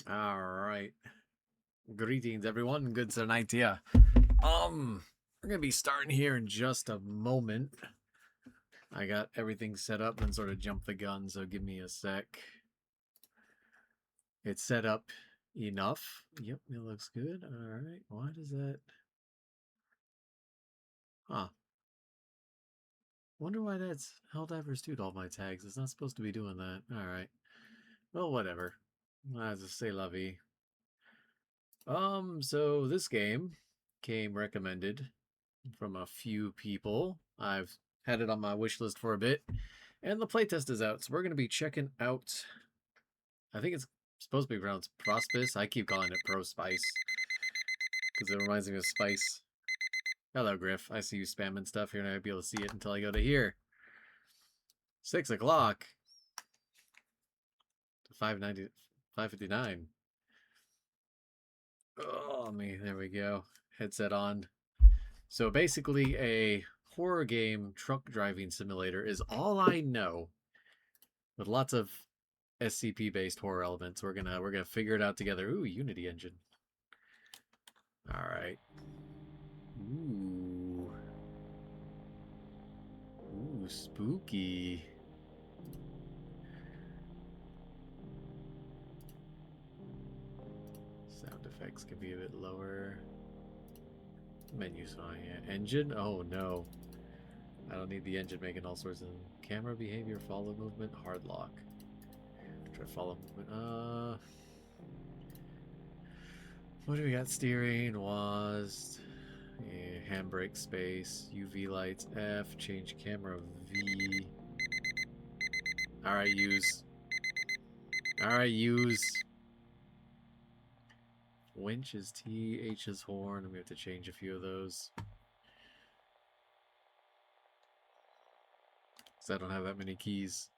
All right. Greetings, everyone. Good night to ya. We're gonna be starting here in just a moment. I got everything set up and sort of jumped the gun, so give me a sec. It's set up enough. Yep, it looks good. All right. Why does that? Huh. Wonder why that's Helldivers 2 to all my tags. It's not supposed to be doing that. All right. Well, whatever. As I say, la vie. So this game came recommended from a few people. I've had it on my wish list for a bit, and the playtest is out, so we're going to be checking out. I think it's supposed to be pronounced Prospice. I keep calling it Prospice because it reminds me of spice. Hello, Griff. I see you spamming stuff here, and I won't be able to see it until I go to here. 6 o'clock. 5:90, 5:59. Oh, me. There we go. Headset on. So basically, a horror game truck driving simulator is all I know, with lots of SCP based horror elements. We're gonna figure it out together. Ooh, Unity engine. All right. Ooh. Ooh, spooky. Sound effects can be a bit lower. Menu's fine. Yeah. Engine? Oh no. I don't need the engine making all sorts of camera behavior, follow movement, hard lock. Try follow movement. What do we got? Steering, WASD, yeah, handbrake space, UV lights, F, change camera, V. Alright, use. Alright, use. Winch is T, H is horn, and we have to change a few of those. Because I don't have that many keys.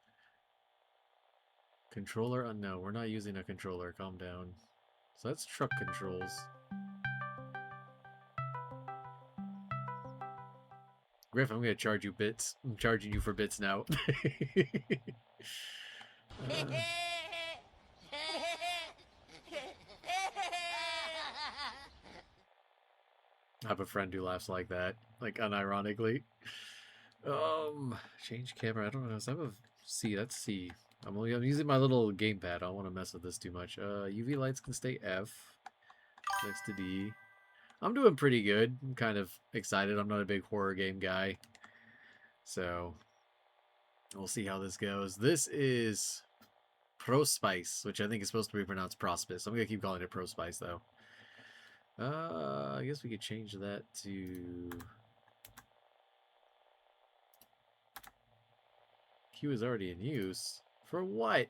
Controller? No, we're not using a controller. Calm down. So that's truck controls. Griff, I'm gonna charge you bits. I'm charging you for bits now. I have a friend who laughs like that, like unironically. Change camera. I don't know. Is that a C? That's C. I'm using my little gamepad. I don't want to mess with this too much. UV lights can stay F. Next to D. I'm doing pretty good. I'm kind of excited. I'm not a big horror game guy, so we'll see how this goes. This is Prospice, which I think is supposed to be pronounced Prospice. I'm gonna keep calling it Prospice though. I guess we could change that to Q is already in use. For what?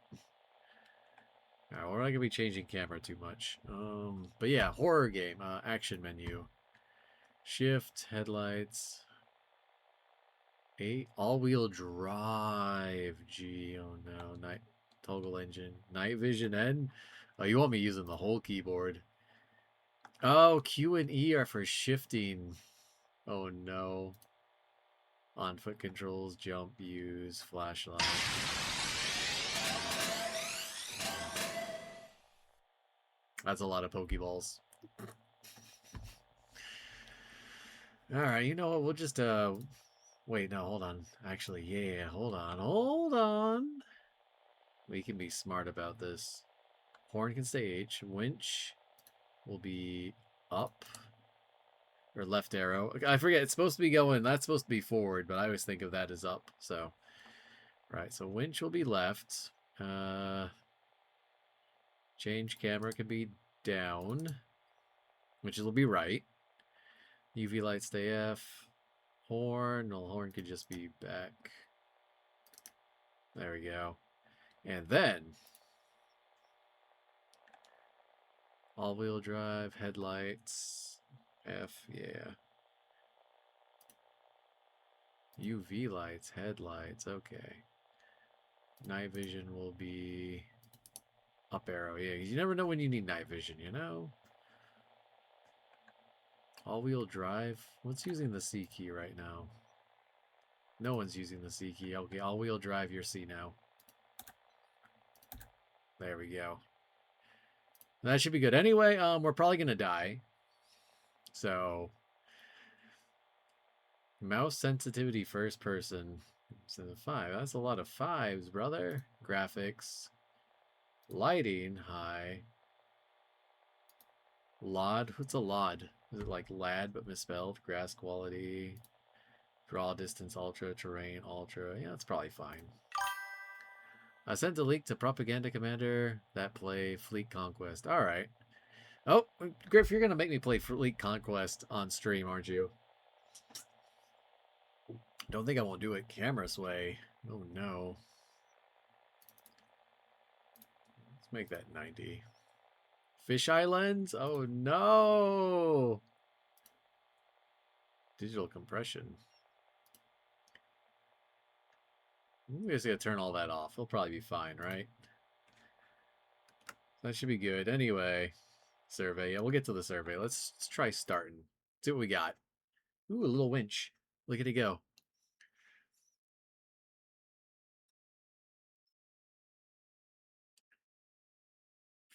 Alright, we're not gonna be changing camera too much. But yeah, horror game, action menu. Shift, headlights. 8, all-wheel drive. G, oh no, night toggle engine. Night vision N? Oh, you want me using the whole keyboard. Oh, Q and E are for shifting. Oh no. On foot controls, jump, use, flashlight. That's a lot of Pokeballs. Alright, you know what? We'll just, wait, no, hold on. Actually, yeah, hold on. We can be smart about this. Horn can stay H. Winch will be up. Or left arrow. I forget, it's supposed to be going, that's supposed to be forward, but I always think of that as up, so. Right, so winch will be left. Change camera can be down. Which will be right. UV light stay F. Horn, well, horn could just be back. There we go. And then all-wheel drive, headlights, F, yeah. UV lights, headlights, okay. Night vision will be up arrow, yeah. You never know when you need night vision, you know? All-wheel drive, what's using the C key right now? No one's using the C key. Okay, all-wheel drive your C now. There we go. That should be good. Anyway, we're probably gonna die. So mouse sensitivity first person. So the 5. That's a lot of 5s, brother. Graphics. Lighting high. LOD. What's a LOD? Is it like lad but misspelled? Grass quality. Draw distance ultra. Terrain ultra. Yeah, that's probably fine. I sent a leak to propaganda commander that play Fleet Conquest. Alright. Oh, Griff, you're going to make me play Fleet Conquest on stream, aren't you? Don't think I won't do it camera sway. Oh, no. Let's make that 90. Fisheye lens? Oh, no! Digital compression. I'm just going to turn all that off. It'll probably be fine, right? That should be good. Anyway, survey. Yeah, we'll get to the survey. Let's try starting. See what we got. Ooh, a little winch. Look at it go.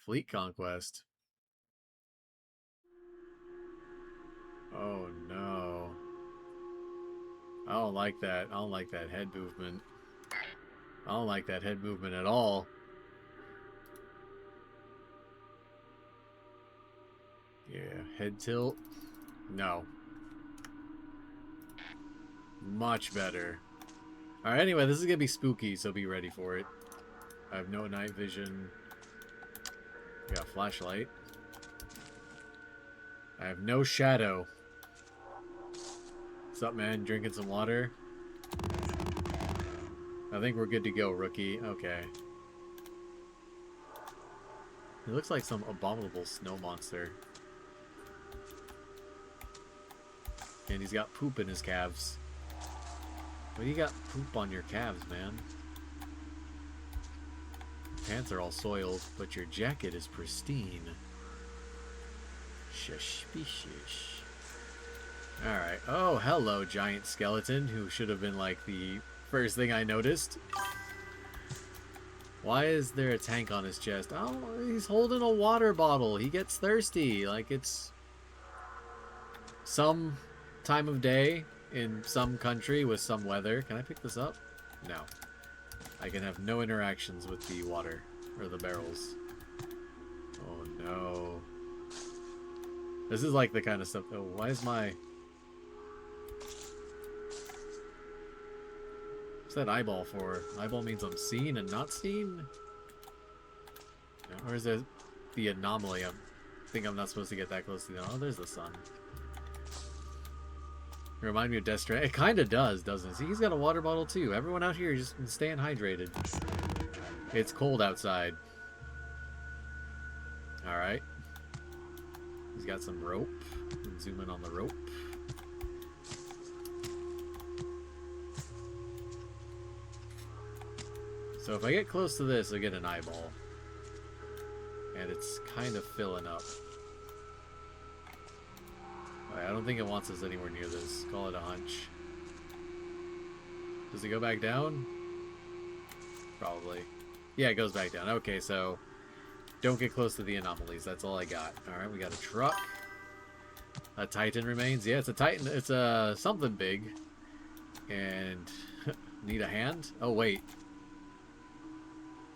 Fleet Conquest. Oh, no. I don't like that. I don't like that head movement. I don't like that head movement at all. Yeah, head tilt. No. Much better. Alright, anyway, this is going to be spooky, so be ready for it. I have no night vision. I got a flashlight. I have no shadow. What's up, man? Drinking some water? I think we're good to go, rookie. Okay. It looks like some abominable snow monster. And he's got poop in his calves. What do you got poop on your calves, man? Pants are all soiled, but your jacket is pristine. Suspicious. Alright. Oh, hello, giant skeleton, who should have been like the first thing I noticed. Why is there a tank on his chest? Oh, he's holding a water bottle. He gets thirsty. Like it's some time of day in some country with some weather. Can I pick this up? No. I can have no interactions with the water or the barrels. Oh no. This is like the kind of stuff. Oh, why is my... What's that eyeball for? Eyeball means I'm seen and not seen? Or is it the anomaly? I think I'm not supposed to get that close to the... Oh, there's the sun. Remind me of Death Stranding. It kind of does, doesn't it? See, he's got a water bottle too. Everyone out here just staying hydrated. It's cold outside. Alright. He's got some rope. Zoom in on the rope. So if I get close to this, I get an eyeball. And it's kind of filling up. Alright, I don't think it wants us anywhere near this. Call it a hunch. Does it go back down? Probably. Yeah, it goes back down. Okay, so don't get close to the anomalies. That's all I got. Alright, we got a truck. A Titan remains. Yeah, it's a Titan. It's a something big. And need a hand? Oh, wait.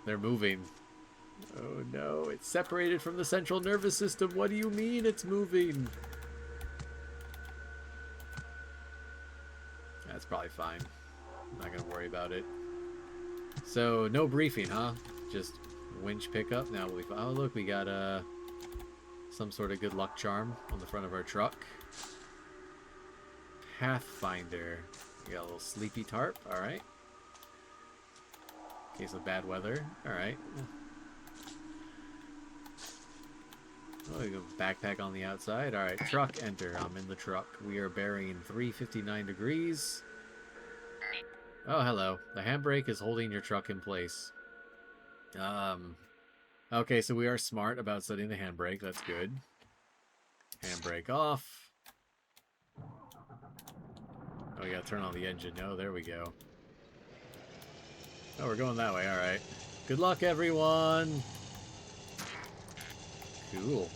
They're moving. Oh, no. It's separated from the central nervous system. What do you mean it's moving? That's probably fine. I'm not going to worry about it. So, no briefing, huh? Just winch pickup. Now we've... Oh, look, we got some sort of good luck charm on the front of our truck. Pathfinder. We got a little sleepy tarp. Alright. In case of bad weather. Alright. Oh, we got a backpack on the outside. Alright, truck enter. I'm in the truck. We are bearing 359 degrees. Oh, hello. The handbrake is holding your truck in place. Okay, so we are smart about setting the handbrake. That's good. Handbrake off. Oh, we gotta turn on the engine. Oh, there we go. Oh, we're going that way. Alright. Good luck, everyone! Cool.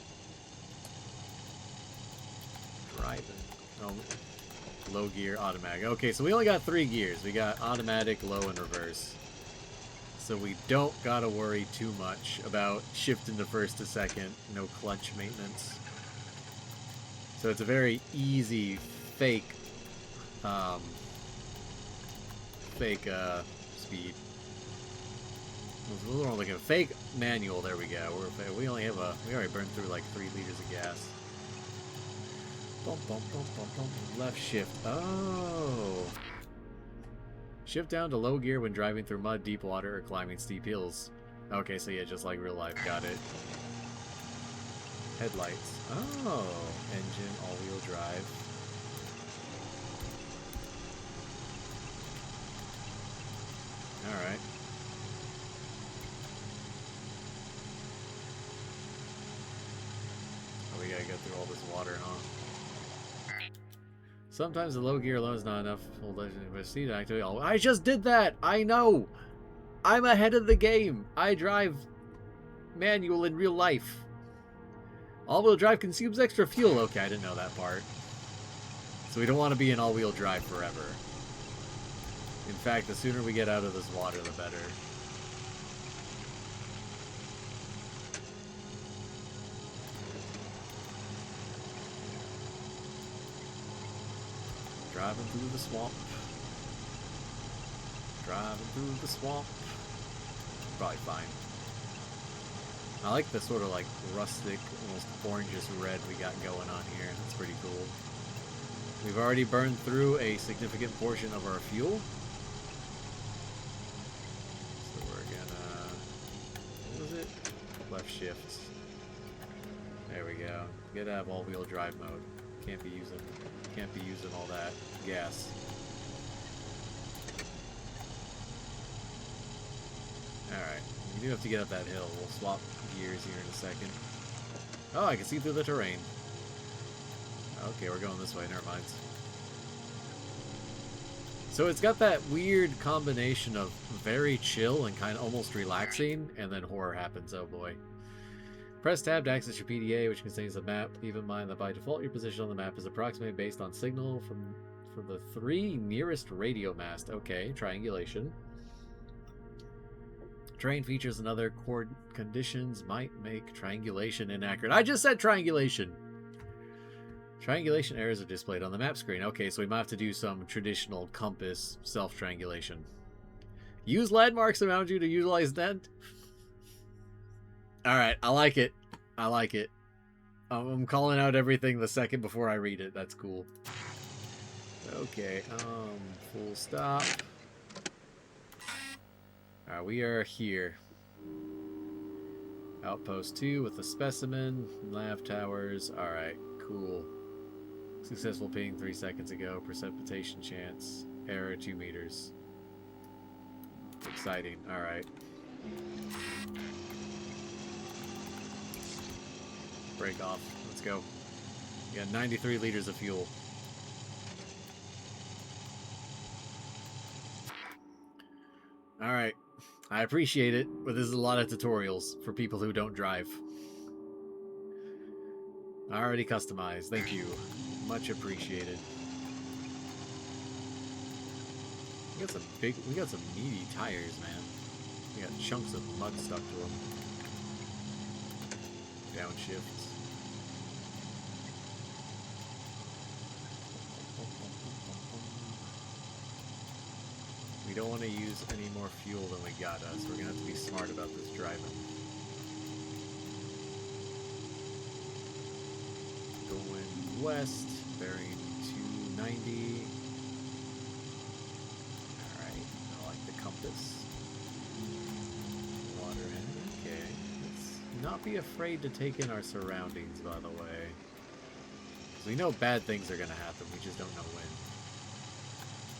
Driving. Oh, low gear, automatic. Okay, so we only got 3 gears. We got automatic, low, and reverse. So we don't gotta worry too much about shifting to first to second. No clutch maintenance. So it's a very easy fake speed. We're looking at fake manual. There we go. We already burned through like 3 liters of gas. Bump, bump, bump, bump, bump. Left shift. Oh. Shift down to low gear when driving through mud, deep water, or climbing steep hills. Okay, so yeah, just like real life. Got it. Headlights. Oh. Engine, all-wheel drive. Alright. Oh, we gotta go through all this water, huh? Sometimes the low gear alone is not enough. Seat activate. I just did that! I know! I'm ahead of the game! I drive manual in real life. All-wheel drive consumes extra fuel. Okay, I didn't know that part. So we don't want to be in all-wheel drive forever. In fact, the sooner we get out of this water, the better. Driving through the swamp. Driving through the swamp. Probably fine. I like the sort of like rustic, almost orangish red we got going on here. That's pretty cool. We've already burned through a significant portion of our fuel. So we're gonna... what was it? Left shift. There we go. Gotta have all-wheel drive mode. Can't be using all that gas. Alright. You do have to get up that hill. We'll swap gears here in a second. Oh, I can see through the terrain. Okay, we're going this way. Never mind. So it's got that weird combination of very chill and kind of almost relaxing, and then horror happens. Oh boy. Press tab to access your PDA, which contains the map. Keep in mind that by default, your position on the map is approximately based on signal from the 3 nearest radio mast. Okay, triangulation. Terrain features and other chord conditions might make triangulation inaccurate. I just said triangulation! Triangulation errors are displayed on the map screen. Okay, so we might have to do some traditional compass self-triangulation. Use landmarks around you to utilize that. Alright, I like it. I like it. I'm calling out everything the second before I read it. That's cool. Okay, full stop. Alright, we are here. Outpost 2 with the specimen. Lav towers. Alright, cool. Successful ping 3 seconds ago. Precipitation chance. Error 2 meters. Exciting. Alright. Break off. Let's go. We got 93 liters of fuel. Alright. I appreciate it, but this is a lot of tutorials for people who don't drive. Already customized. Thank you. Much appreciated. We got some meaty tires, man. We got chunks of mud stuck to them. Downshift. We don't want to use any more fuel than we got us. We're going to have to be smart about this driving. Going west, bearing 290. Alright, I like the compass. Waterhead, okay. Let's not be afraid to take in our surroundings, by the way. Because we know bad things are going to happen, we just don't know when.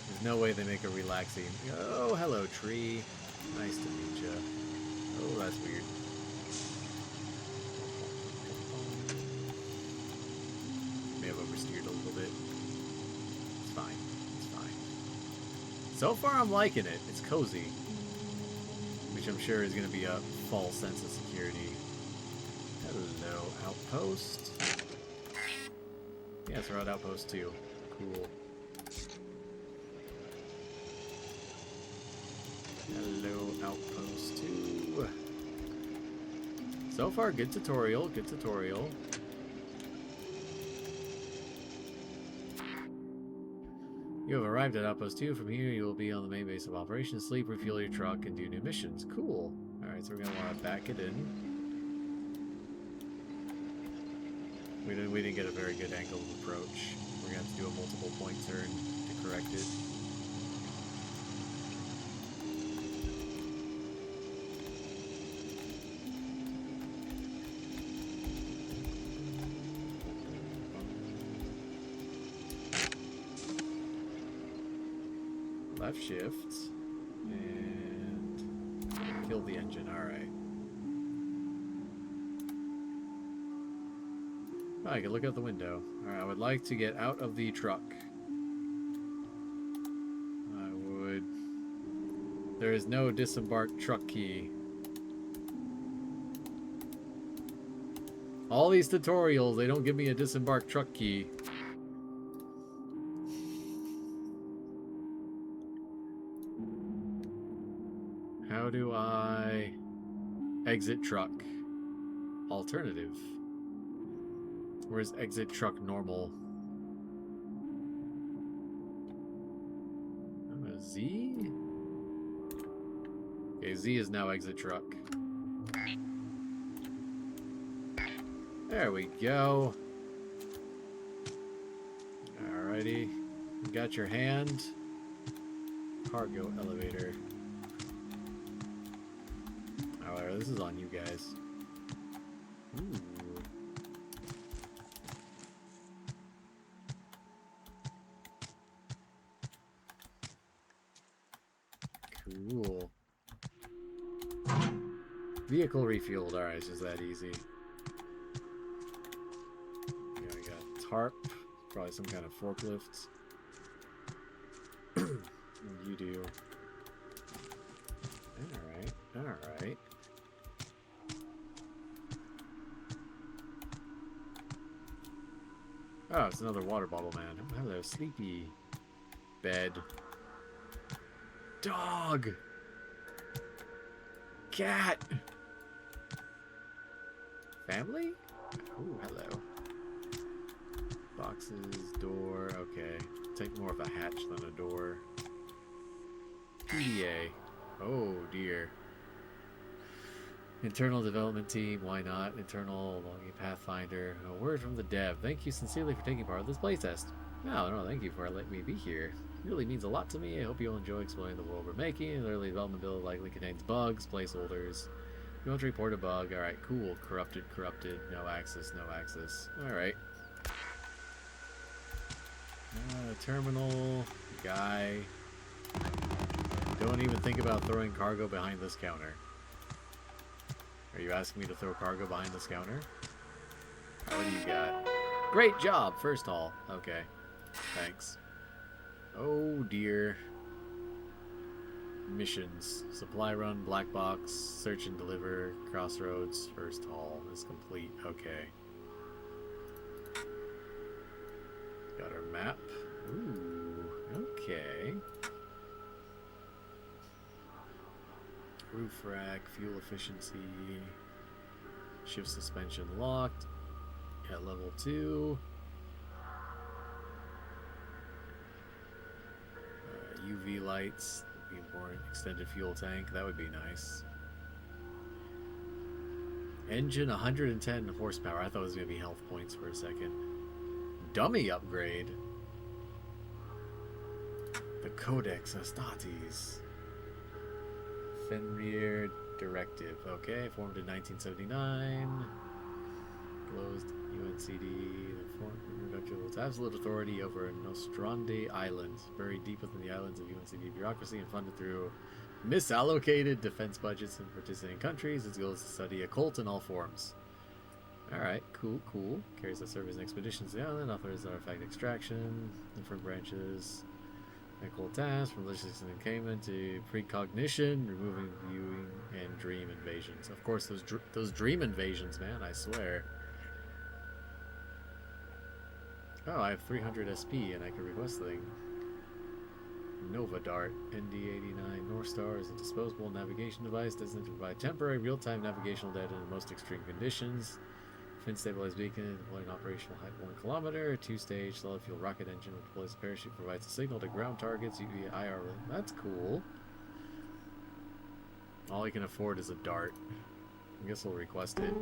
There's no way they make a relaxing... Oh, hello, tree. Nice to meet you. Oh, that's weird. May have oversteered a little bit. It's fine. It's fine. So far, I'm liking it. It's cozy. Which I'm sure is going to be a false sense of security. Hello, outpost. Yes, we're at outpost 2. Cool. Hello, outpost 2. So far, good tutorial, good tutorial. You have arrived at Outpost 2. From here, you will be on the main base of operations. Sleep, refuel your truck, and do new missions. Cool. Alright, so we're going to want to back it in. We didn't get a very good angle of approach. We're going to have to do a multiple point turn to correct it. Left shift and kill the engine. Alright. Oh, I can look out the window. Alright, I would like to get out of the truck. I would... There is no disembark truck key. All these tutorials, they don't give me a disembark truck key. How do I exit truck? Alternative. Where's exit truck normal? Z? Okay, Z is now exit truck. There we go. Alrighty. You got your hand. Cargo elevator. Alright, this is on you guys. Ooh. Cool. Vehicle refueled. Alright, it's just that easy. Yeah, we got tarp. Probably some kind of forklift. You do. Alright, alright. Oh, it's another water bottle man. Oh, hello, sleepy. Bed. Dog! Cat! Family? Oh, hello. Boxes, door, okay. Take more of a hatch than a door. PDA. Oh, dear. Internal development team, why not? Internal logging pathfinder. A word from the dev. Thank you sincerely for taking part in this playtest. No, thank you for letting me be here. It really means a lot to me. I hope you'll enjoy exploring the world we're making. The early development build likely contains bugs, placeholders. You want to report a bug? Alright, cool. Corrupted. No access. Alright. Terminal. Guy. Don't even think about throwing cargo behind this counter. Are you asking me to throw cargo behind this counter? What do you got? Great job! First haul. Okay. Thanks. Oh dear. Missions. Supply run, black box, search and deliver, crossroads, first haul is complete. Okay. Got our map. Ooh, okay. Roof rack, fuel efficiency, shift suspension locked at level 2. UV lights, more extended fuel tank, that would be nice. Engine 110 horsepower. I thought it was going to be health points for a second. Dummy upgrade. The Codex Astartes. Fenrir Directive. Okay, formed in 1979. Closed UNCD. The form holds absolute authority over Nostrande Island, buried deep within the islands of UNCD bureaucracy and funded through misallocated defense budgets in participating countries. Its goal is to study occult in all forms. Alright, cool. Carries out service and expeditions to the island, authorizes artifact extraction, different branches. Equal task from logistics and containment to precognition, removing viewing and dream invasions. Of course, those dream invasions, man. I swear. Oh, I have 300 SP and I can request thing. Nova Dart ND89 North Star is a disposable navigation device designed to provide temporary real-time navigational data in the most extreme conditions. Fin stabilized beacon, deploying operational height 1 kilometer. 2-stage solid fuel rocket engine with deploys parachute, provides a signal to ground targets UV IR. That's cool. All I can afford is a dart. I guess we'll request it.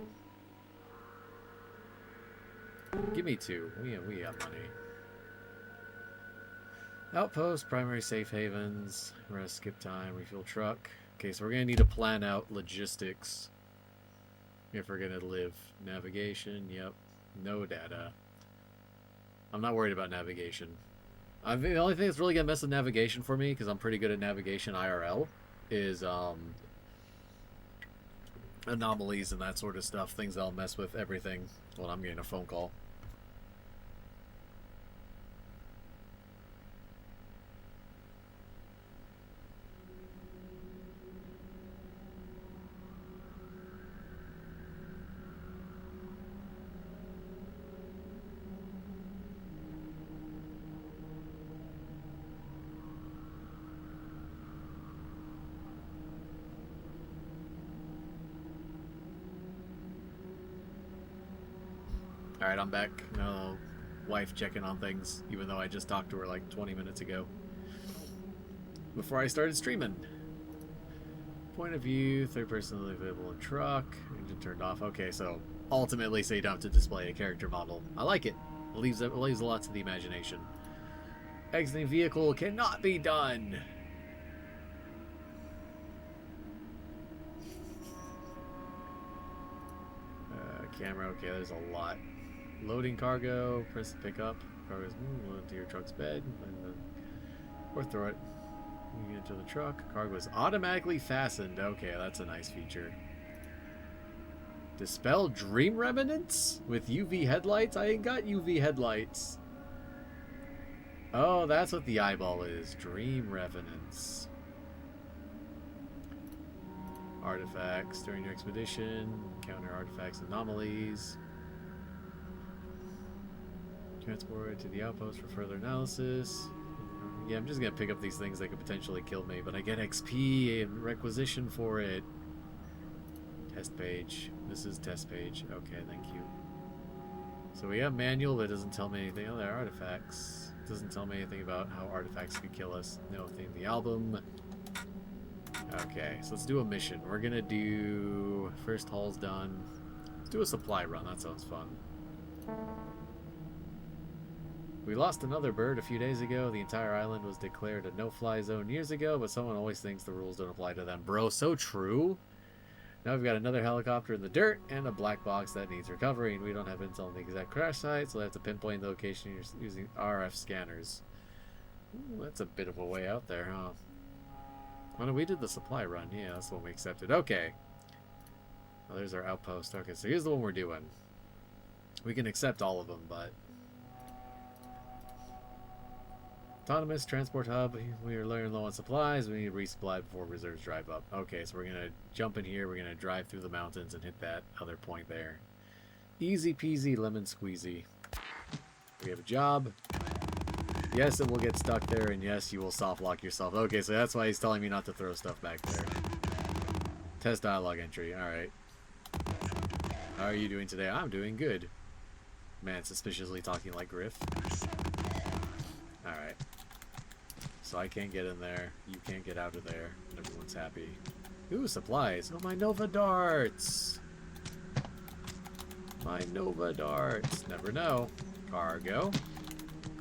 Give me 2. We got money. Outpost, primary safe havens, rest, skip time, refuel truck. Okay, so we're going to need to plan out logistics if we're going to live. Navigation, yep. No data. I'm not worried about navigation. I think the only thing that's really going to mess with navigation for me, because I'm pretty good at navigation IRL, is anomalies and that sort of stuff. Things that'll mess with everything when I'm getting a phone call. Alright, I'm back. No, wife checking on things, even though I just talked to her like 20 minutes ago. Before I started streaming. Point of view, third person available in truck, engine turned off. Okay, so ultimately, so you don't have to display a character model. I like it. It leaves a lot to the imagination. Exiting vehicle cannot be done. Camera, okay, there's a lot. Loading cargo, press to pick up. Cargo's load to your truck's bed, or throw it. You get into the truck. Cargo is automatically fastened. Okay, that's a nice feature. Dispel dream remnants with UV headlights? I ain't got UV headlights. Oh, that's what the eyeball is. Dream revenants. Artifacts during your expedition. Counter artifacts anomalies. Transport to the outpost for further analysis. Yeah, I'm just gonna pick up these things that could potentially kill me, but I get XP and requisition for it. Test page. This is test page. Okay, thank you. So we have manual, but it doesn't tell me anything. Oh, there are artifacts. It doesn't tell me anything about how artifacts could kill us. No thing in the album. Okay, so let's do a mission. We're gonna do... First haul's done. Let's do a supply run. That sounds fun. We lost another bird a few days ago. The entire island was declared a no-fly zone years ago, but someone always thinks the rules don't apply to them. Bro, so true. Now we've got another helicopter in the dirt and a black box that needs recovering. We don't have intel on the exact crash site, so they have to pinpoint the location using RF scanners. Ooh, that's a bit of a way out there, huh? Oh no, we did the supply run. Yeah, that's the one we accepted. Okay. Oh, there's our outpost. Okay, so here's the one we're doing. We can accept all of them, but... Autonomous transport hub. We are laying low on supplies. We need to resupply before reserves drive up. Okay, so we're going to jump in here. We're going to drive through the mountains and hit that other point there. Easy peasy lemon squeezy. We have a job. Yes, it will get stuck there, and yes, you will soft lock yourself. Okay, so that's why he's telling me not to throw stuff back there. Test dialogue entry. Alright. How are you doing today? I'm doing good. Man, suspiciously talking like Griff. Alright. So I can't get in there. You can't get out of there. Everyone's happy. Ooh, supplies. Oh, my Nova darts. My Nova darts. Never know. Cargo.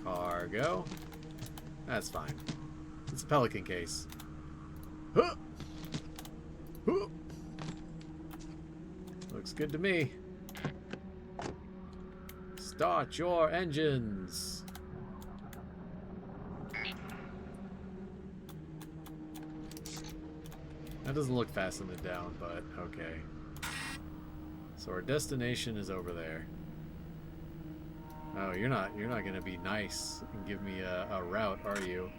Cargo. That's fine. It's a pelican case. Huh! Huh! Looks good to me. Start your engines. That doesn't look fastened down, but okay. So our destination is over there. Oh, you're not gonna be nice and give me a route, are you?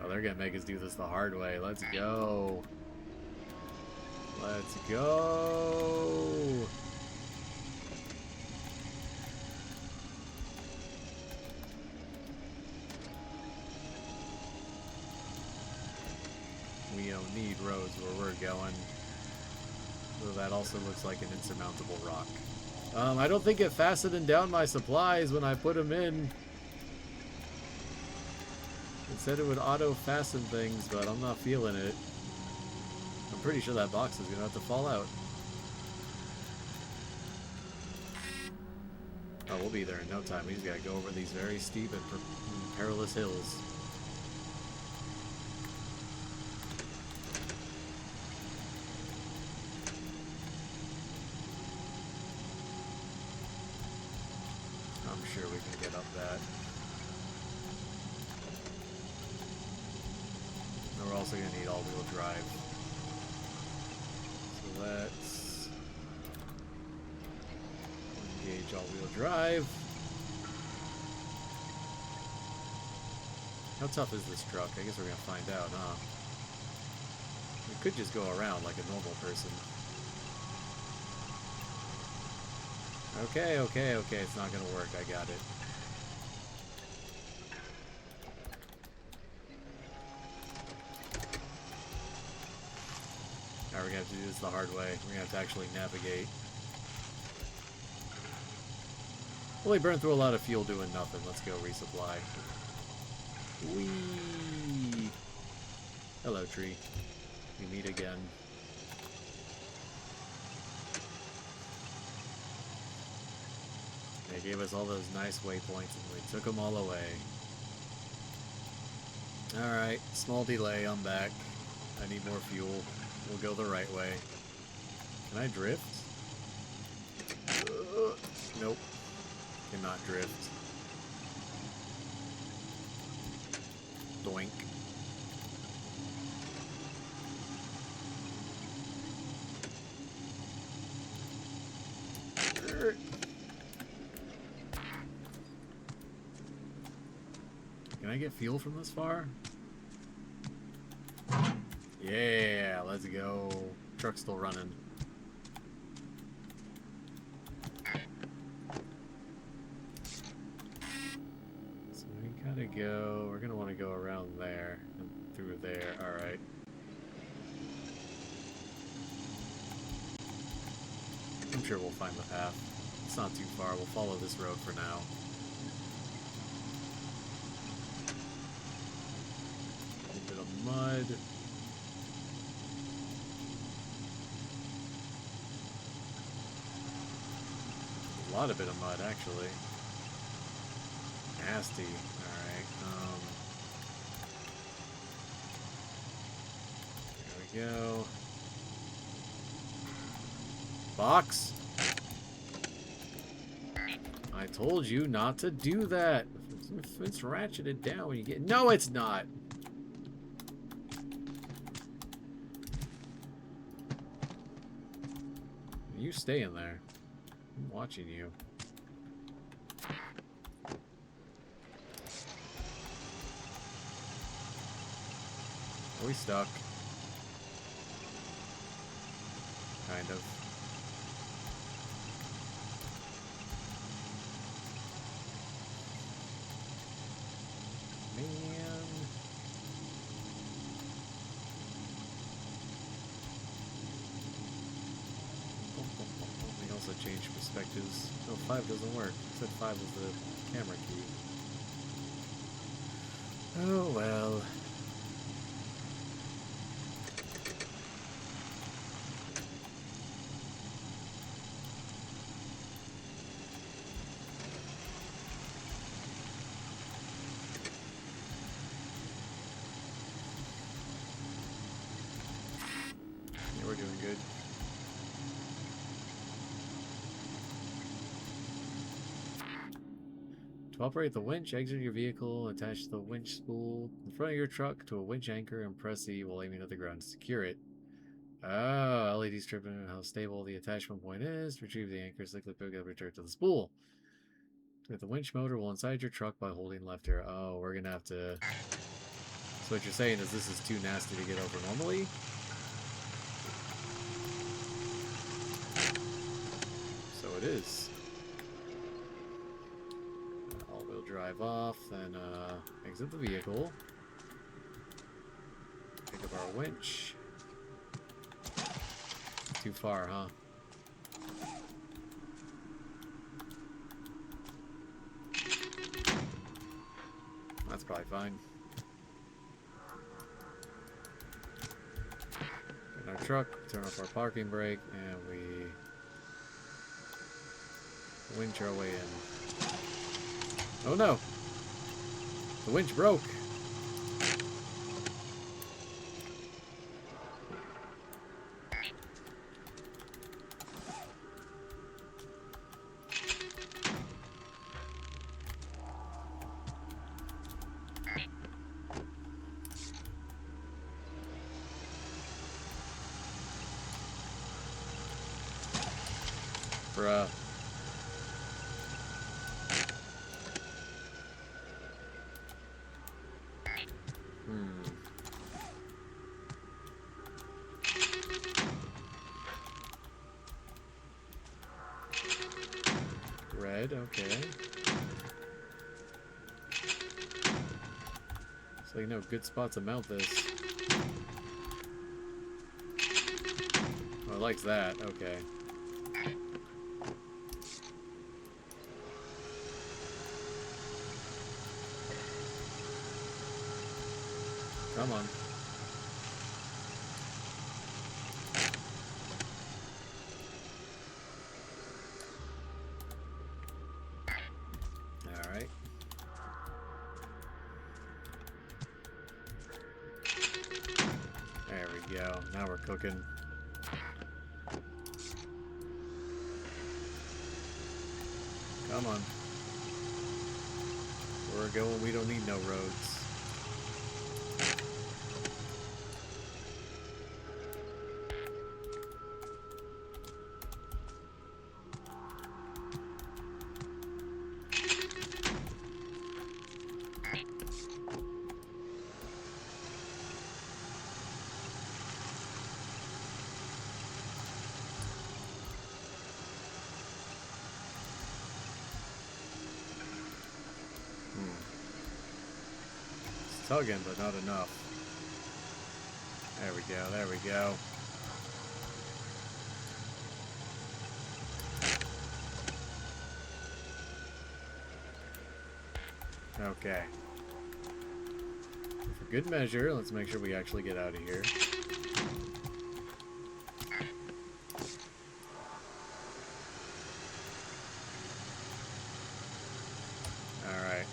Oh, they're gonna make us do this the hard way. Let's go. Let's go. We don't need roads where we're going. So that also looks like an insurmountable rock. I don't think it fastened down my supplies when I put them in. It said it would auto-fasten things, but I'm not feeling it. I'm pretty sure that box is going to have to fall out. Oh, we'll be there in no time. We just got to go over these very steep and perilous hills. I'm sure we can get up that. And we're also going to need all-wheel drive. So let's engage all-wheel drive. How tough is this truck? I guess we're going to find out, huh? We could just go around like a normal person. Okay, okay, okay. It's not going to work. I got it. Alright, we're going to have to do this the hard way. We're going to have to actually navigate. Well, we burned through a lot of fuel doing nothing. Let's go resupply. Whee! Hello, tree. We meet again. They gave us all those nice waypoints and we took them all away. Alright, small delay, I'm back. I need more fuel. We'll go the right way. Can I drift? Nope. Cannot drift. Doink. Can I get fuel from this far? Yeah, let's go. Truck's still running. So we gotta go. We're gonna want to go around there and through there. Alright. I'm sure we'll find the path. It's not too far. We'll follow this road for now. A bit of mud. A lot of bit of mud, actually. Nasty. Alright, there we go. Box! I told you not to do that! It's ratcheted down when you get... No, it's not! You stay in there. I'm watching you. Are we stuck? Kind of. Man. We also changed perspectives. No, 5 doesn't work. I said 5 was the camera key. Oh well. Yeah, we're doing good. To operate the winch, exit your vehicle, attach the winch spool in front of your truck to a winch anchor and press E while aiming at the ground to secure it. Oh, LED strip and how stable the attachment point is. Retrieve the anchor, cyclic pick up, return to the spool. With the winch motor will inside your truck by holding left arrow. Oh, we're gonna have to So what you're saying is this is too nasty to get over normally? So it is. All-wheel drive off, then exit the vehicle. Pick up our winch. Too far, huh? That's probably fine. Get in our truck, turn off our parking brake, and we winch our way in. Oh no! The winch broke! Bruh. Red, okay. So you know, good spot to mount this. Oh, it likes that, okay. Come on. Alright. There we go. Now we're cooking. Come on. We're going, we don't need no roads. Tugging, but not enough. There we go, there we go. Okay. For good measure, let's make sure we actually get out of here. Alright.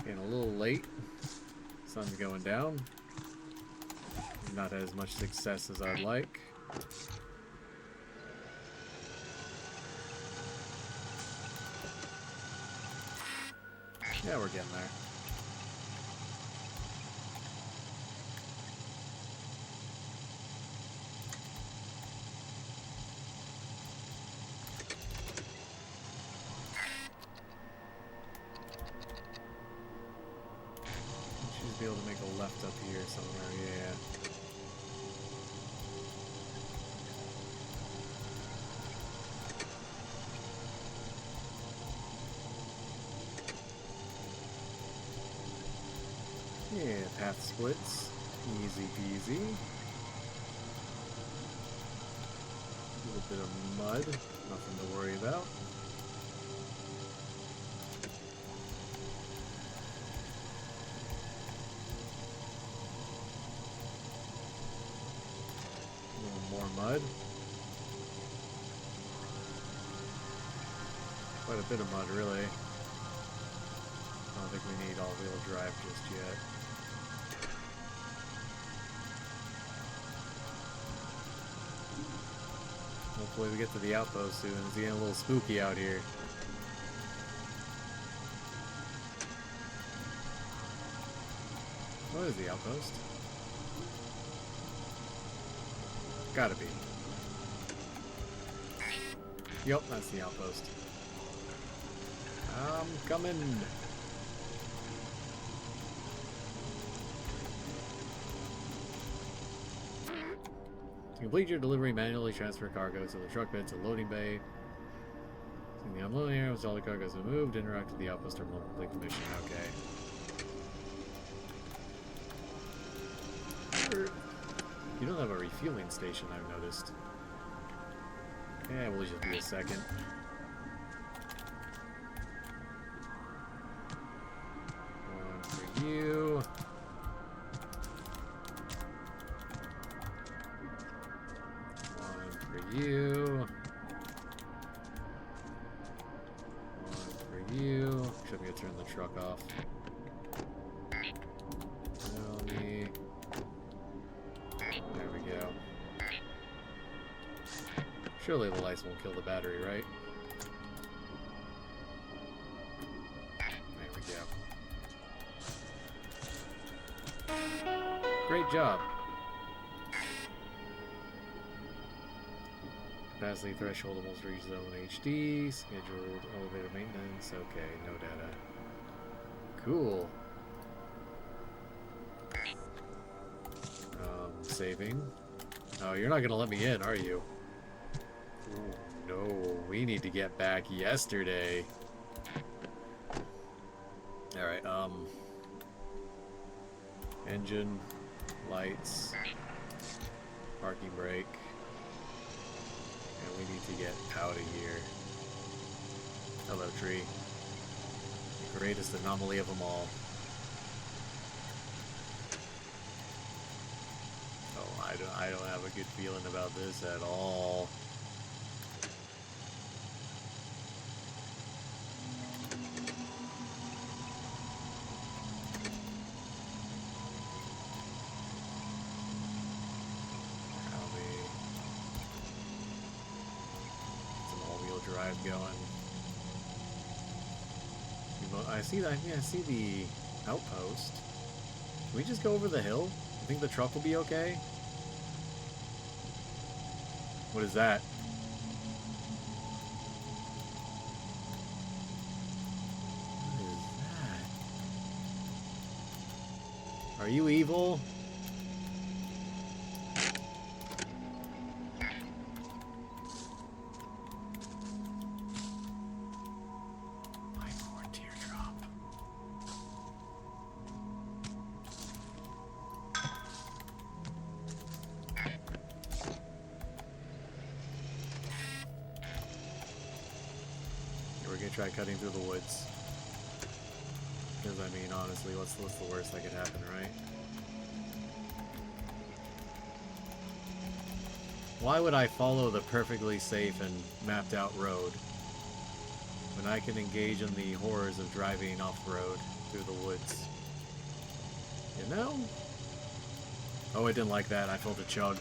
Getting a little late. Sun's going down. Not as much success as I'd like. Yeah, we're getting there. Should be able to make a left up here somewhere, yeah. Yeah, path splits. Easy peasy. A little bit of mud. Nothing to worry about. A little more mud. Quite a bit of mud, really. I don't think we need all-wheel drive just yet. Hopefully we get to the outpost soon. It's getting a little spooky out here. What is the outpost? Gotta be. Yep, that's the outpost. I'm coming. To complete your delivery, manually transfer cargo to the truck bed to loading bay. In the unloading area, once all the cargo is removed, interact with the outpost terminal to complete the mission. Okay. You don't have a refueling station, I've noticed. Yeah, we'll just be a second. One for you. One for you. One for you. Should we turn the truck off? There we go. Surely the lights won't kill the battery, right? There we go. Great job. Capacity threshold almost reached zone HD. Scheduled elevator maintenance. Okay, no data. Cool. Saving. Oh, you're not gonna let me in, are you? Ooh, no, we need to get back yesterday. Alright, engine, lights, parking brake. And we need to get out of here. Hello, tree. The greatest anomaly of them all. I don't have a good feeling about this at all. It's an all-wheel drive going. I see that. I see the outpost. Can we just go over the hill? I think the truck will be okay. What is that? What is that? Are you evil? My poor teardrop. Try cutting through the woods. Because, I mean, honestly, what's the worst that could happen, right? Why would I follow the perfectly safe and mapped out road when I can engage in the horrors of driving off-road through the woods? You know? Oh, I didn't like that. I felt a chug.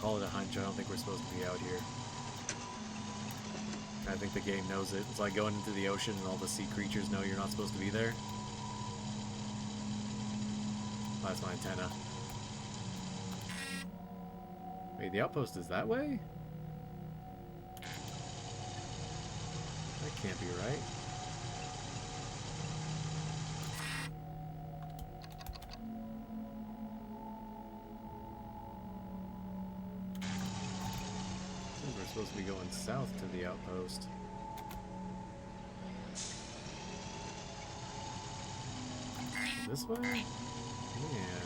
Call it a hunch. I don't think we're supposed to be out here. I think the game knows it. It's like going into the ocean and all the sea creatures know you're not supposed to be there. Oh, that's my antenna. Wait, the outpost is that way? That can't be right. Supposed to be going south to the outpost. This way? Yeah.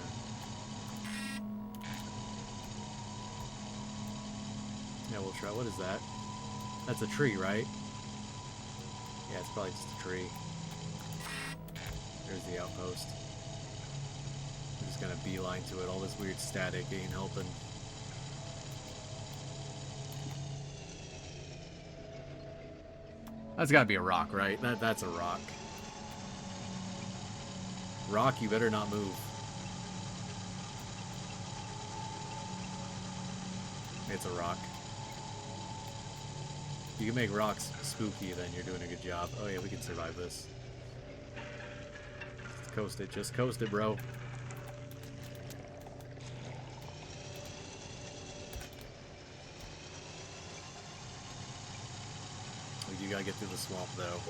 Yeah, we'll try. What is that? That's a tree, right? Yeah, it's probably just a tree. There's the outpost. I'm just gonna beeline to it. All this weird static ain't helping. That's gotta be a rock, right? That's a rock. Rock, you better not move. It's a rock. If you can make rocks spooky, then you're doing a good job. Oh yeah, we can survive this. Just coast it, bro. gotta get through the swamp, though.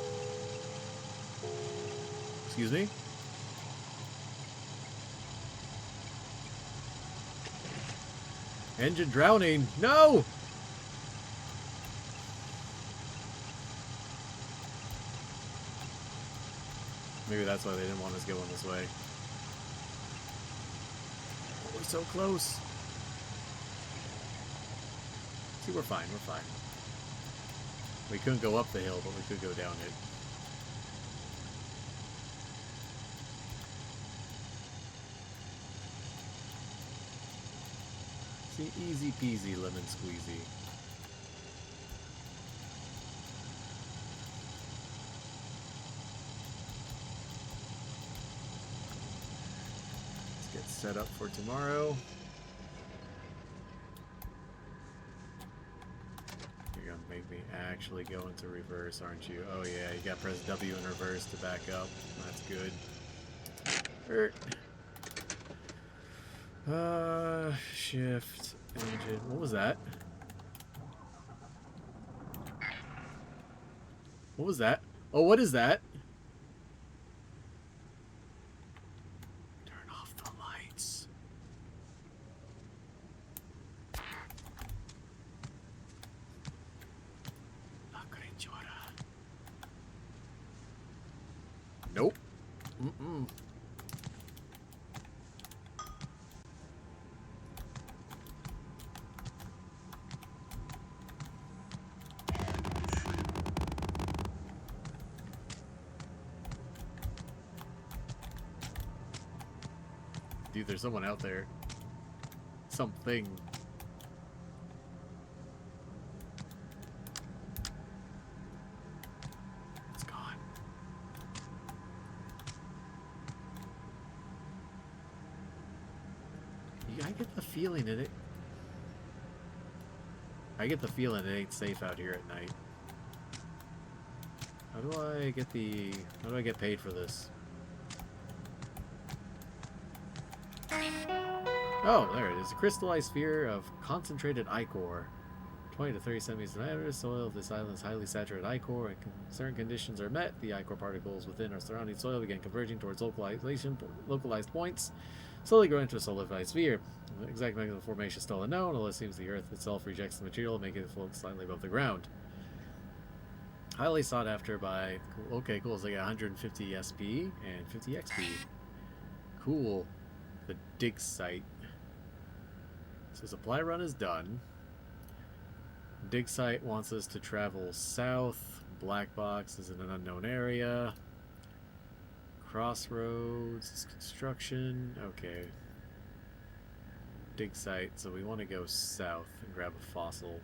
Excuse me? Engine drowning! No! Maybe that's why they didn't want us going this way. Oh, we're so close. See, we're fine, we're fine. We couldn't go up the hill, but we could go down it. See, easy peasy lemon squeezy. Let's get set up for tomorrow. You're gonna make me actually go into reverse, aren't you? Oh yeah, you gotta press W in reverse to back up. That's good. Shift, engine. What was that? What was that? Oh, what is that? Turn off the lights. La creatura. Nope. Mm-mm. Dude, there's someone out there. Something. It's gone. I get the feeling it. I get the feeling it ain't safe out here at night. How do I get paid for this? Oh, there it is. A crystallized sphere of concentrated ichor. 20 to 30 centimeters in diameter. Soil of this island is highly saturated ichor, and certain conditions are met. The ichor particles within our surrounding soil begin converging towards localized points, slowly growing into a solidified sphere. The exact mechanism of formation is still unknown, although it seems the Earth itself rejects the material, making it float slightly above the ground. Highly sought after by... Okay, cool. So they got 150 SP and 50 XP. Cool. The dig site. So supply run is done. Dig site wants us to travel south. Black box is in an unknown area. Crossroads is construction. Okay. Dig site. So we want to go south and grab a fossil.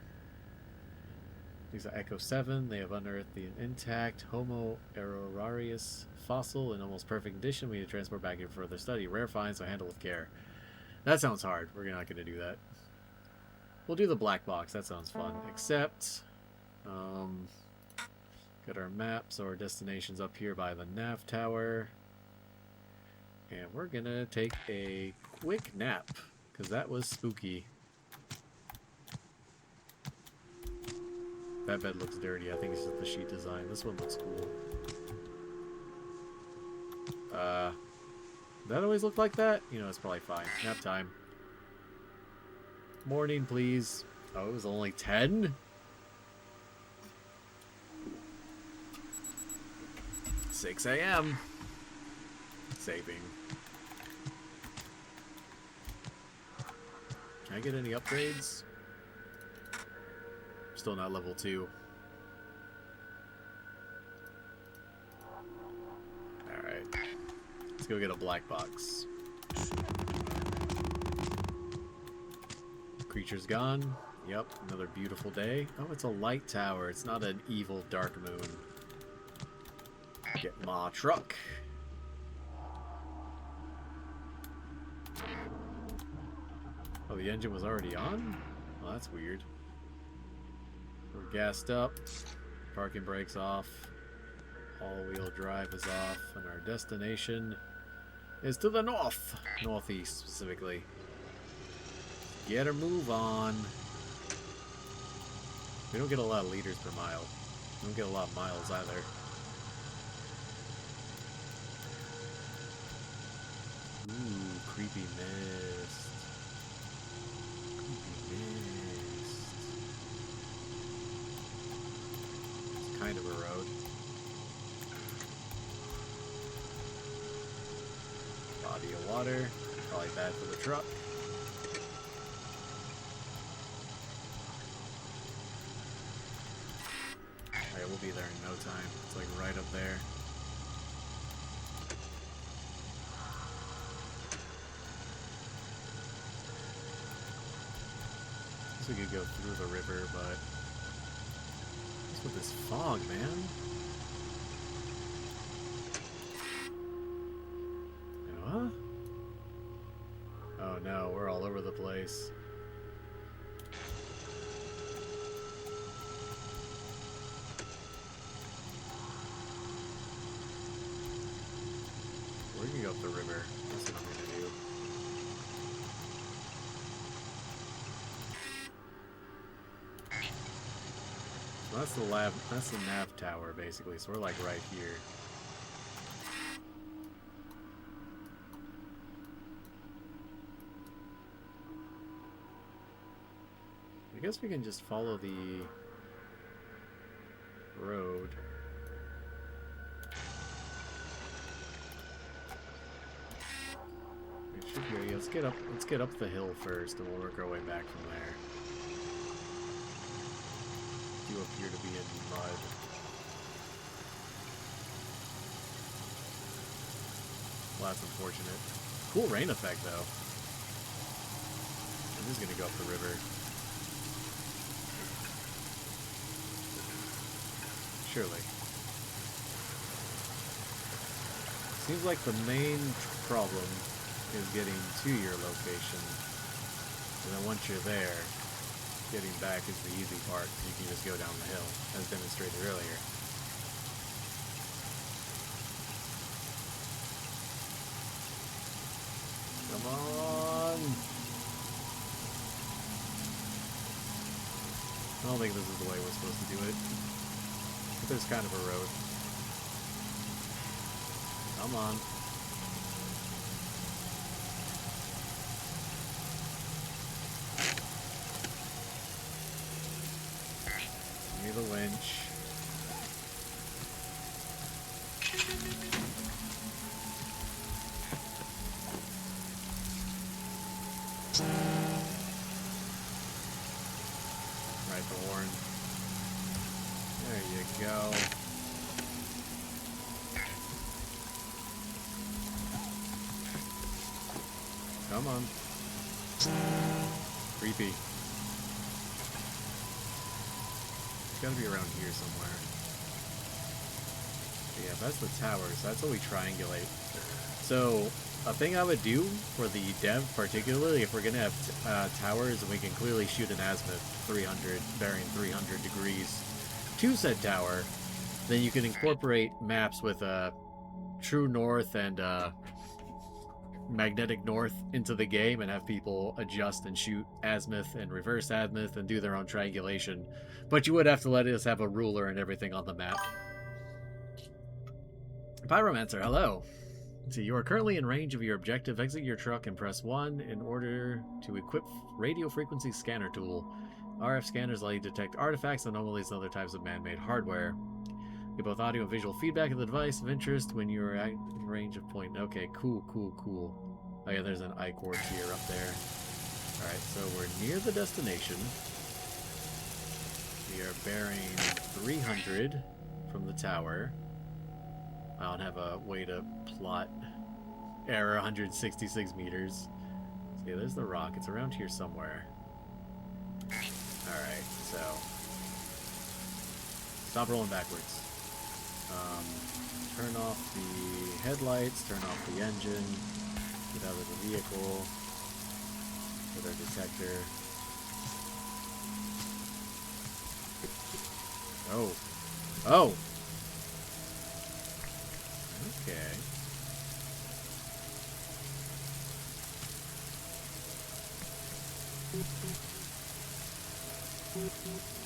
These are Echo 7. They have unearthed the intact Homo aerorarius fossil in almost perfect condition. We need to transport back in for further study. Rare finds, so handle with care. That sounds hard. We're not going to do that. We'll do the black box. That sounds fun. Except, got our map. So our destination's up here by the nav tower. And we're going to take a quick nap, because that was spooky. That bed looks dirty. I think it's just the sheet design. This one looks cool. That always look like that? You know, it's probably fine. Nap time. Morning, please. Oh, it was only 10? $6 a.m. Saving. Can I get any upgrades? Still not level 2. Alright. Let's go get a black box. Creature's gone. Yep, another beautiful day. Oh, it's a light tower. It's not an evil dark moon. Get my truck. Oh, the engine was already on? Well, that's weird. We're gassed up. Parking brakes off. All-wheel drive is off. And our destination is to the north. Northeast, specifically. Get her move on. We don't get a lot of liters per mile. Don't get a lot of miles either. Ooh, creepy mist. Creepy mist. It's kind of a road. Body of water. Probably bad for the truck. Alright, we'll be there in no time. It's like right up there. We could go through the river, but what's with this fog, man? Huh? Oh no, we're all over the place. We're gonna go up the river. That's what I'm gonna do. That's the lab. That's the nav tower, basically. So we're like right here. I guess we can just follow the road. It should be. Let's get up. Let's get up the hill first, and we'll work our way back from there. You appear to be in mud. Well, that's unfortunate. Cool rain effect, though. I'm just gonna go up the river. Surely. Seems like the main problem is getting to your location. And then once you're there, getting back is the easy part. You can just go down the hill, as demonstrated earlier. Come on! I don't think this is the way we're supposed to do it. But there's kind of a road. Come on. Give me the winch. Right, the horn. There you go. Come on. Creepy. It's gotta be around here somewhere. But yeah, that's the towers. That's what we triangulate. So, a thing I would do for the dev, particularly if we're gonna have towers and we can clearly shoot an azimuth 300, bearing 300 degrees to said tower, then you can incorporate maps with true north and magnetic north into the game and have people adjust and shoot azimuth and reverse azimuth and do their own triangulation. But you would have to let us have a ruler and everything on the map. Pyromancer, hello. So you are currently in range of your objective. Exit your truck and press 1 in order to equip radio frequency scanner tool. RF scanners allow you to detect artifacts, anomalies, and other types of man-made hardware. Get both audio and visual feedback of the device of interest when you are at range of point. Okay, cool. Oh yeah, there's an I-cord here up there. Alright, so we're near the destination. We are bearing 300 from the tower. I don't have a way to plot error 166 meters. See, there's the rock. It's around here somewhere. Alright, so stop rolling backwards. Turn off the headlights, turn off the engine, get out of the vehicle, with our detector. Oh! Okay. Okay.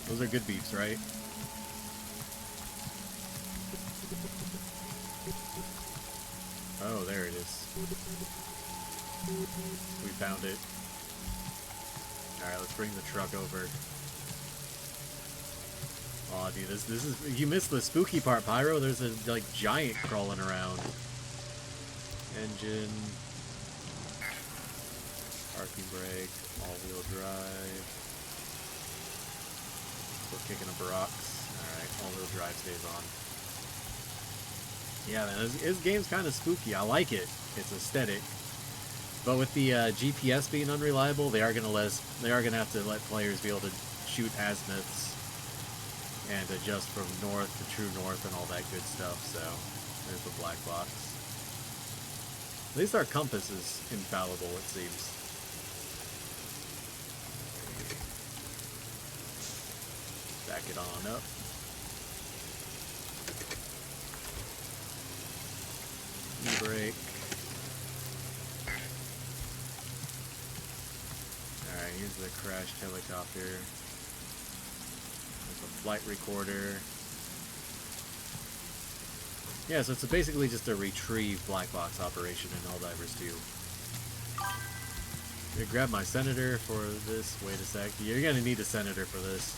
Those are good beeps, right? this. We found it. Alright, let's bring the truck over. Aw, dude, this is... You missed the spooky part, Pyro. There's a, like, giant crawling around. Engine. Parking brake. All-wheel drive. We're kicking up rocks. Alright, all-wheel drive stays on. Yeah, man, this game's kind of spooky. I like it. It's aesthetic. But with the GPS being unreliable, they are gonna have to let players be able to shoot azimuths and adjust from north to true north and all that good stuff. So there's the black box. At least our compass is infallible, it seems. Back it on up. E-brake. Alright, here's the crashed helicopter. There's a flight recorder. Yeah, so it's basically just a retrieve black box operation in Helldivers 2. I'm gonna grab my senator for this. Wait a sec. You're gonna need a senator for this.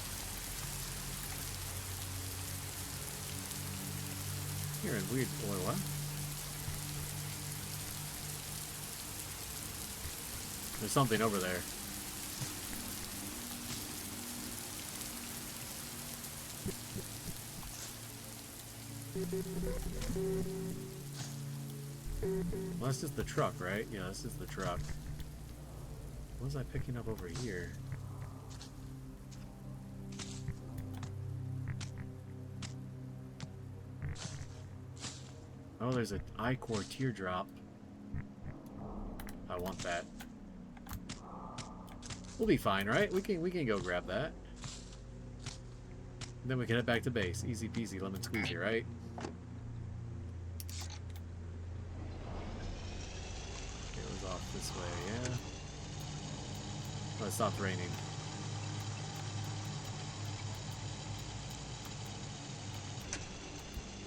You're in weird... Or what? There's something over there. Well, that's just the truck, right? Yeah, this is the truck. What was I picking up over here? Oh, there's an I-core teardrop. I want that. We'll be fine, right? We can go grab that. Then we can head back to base. Easy peasy, lemon squeezy, right? It was off this way, yeah. Oh, it stopped raining.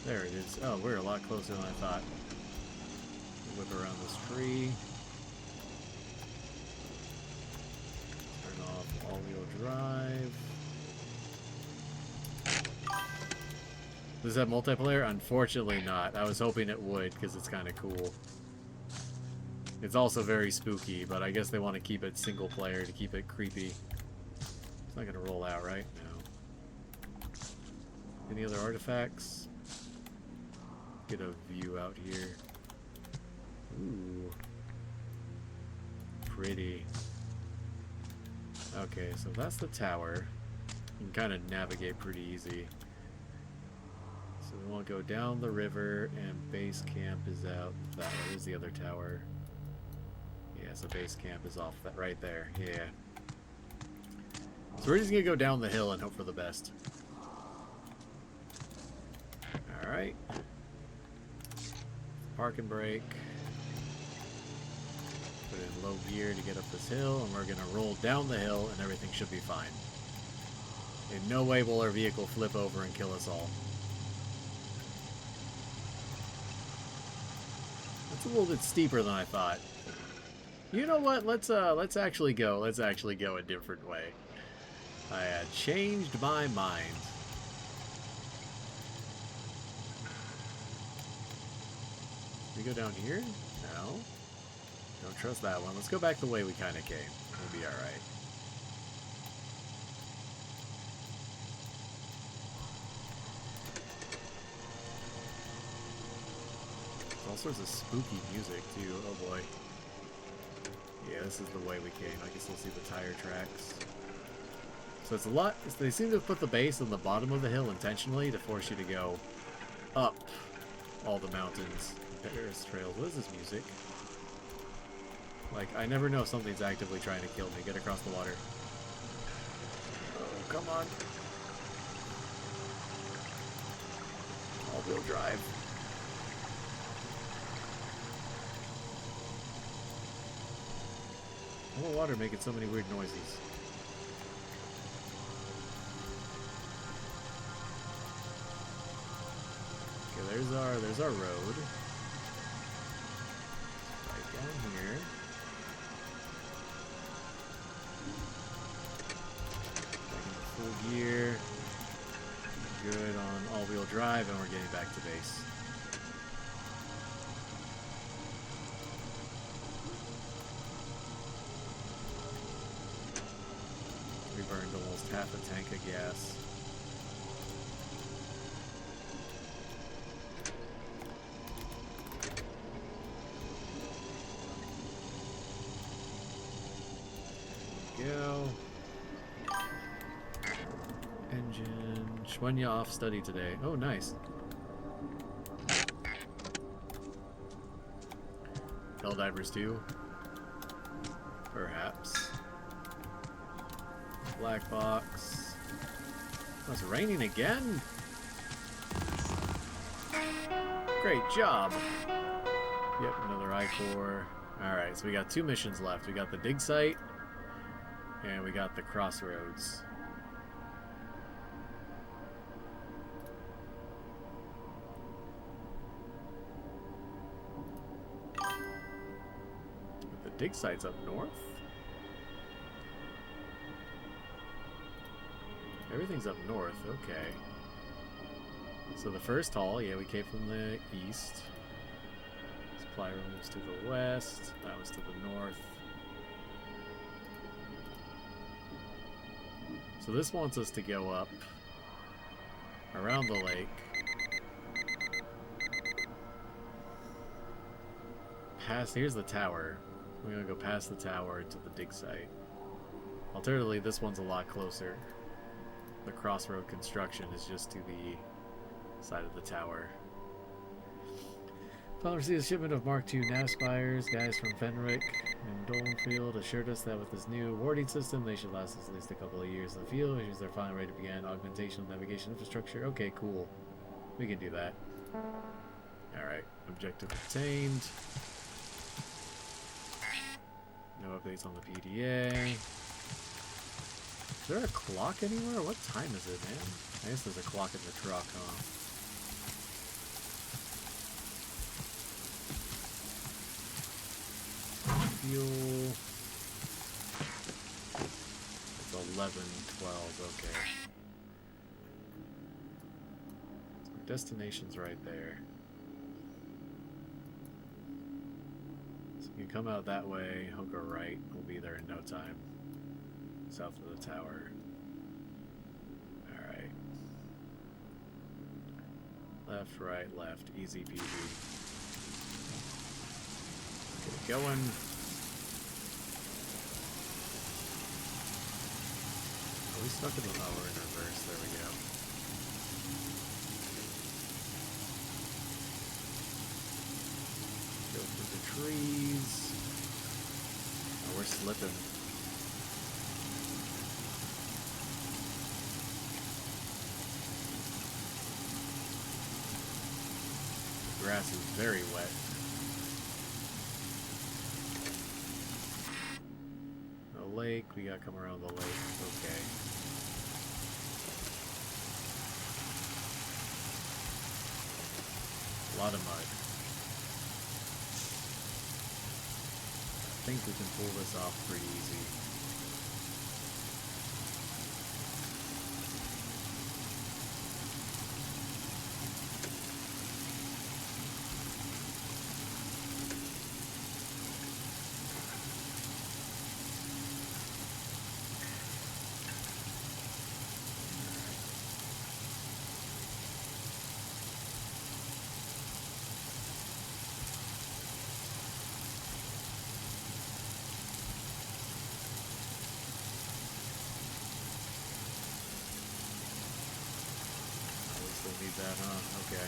There it is. Oh, we're a lot closer than I thought. Whip around this tree. Turn off all-wheel drive. Does that multiplayer? Unfortunately not. I was hoping it would, because it's kind of cool. It's also very spooky, but I guess they want to keep it single player to keep it creepy. It's not going to roll out, right? No. Any other artifacts? Get a view out here. Ooh. Pretty. Okay, so that's the tower. You can kind of navigate pretty easy. So we want to go down the river, and base camp is out that way. There's the other tower. Yeah, so base camp is off that right there. Yeah. So we're just gonna go down the hill and hope for the best. Alright. Park and brake. Put it in low gear to get up this hill, and we're gonna roll down the hill, and everything should be fine. In no way will our vehicle flip over and kill us all. That's a little bit steeper than I thought. You know what? Let's actually go. Let's actually go a different way. I had changed my mind. We go down here? No. Don't trust that one. Let's go back the way we kind of came. We'll be alright. All sorts of spooky music, too. Oh boy. Yeah, this is the way we came. I can still see the tire tracks. So it's a lot. They seem to have put the base on the bottom of the hill intentionally to force you to go up all the mountains. There's trails. What is this music? Like, I never know if something's actively trying to kill me. Get across the water. Oh, come on. All-wheel drive. All the water making so many weird noises. Okay, there's our road. here. Good on all-wheel drive, and we're getting back to base. We burned almost half a tank of gas. Go. Engine. Shwenya off study today. Oh, nice. Helldivers 2. Perhaps. Black box. Oh, it's raining again? Great job. Yep, another I-core. Alright, so we got 2 missions left. We got the dig site. And we got the crossroads. The dig site's up north? Everything's up north, okay. So the first haul, yeah, we came from the east. Supply room was to the west. That was to the north. So this wants us to go up around the lake, past, here's the tower. We're gonna go past the tower to the dig site. Alternatively, this one's a lot closer. The crossroad construction is just to the side of the tower. Finally received a shipment of Mark II nav spires. Guys from Fenric and Dolenfield assured us that with this new warding system, they should last us at least a couple of years in the field, which means they're finally ready to begin augmentation of navigation infrastructure. Okay, cool. We can do that. Alright, objective obtained. No updates on the PDA. Is there a clock anywhere? What time is it, man? I guess there's a clock in the truck, huh? Fuel. It's 11:12. Okay. So destination's right there. So you can come out that way, hook a right. We'll be there in no time. South of the tower. Alright. Left, right, left. Easy peasy. Get it going. Are we stuck in the... Oh, we're in reverse. There we go. Go through the trees. Oh, we're slipping. The grass is very wet. The lake, we gotta come around the lake. Okay. A lot of mud. I think we can pull this off pretty easy. Need that, huh? Okay.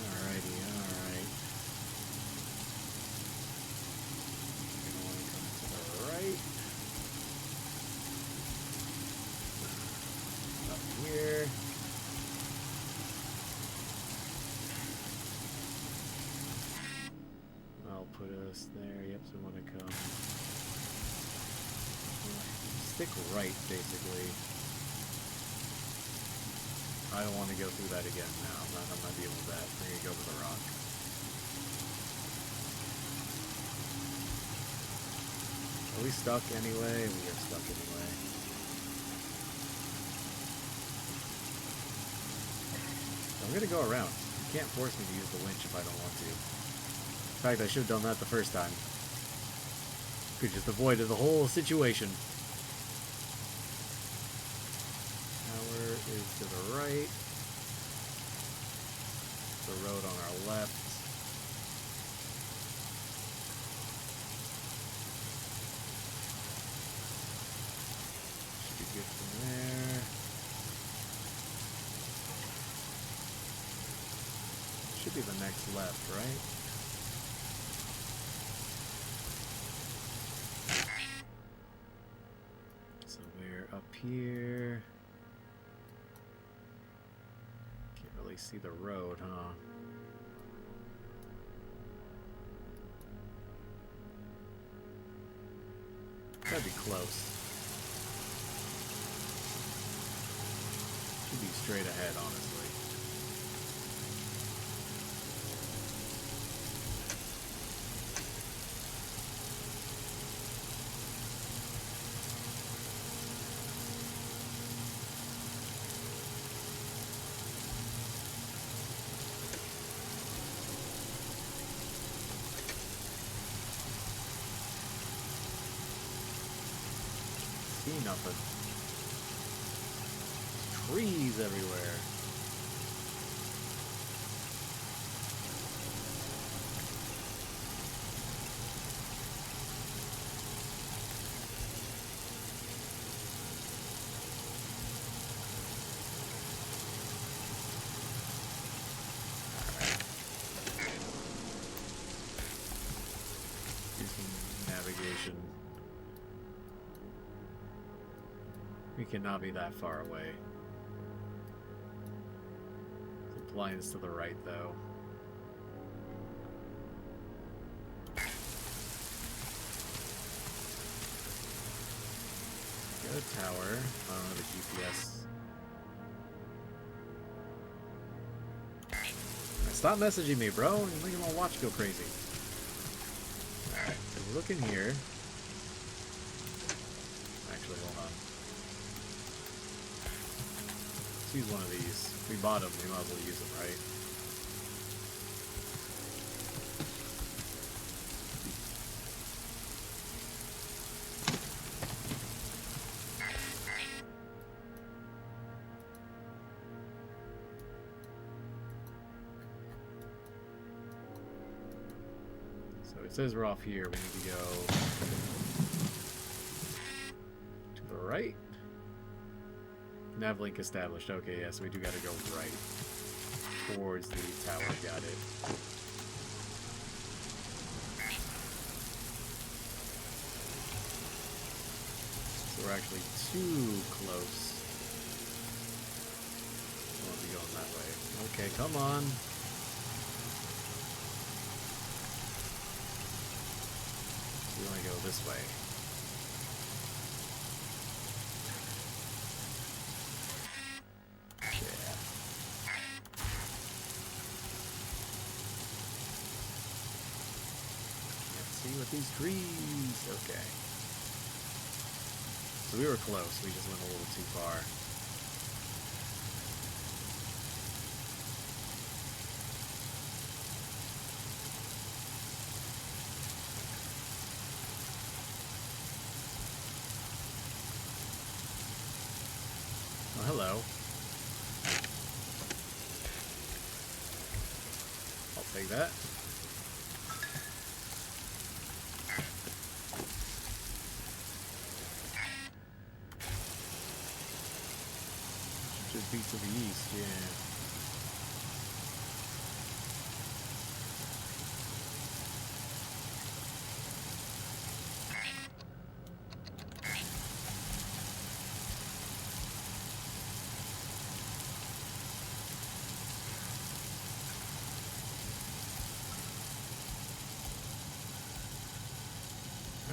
Alrighty, alright. You're gonna want to come to the right. Up here. I'll put us there. Yep, so we want to come. Stick right, basically. I don't want to go through that again now. I'm not dealing with that. We're gonna go to the rock. Are we stuck anyway? We are stuck anyway. I'm gonna go around. You can't force me to use the winch if I don't want to. In fact, I should have done that the first time. Could just avoided the whole situation. Tower is to the right. The road on our left. Should be good from there. Should be the next left, right? So we're up here. Can't really see the road, huh? That'd be close. Should be straight ahead, honestly. See nothing. Trees everywhere. Do some navigation. We cannot be that far away. The blinds to the right, though. Got a tower. I don't have a GPS. Stop messaging me, bro. You're making my watch go crazy. Alright, look in here. Actually, hold on. Let's use one of these. We bought them, we might as well use them, right? So it says we're off here. We need to go to the right. Nav link established. Okay, yes, we do gotta go right towards the tower. Got it. So we're actually too close. I won't be going that way. Okay, come on. We want to go this way. With these trees. Okay. So we were close. We just went a little too far. Oh, hello. I'll take that. Should be to the east, yeah.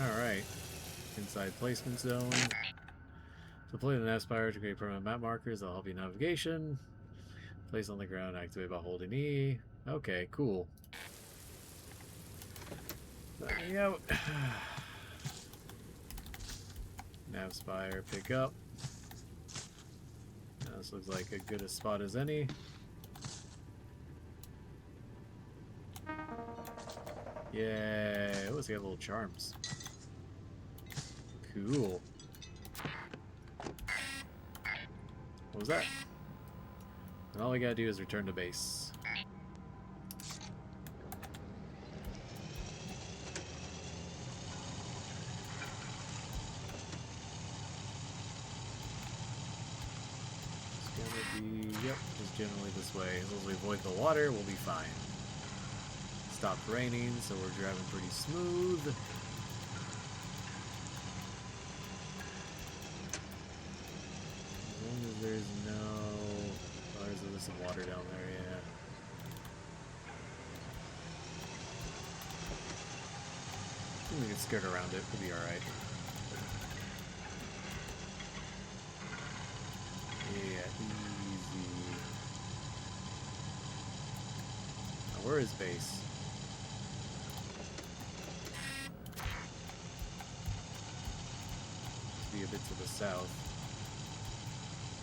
Alright. Inside placement zone. Deploy the Navspire to create permanent map markers. That'll help you navigation. Place on the ground, activate by holding E. Okay, cool. Let me out. Navspire, pick up. This looks like as good a spot as any. Yeah, it was got little charms. Cool. What was that? And all we gotta do is return to base. It's gonna be, yep, just generally this way. As long as we avoid the water, we'll be fine. Stopped raining, so we're driving pretty smooth. As long as there's no... Oh, there's some water down there, yeah. We can skirt around it, we'll be alright. Yeah, easy. Now, where is base? Be a bit to the south.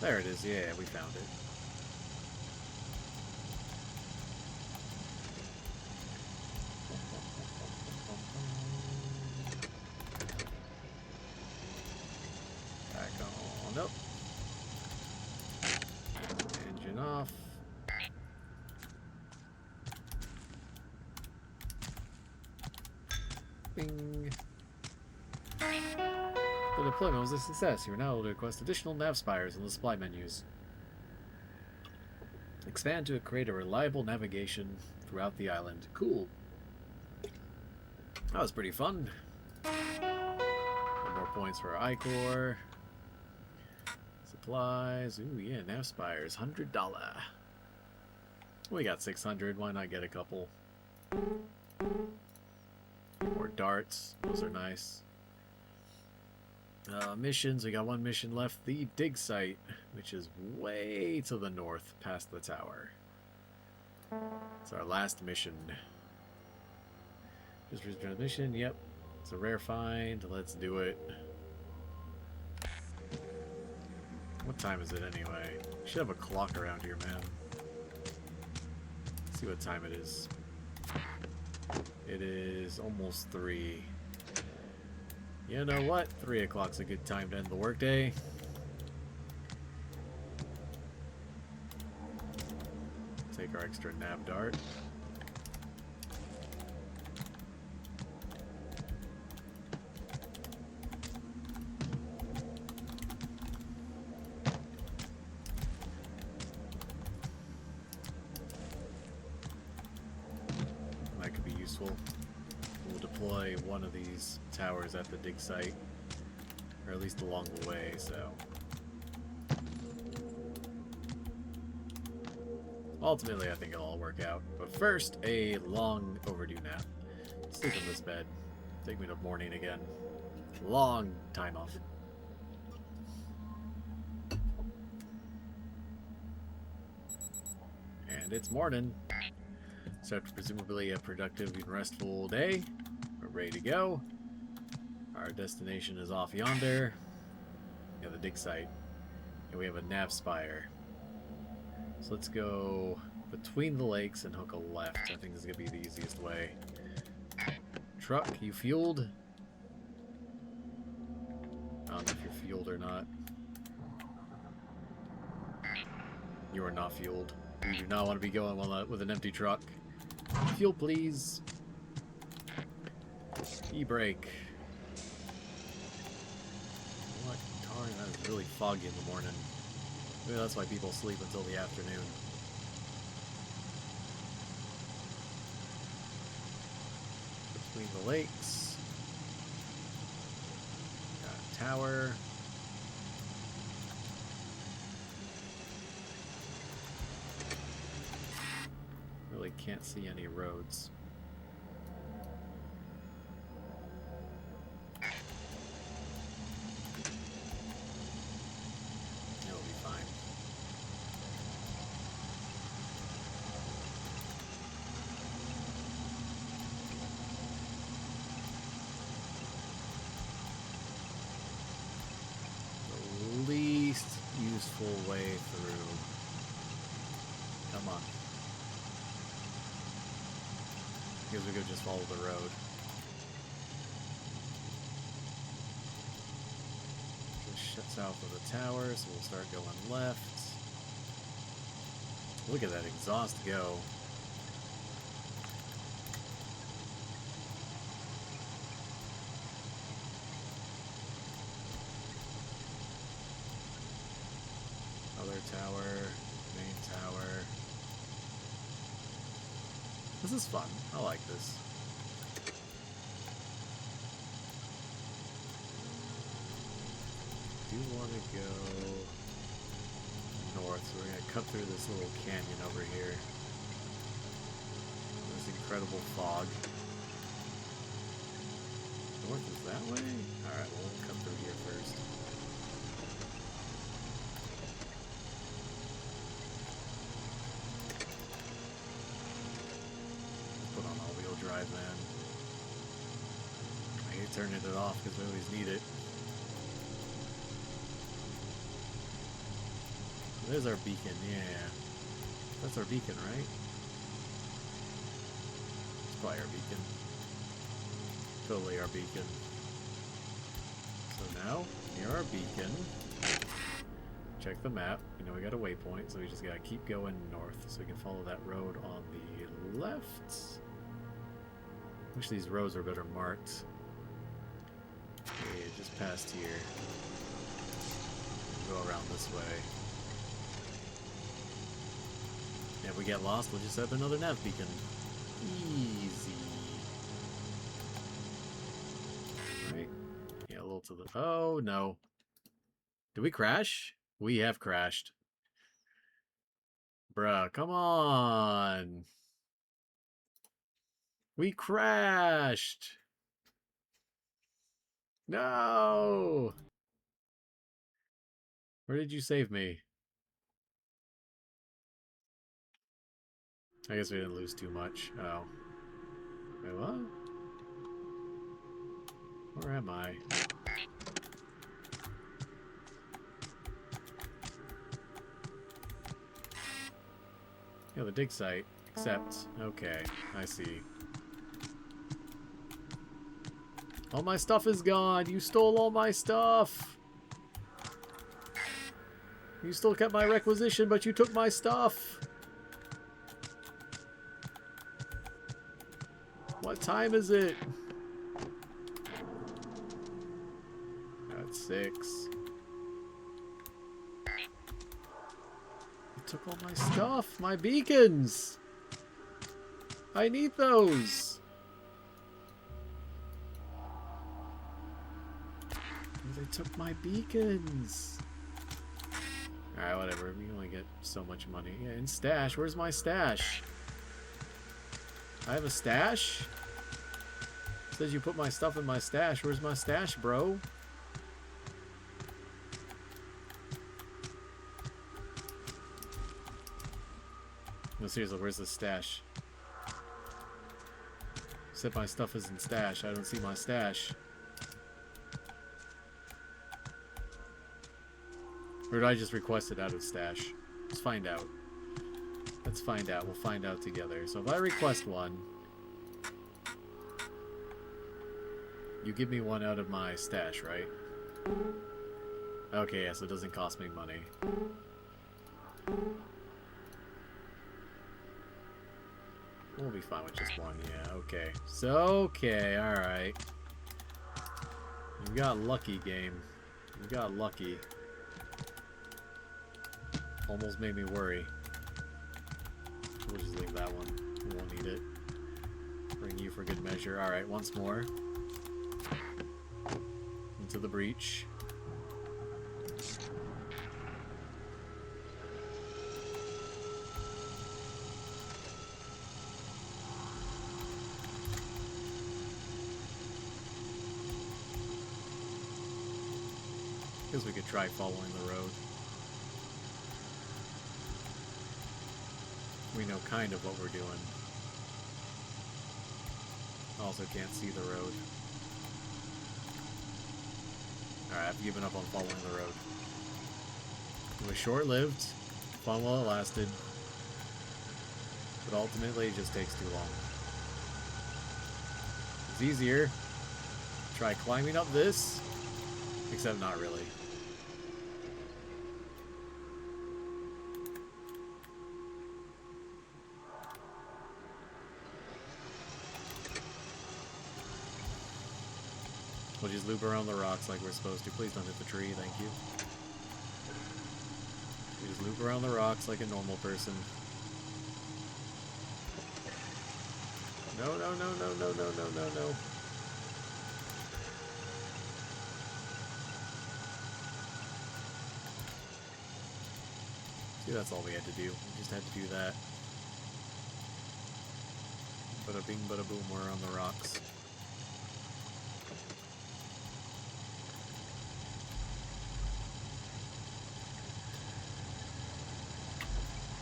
There it is, yeah, we found it. Back on up. Engine off. Bing. The deployment was a success. You are now able to request additional nav spires in the supply menus. Expand to create a reliable navigation throughout the island. Cool. That was pretty fun. More points for our iCore. Supplies. Ooh, yeah, nav spires. $100. We got 600. Why not get a couple? More darts. Those are nice. Missions, we got one mission left, the dig site, which is way to the north, past the tower. It's our last mission. Just return the mission, yep. It's a rare find, let's do it. What time is it anyway? We should have a clock around here, man. Let's see what time it is. It is almost 3. You know what? 3 o'clock's a good time to end the workday. Take our extra nav dart. That could be useful. We'll deploy one of these towers at the dig site, or at least along the way, so ultimately I think it'll all work out. But first, a long overdue nap. Sleep in this bed. Take me to morning again. Long time off. And it's morning. So after presumably a productive and restful day, we're ready to go. Our destination is off yonder. We have the dig site. And we have a nav spire. So let's go between the lakes and hook a left. I think this is going to be the easiest way. Truck, you fueled? I don't know if you're fueled or not. You are not fueled. We do not want to be going with an empty truck. Fuel, please. E-brake. What? Darn, that is really foggy in the morning. Maybe that's why people sleep until the afternoon. Between the lakes. Got a tower. Really can't see any roads. It'll be fine. The least useful way through. Come on. guess we could just follow the road. Just south of the tower, so we'll start going left. Look at that exhaust go. Other tower, main tower. This is fun. I like this. Do want to go north, so we're going to cut through this little canyon over here. This incredible fog. North is that way? Alright, well, we'll cut through here first. Put on all-wheel drive, man. I hate turning it off because we always need it. There's our beacon, yeah. That's our beacon, right? It's probably our beacon. Totally our beacon. So now, near our beacon, check the map. You know we got a waypoint, so we just gotta keep going north so we can follow that road on the left. Wish these roads were better marked. Okay, just past here. Go around this way. If we get lost, we'll just set up another nav beacon. Easy. Right? Yeah, a little to the... Oh, no. Did we crash? We have crashed. Bruh, come on. We crashed. No. Where did you save me? I guess we didn't lose too much. Oh. Wait, what? Where am I? Yeah, the dig site. Accept. Okay, I see. All my stuff is gone! You stole all my stuff! You still kept my requisition, but you took my stuff! What time is it? That's 6. You took all my stuff! My beacons! I need those! They took my beacons! Alright, whatever. We only get so much money. Yeah, and stash. Where's my stash? I have a stash? It says you put my stuff in my stash. Where's my stash, bro? No, seriously, where's the stash? Said my stuff is in stash. I don't see my stash. Or did I just request it out of stash? Let's find out. Let's find out. We'll find out together. So if I request one, you give me one out of my stash, right? Okay, yeah, so it doesn't cost me money. We'll be fine with just one, yeah, okay. So, okay, alright. You got lucky, game. You got lucky. Almost made me worry. We'll just leave that one. We won't need it. Bring you for good measure. Alright, once more. Into the breach. Guess we could try following the road. We know kind of what we're doing. Also can't see the road. Alright, I've given up on following the road. It was short-lived, fun while it lasted, but ultimately it just takes too long. It's easier. Try climbing up this. Except not really. We'll just loop around the rocks like we're supposed to. Please don't hit the tree, thank you. We just loop around the rocks like a normal person. No, no, no, no, no, no, no, no, no. See, that's all we had to do. We just had to do that. Bada bing, bada boom, we're on the rocks.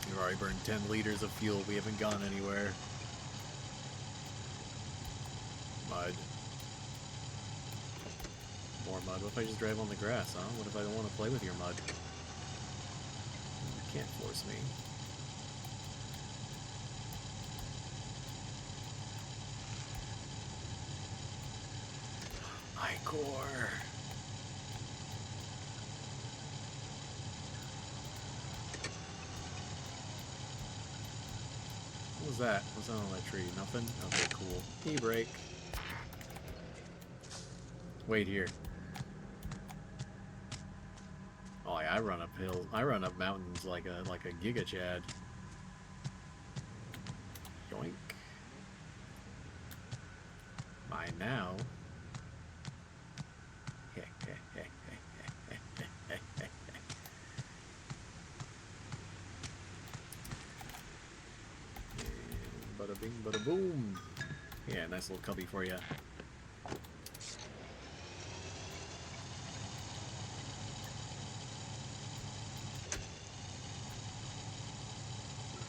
We've already burned 10 liters of fuel. We haven't gone anywhere. Mud. More mud. What if I just drive on the grass, huh? What if I don't want to play with your mud? You can't force me. Core. What was that? What's on that tree? Nothing? Okay, cool. E-brake. Wait here. Oh yeah, I run up hills. I run up mountains like a Giga Chad. Yoink. Mine now. Bada bing, bada boom. Yeah, nice little cubby for you.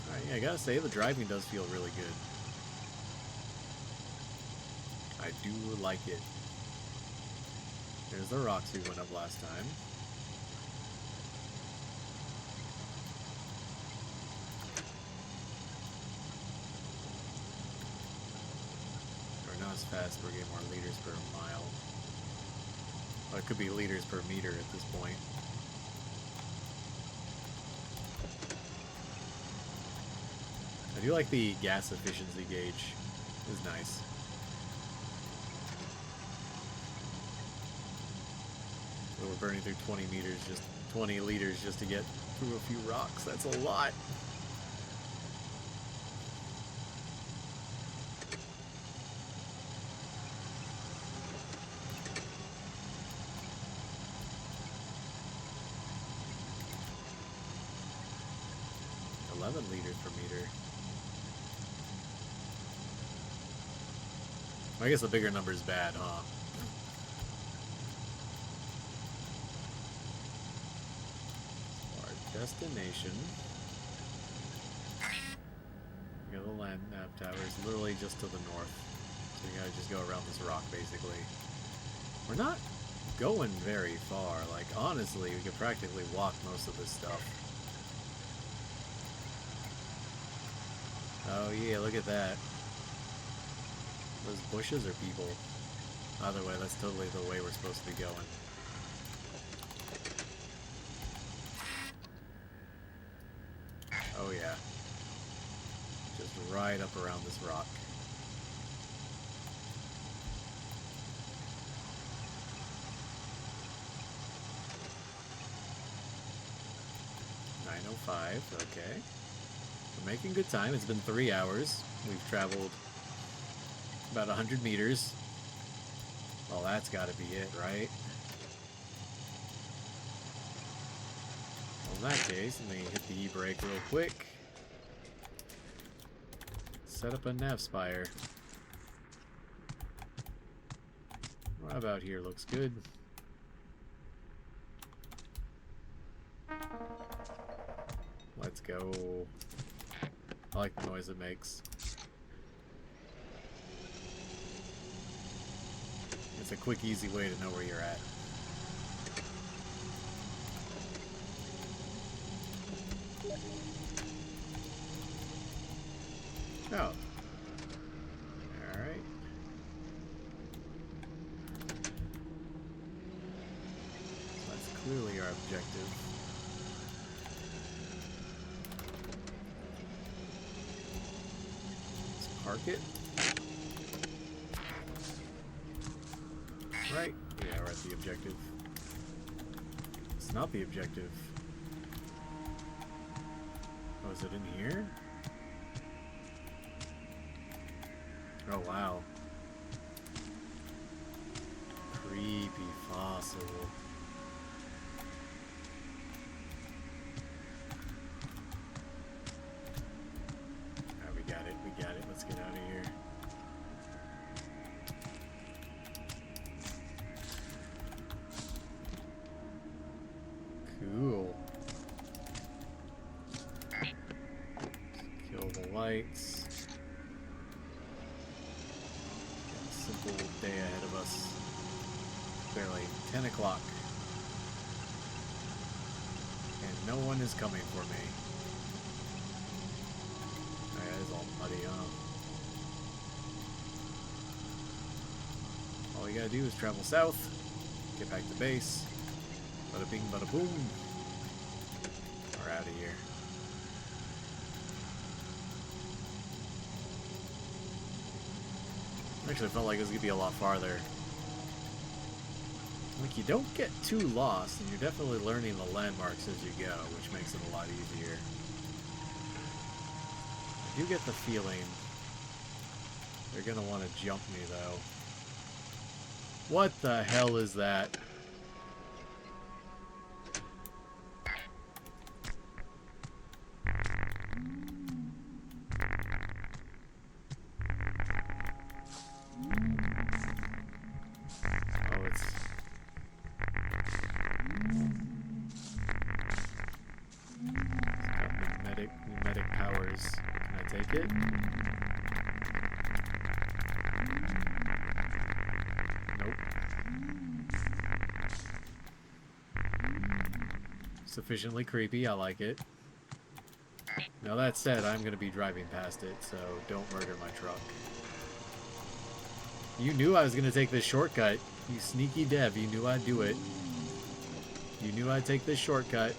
Alright, yeah, I gotta say, the driving does feel really good. I do like it. There's the rocks we went up last time. We're not as fast, we're getting more liters per mile. Well, it could be liters per meter at this point. I do like the gas efficiency gauge. It's nice. So we're burning through 20 liters just to get through a few rocks. That's a lot. Liters per meter. I guess the bigger number is bad, huh? Our destination. We got the land nav tower is literally just to the north. So you gotta just go around this rock basically. We're not going very far. Like honestly, we could practically walk most of this stuff. Oh yeah, look at that. Those bushes are people. Either way, that's totally the way we're supposed to be going. Oh yeah. Just right up around this rock. .905, okay. We're making good time. It's been 3 hours. We've traveled about 100 meters. Well, that's got to be it, right? Well, in that case, let me hit the E-brake real quick. Set up a nav spire. Right about here looks good. Let's go. I like the noise it makes. It's a quick, easy way to know where you're at. Oh. Alright. clearly our objective. Let's park it. Right? Yeah, we're at the objective. It's not the objective. Oh, is it in here? Oh, wow. Creepy fossil. Oh, we got it. We got it. Let's get out of here. Cool. Kill the lights. Got a simple day ahead of us. Barely 10 o'clock. And no one is coming for me. Oh, yeah, it's all muddy, huh? All you gotta do is travel south, get back to base. Bada bing, bada boom. We're out of here. Actually, felt like it was gonna be a lot farther. Like, you don't get too lost, and you're definitely learning the landmarks as you go, which makes it a lot easier. I do get the feeling they're gonna want to jump me, though. What the hell is that? Oh, it's... Pneumatic powers. Can I take it? Nope. Sufficiently creepy, I like it. Now that said, I'm going to be driving past it, so don't murder my truck. You knew I was going to take this shortcut. You sneaky dev, you knew I'd do it. You knew I'd take this shortcut.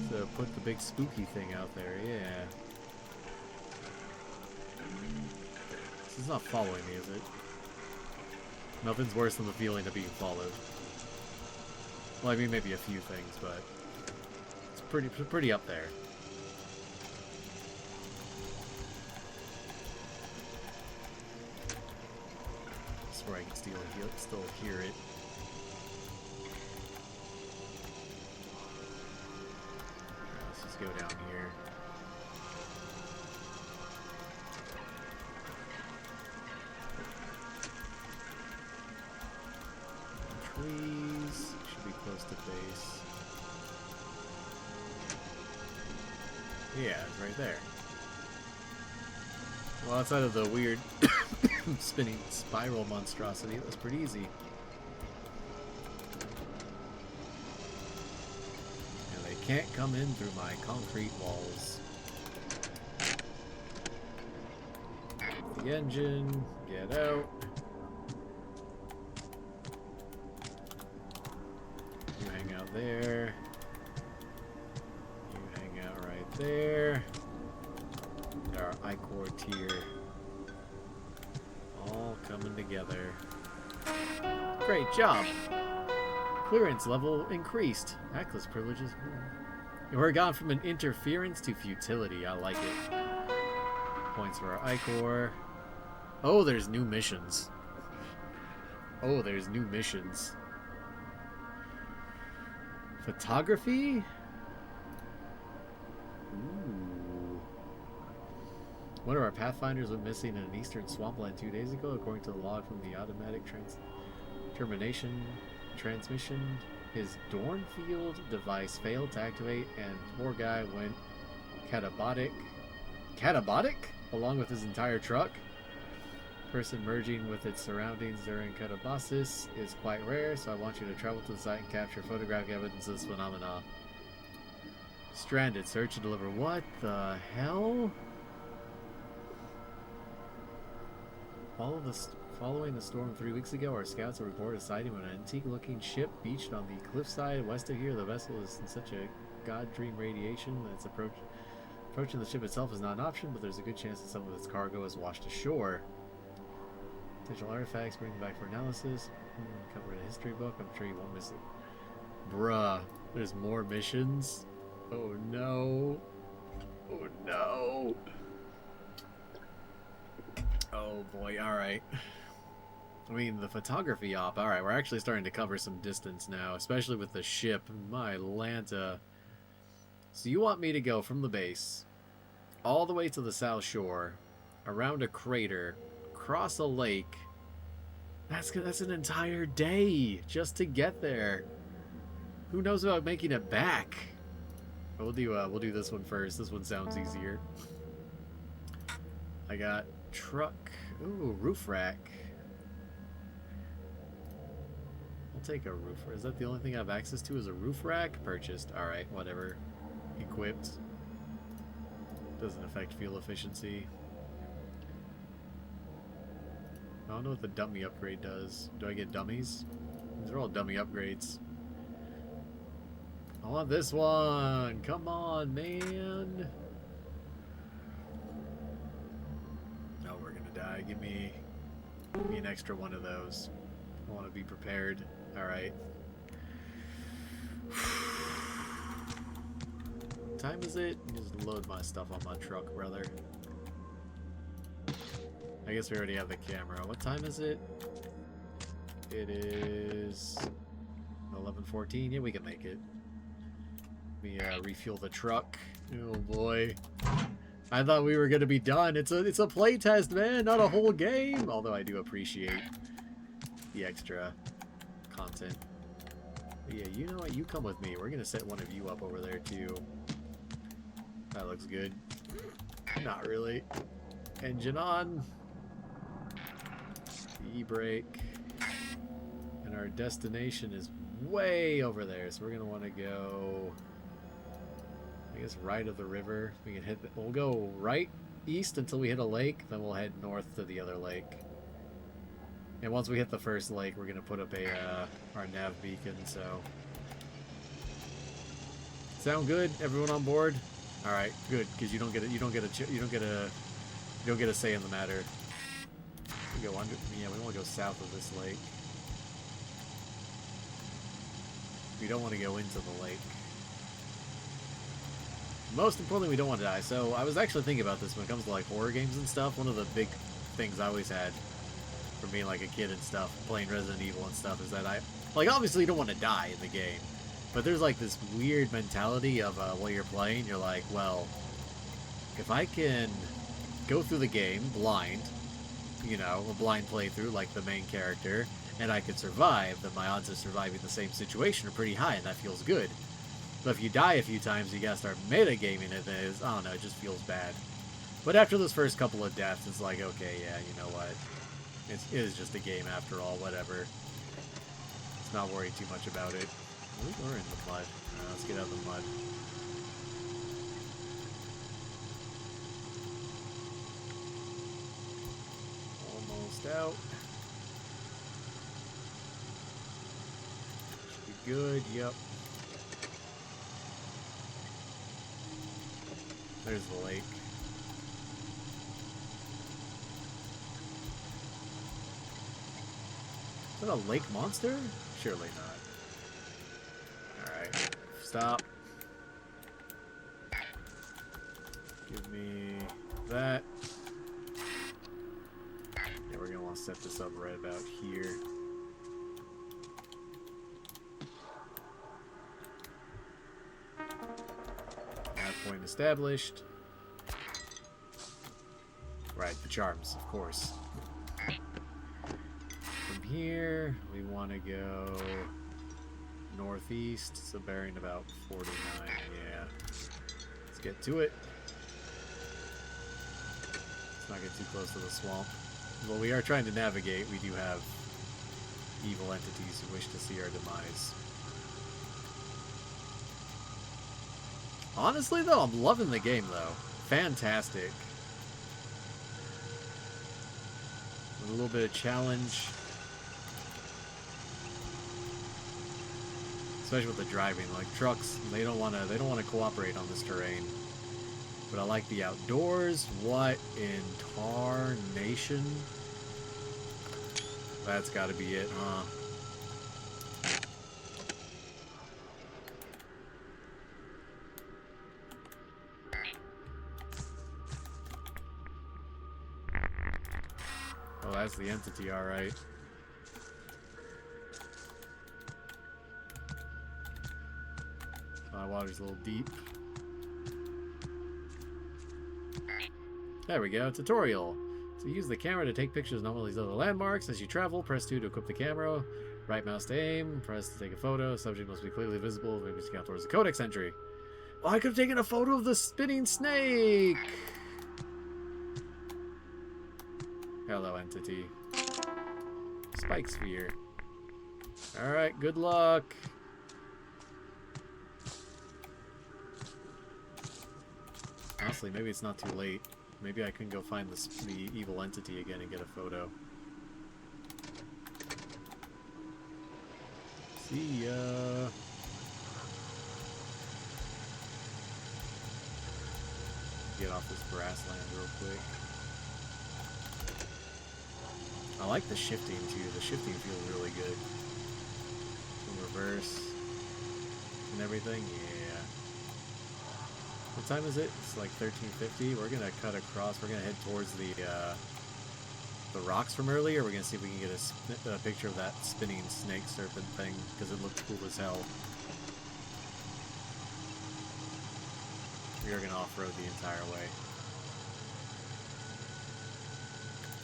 So put the big spooky thing out there, yeah. This is not following me, is it? Nothing's worse than the feeling of being followed. Well, I mean, maybe a few things, but it's pretty up there. I swear I can still hear it. Let's just go down here. Trees should be close to base. Yeah, it's right there. Well, outside of the weird spinning spiral monstrosity, it was pretty easy. And they can't come in through my concrete walls. The engine, get out. You hang out there. You hang out right there. Our I-Core tier. All coming together. Great job! Clearance level increased. Access privileges. We're gone from an interference to futility. I like it. Points for our I-Core. Oh, there's new missions. Oh, there's new missions. Photography? Ooh. One of our Pathfinders went missing in an eastern swampland 2 days ago, according to the log from the automatic transmission. His Dornfield device failed to activate, and poor guy went catabolic. Catabolic? Along with his entire truck? Person merging with its surroundings during catabasis is quite rare, so I want you to travel to the site and capture photographic evidence of this phenomena. Stranded. Search and deliver. What the hell? Following the storm 3 weeks ago, our scouts have reported a sighting of an antique-looking ship beached on the cliffside west of here. The vessel is in such a god-dream radiation that its approaching the ship itself is not an option, but there's a good chance that some of its cargo is washed ashore. Potential artifacts, bring them back for analysis. Cover in a history book. I'm sure you won't miss it. Bruh, there's more missions? Oh no. Oh no. Oh boy, alright. I mean, the photography op. Alright, we're actually starting to cover some distance now, especially with the ship. My Lanta. So you want me to go from the base all the way to the south shore, around a crater, cross a lake. That's an entire day just to get there. Who knows about making it back? We'll do this one first. This one sounds easier. I got truck. Ooh, roof rack. I'll take a roof. Is that the only thing I have access to? Is a roof rack? Purchased. All right, whatever. Equipped. Doesn't affect fuel efficiency. I don't know what the dummy upgrade does. Do I get dummies? These are all dummy upgrades. I want this one. Come on, man. No, we're gonna die. Give me an extra one of those. I want to be prepared. All right. What time is it? Just load my stuff on my truck, brother. I guess we already have the camera. What time is it? It is 11:14. Yeah, we can make it. Let me refuel the truck. Oh boy. I thought we were gonna be done. It's a playtest, man, not a whole game. Although I do appreciate the extra content. But yeah, you know what? You come with me. We're gonna set one of you up over there too. That looks good. Not really. Engine on. E-brake. And our destination is way over there, so we're gonna want to go, I guess, right of the river. We can we'll go right east until we hit a lake, then we'll head north to the other lake. And once we hit the first lake, we're gonna put up our nav beacon. So, sound good? Everyone on board? All right, good, because you don't get a say in the matter. We go under. Yeah, we want to go south of this lake. We don't want to go into the lake. Most importantly, we don't want to die. So I was actually thinking about this when it comes to like horror games and stuff. One of the big things I always had from being like a kid and stuff, playing Resident Evil and stuff, is that obviously you don't want to die in the game, but there's like this weird mentality of while you're playing, you're like, well, if I can go through the game blind, you know, a blind playthrough like the main character, and I could survive, then my odds of surviving the same situation are pretty high, and that feels good. But if you die a few times, you gotta start metagaming it, and I don't know, it just feels bad. But after those first couple of deaths, it's like, okay, yeah, you know what? It is just a game after all, whatever. Let's not worry too much about it. We're in the mud. Let's get out of the mud. Almost out. Should be good, yep. There's the lake. Is that a lake monster? Surely not. Alright, stop. Give me that. Yeah, we're gonna want to set this up right about here. Point established. Right, the charms, of course. From here, we want to go northeast, so bearing about 49, yeah. Let's get to it. Let's not get too close to the swamp. Well, we are trying to navigate. We do have evil entities who wish to see our demise. Honestly, though, I'm loving the game, though. Fantastic. a little bit of challenge. Especially with the driving, like trucks, they don't want to cooperate on this terrain. But I like the outdoors. What in tarnation? That's got to be it, huh? Oh, that's the entity, all right. My water's a little deep. There we go, tutorial. So use the camera to take pictures of all these other landmarks. As you travel, press 2 to equip the camera. Right mouse to aim, press to take a photo. Subject must be clearly visible. Maybe scout towards the codex entry. Oh, I could have taken a photo of the spinning snake! Hello, entity. Spike sphere. Alright, good luck. Honestly, maybe it's not too late. Maybe I can go find the evil entity again and get a photo. See ya. Get off this grassland real quick. I like the shifting too. The shifting feels really good. In reverse and everything. Yeah. What time is it? It's like 13:50. We're gonna cut across. We're gonna head towards the rocks from earlier. We're gonna see if we can get a picture of that spinning snake serpent thing because it looked cool as hell. We are gonna off-road the entire way.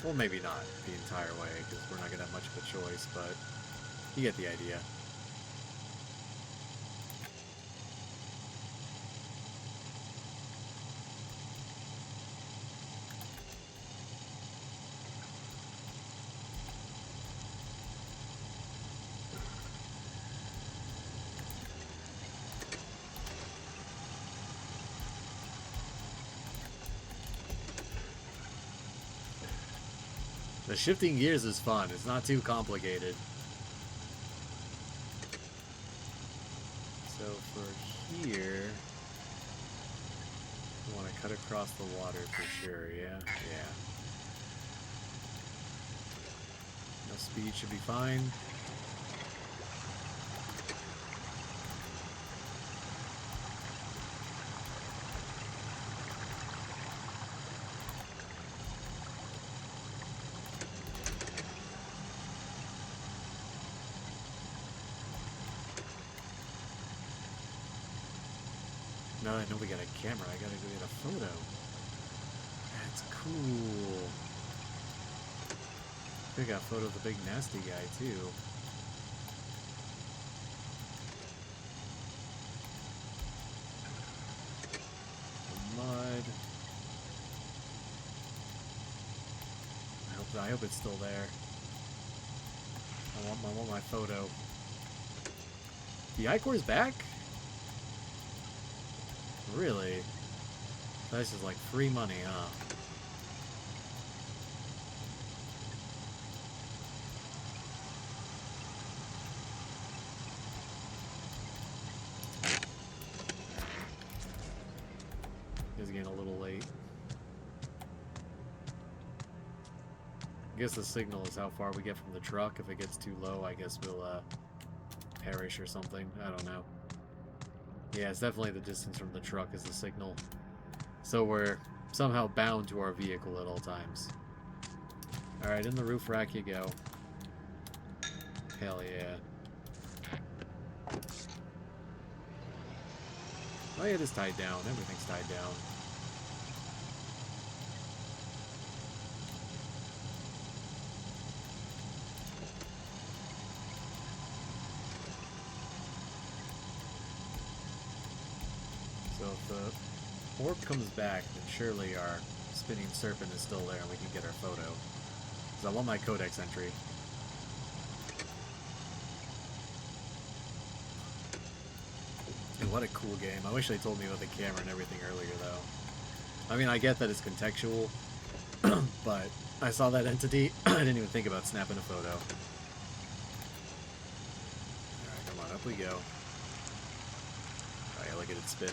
Well, maybe not the entire way because we're not gonna have much of a choice, but you get the idea. The shifting gears is fun. It's not too complicated. So for here, I want to cut across the water for sure. Yeah, yeah. No speed should be fine. Now I know we got a camera, I gotta go get a photo. That's cool. I got a photo of the big nasty guy too. The mud. I hope it's still there. I want my photo. The Ichor's back? Really? This is like free money, huh? It's getting a little late. I guess the signal is how far we get from the truck. If it gets too low, I guess we'll perish or something. I don't know. Yeah, it's definitely the distance from the truck is the signal. So we're somehow bound to our vehicle at all times. Alright, in the roof rack you go. Hell yeah. Oh yeah, it is tied down. Everything's tied down. So if the orb comes back, then surely our spinning serpent is still there and we can get our photo. Because I want my codex entry. And what a cool game. I wish they told me about the camera and everything earlier though. I mean, I get that it's contextual, but I saw that entity. I didn't even think about snapping a photo. Alright, come on, up we go. Alright, look at it spin.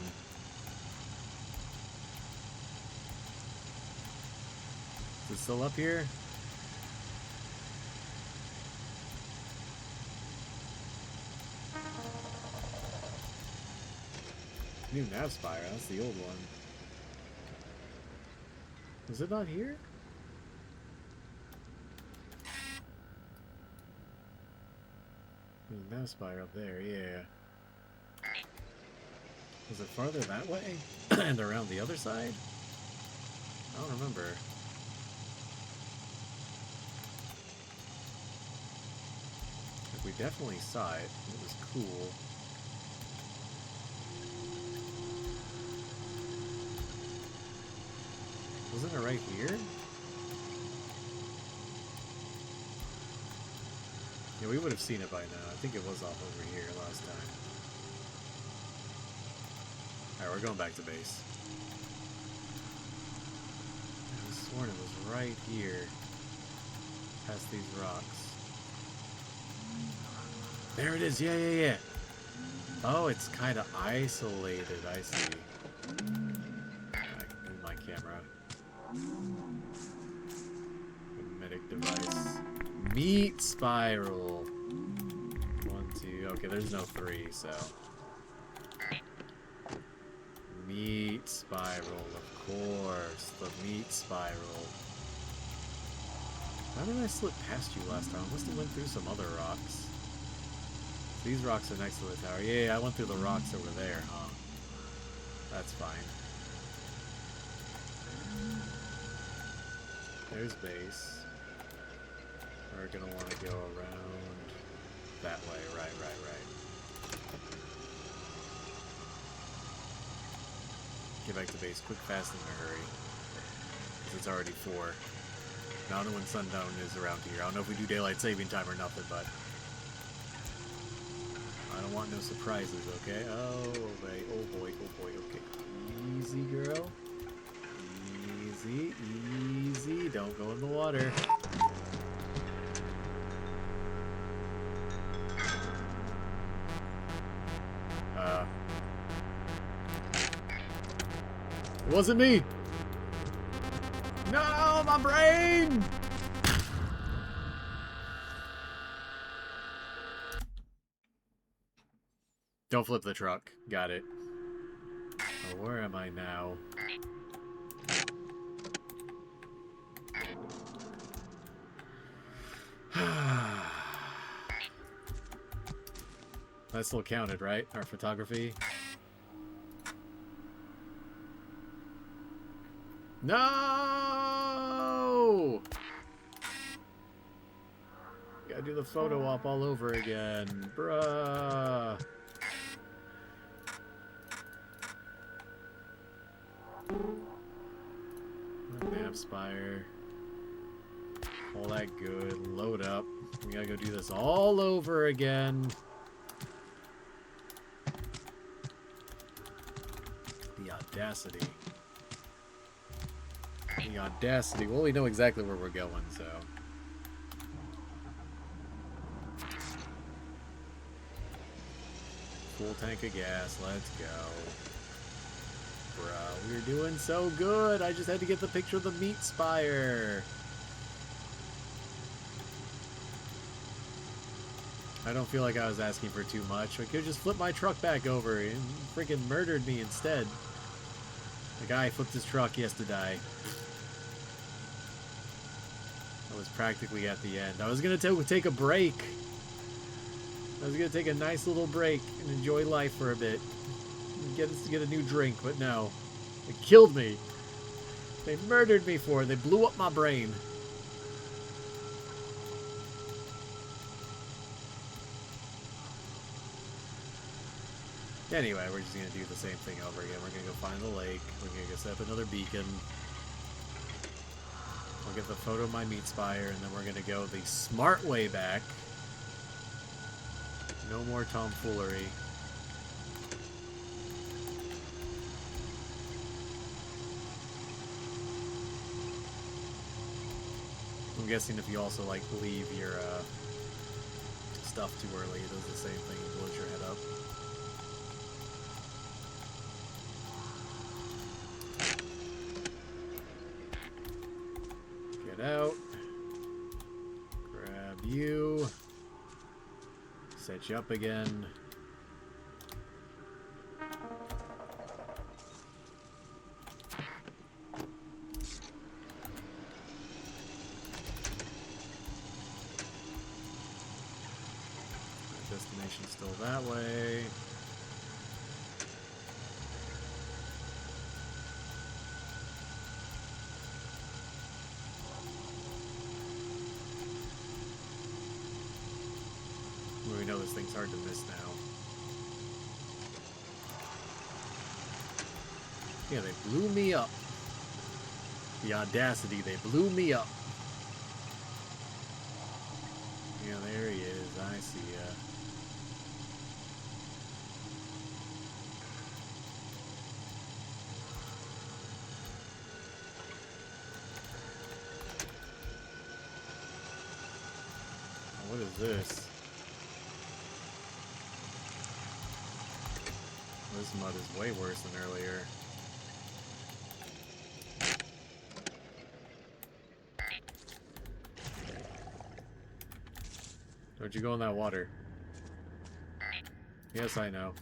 Is it still up here? New nav spire, that's the old one. Was it not here? There's a nav spire up there, yeah. Was it farther that way? And around the other side? I don't remember. We definitely saw it. It was cool. Wasn't it right here? Yeah, we would have seen it by now. I think it was off over here last time. Alright, we're going back to base. I was sworn it was right here. Past these rocks. There it is! Yeah, yeah, yeah! Oh, it's kind of isolated. I see. I can move my camera. Medic device. Meat spiral. 1, 2. Okay, there's no 3, so. Meat spiral, of course. The meat spiral. How did I slip past you last time? I must have went through some other rocks. These rocks are next to the tower. Yeah, I went through the rocks over there, huh? That's fine. There's base. We're gonna want to go around that way. Right. Get back to base quick, fast, and in a hurry. Because it's already 4. I don't know when sundown is around here. I don't know if we do daylight saving time or nothing, but I don't want no surprises, okay? Oh boy, okay. Easy, girl. Easy. Don't go in the water. It wasn't me! No, my brain! Don't flip the truck. Got it. Oh, where am I now? That still counted, right? Our photography? No! Gotta do the photo op all over again. Bruh. Nav spire. All that good. Load up. We gotta go do this all over again. The audacity. The audacity. Well, we know exactly where we're going, so. Full tank of gas. Let's go. Bro, we're doing so good. I just had to get the picture of the meat spire. I don't feel like I was asking for too much. I could just flip my truck back over and freaking murdered me instead. The guy flipped his truck, he has to die. I was practically at the end. I was going to take a break. I was going to take a nice little break and enjoy life for a bit. And get a new drink, but no. They killed me. They murdered me for it. They blew up my brain. Anyway, we're just going to do the same thing over again. We're going to go find the lake. We're going to go set up another beacon. We'll get the photo of my meat spire, and then we're going to go the smart way back. No more tomfoolery. I'm guessing if you also like leave your stuff too early, it does the same thing. It blows your head up. Get out. Grab you. Set you up again. Destination's still that way. We know this thing's hard to miss now. Yeah, they blew me up. The audacity, they blew me up. Yeah, there he is. I see ya. What is this? This mud is way worse than earlier. Don't you go in that water. Yes, I know.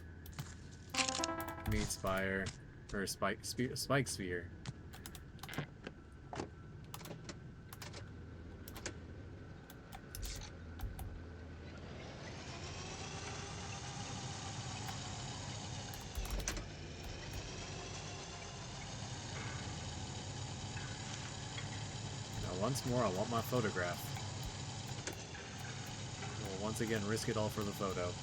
Meat spire. Or spike sphere. Once more, I want my photograph. We'll once again risk it all for the photo.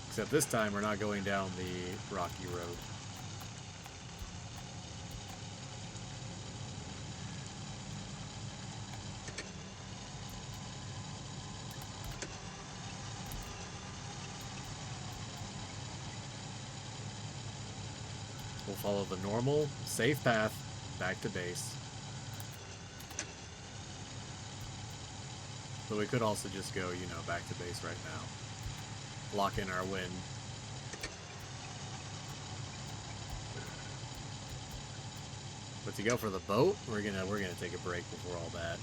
Except this time we're not going down the rocky road. We'll follow the normal, safe path back to base. But we could also just go, you know, back to base right now. Lock in our win. But to go for the boat, we're gonna take a break before all that.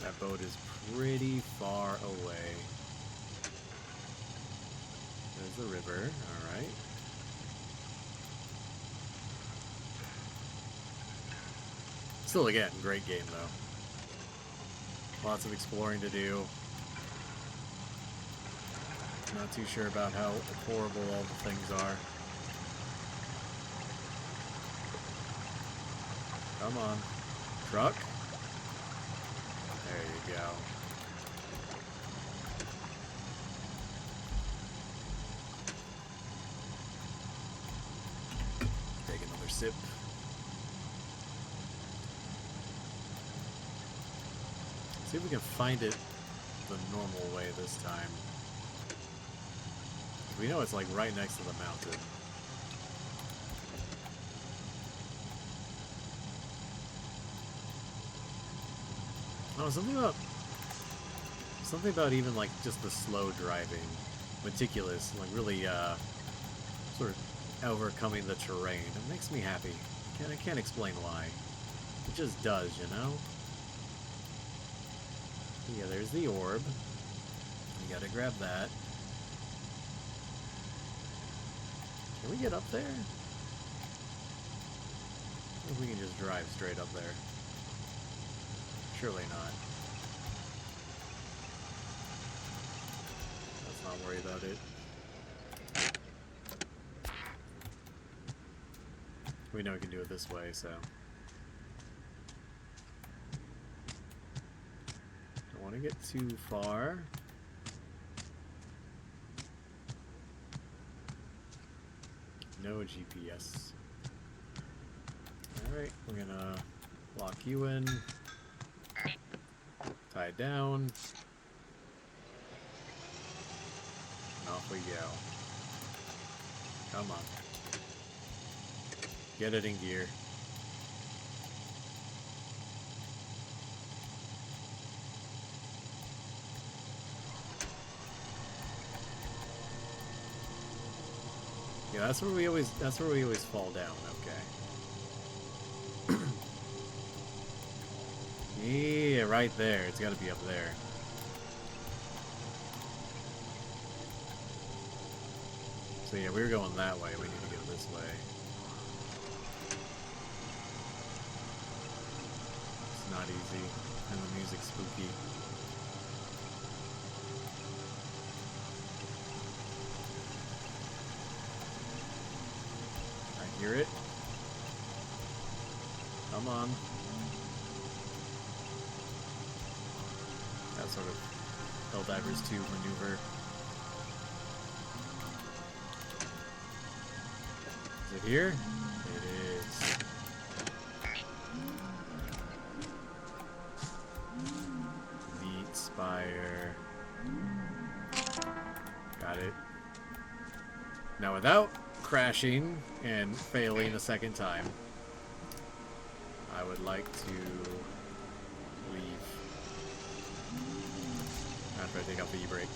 That boat is pretty far away. There's the river, alright. Still, again, great game, though. Lots of exploring to do. Not too sure about how horrible all the things are. Come on. Truck? There you go. Take another sip. See if we can find it the normal way this time. We know it's like right next to the mountain. Oh, something about even like just the slow driving, meticulous, like really sort of overcoming the terrain. It makes me happy. I can't explain why. It just does, you know? Yeah, there's the orb. You gotta grab that. Can we get up there? Or if we can just drive straight up there. Surely not. Let's not worry about it. We know we can do it this way, so. Don't want to get too far. No GPS. Alright, we're gonna lock you in. Tie it down. And off we go. Come on. Get it in gear. Yeah, that's where we always fall down, okay. Yeah, right there. It's gotta be up there. So yeah, we were going that way. We need to go this way. It's not easy. And the music's spooky. I hear it. Come on. That sort of Helldivers 2 maneuver. Is it here? It is. Neat spire. Got it. Now without crashing and failing a second time, I would like to leave after I take out the e-brake.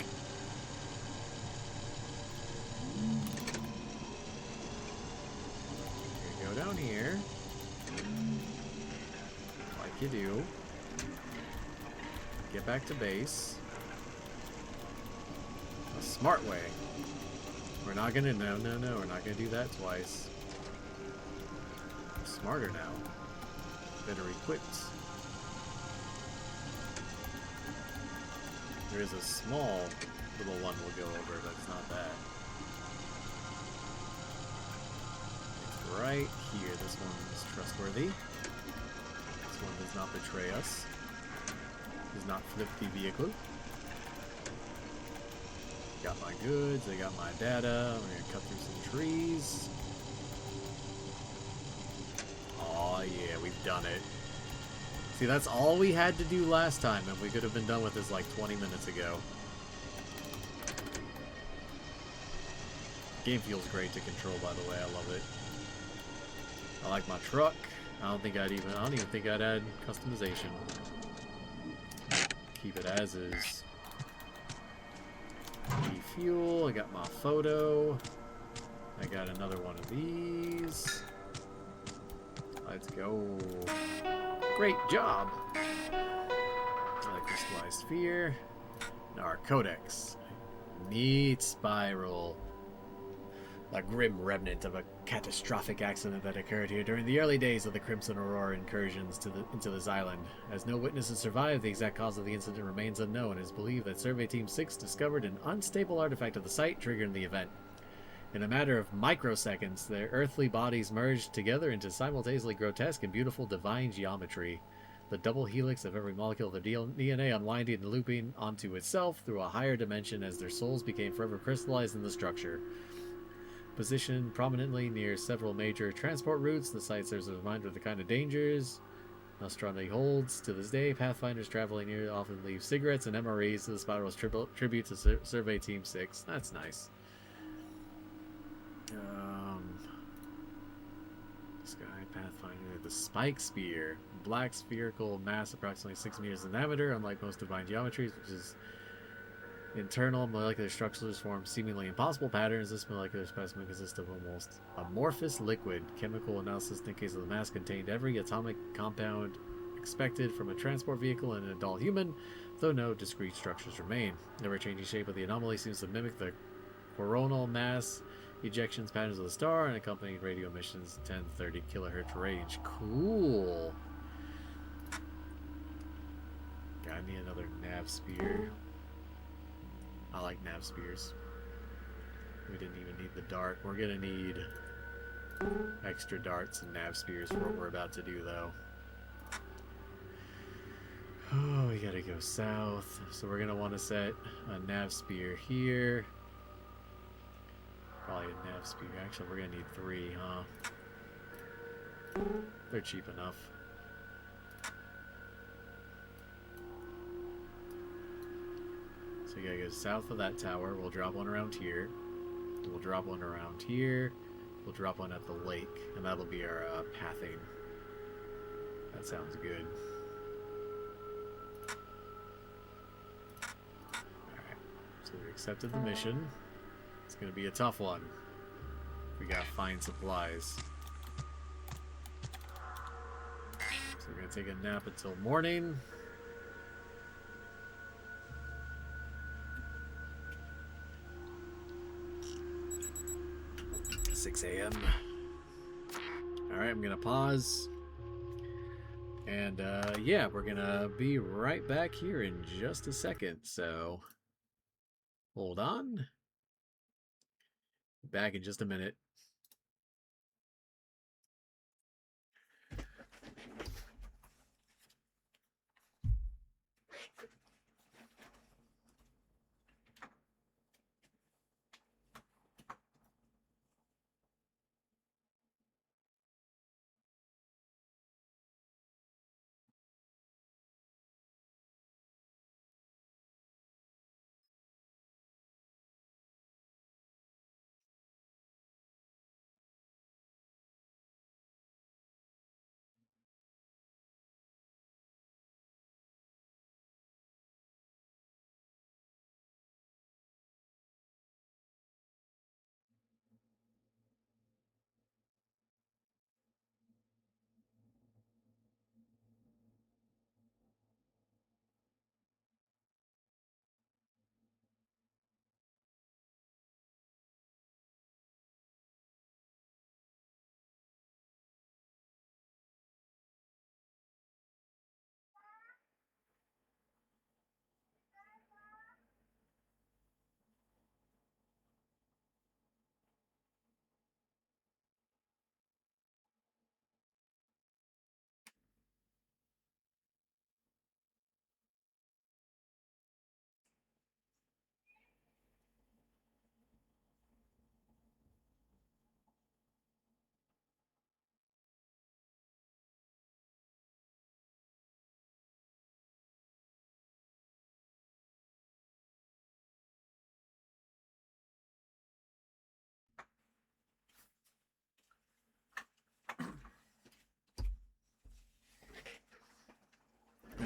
Go down here, like you do. Get back to base. A smart way. We're not gonna, no, we're not gonna do that twice. I'm smarter now. Better equipped. There is a small little one we'll go over, but it's not that. Right here. This one is trustworthy. This one does not betray us. Does not flip the vehicle. Got my goods. I got my data. We're gonna cut through some trees. Oh yeah, we've done it. See, that's all we had to do last time, and we could have been done with this like 20 minutes ago. Game feels great to control, by the way. I love it. I like my truck. I don't even think I'd add customization. Keep it as is. Refuel. I got my photo. I got another one of these. Let's go. Great job. I like crystallized sphere. Now our codex. Neat spiral. A grim remnant of a catastrophic accident that occurred here during the early days of the Crimson Aurora incursions into this island. As no witnesses survived, the exact cause of the incident remains unknown. It is believed that Survey Team 6 discovered an unstable artifact at the site, triggering the event. In a matter of microseconds, their earthly bodies merged together into simultaneously grotesque and beautiful divine geometry. The double helix of every molecule of their DNA unwinding and looping onto itself through a higher dimension as their souls became forever crystallized in the structure. Positioned prominently near several major transport routes, the site serves as a reminder of the kind of dangers Nostromo holds. To this day, Pathfinders traveling here often leave cigarettes and MREs to the spiral's tribute to Survey Team 6. That's nice. Sky Pathfinder, the Spike Spear. Black spherical mass approximately 6 meters in diameter, unlike most divine geometries, which is internal molecular structures form seemingly impossible patterns. This molecular specimen consists of almost amorphous liquid. Chemical analysis indicates that the mass contained every atomic compound expected from a transport vehicle and an adult human, though no discrete structures remain. The ever-changing shape of the anomaly seems to mimic the coronal mass ejections patterns of the star and accompanying radio emissions 10-30 kilohertz range. Cool. Got me another nav spear. I like nav spears. We didn't even need the dart. We're gonna need extra darts and nav spears for what we're about to do, though. Oh, we gotta go south. So we're gonna want to set a nav spear here. Probably a nav spear. Actually, we're gonna need 3, huh? They're cheap enough. So we gotta go south of that tower. We'll drop one around here. We'll drop one around here. We'll drop one at the lake, and that'll be our pathing. That sounds good. Alright, so we accepted the mission. It's gonna be a tough one. We gotta find supplies. So we're gonna take a nap until morning. $6 a.m. Alright, I'm gonna pause. And yeah, we're gonna be right back here in just a second, so hold on. Back in just a minute.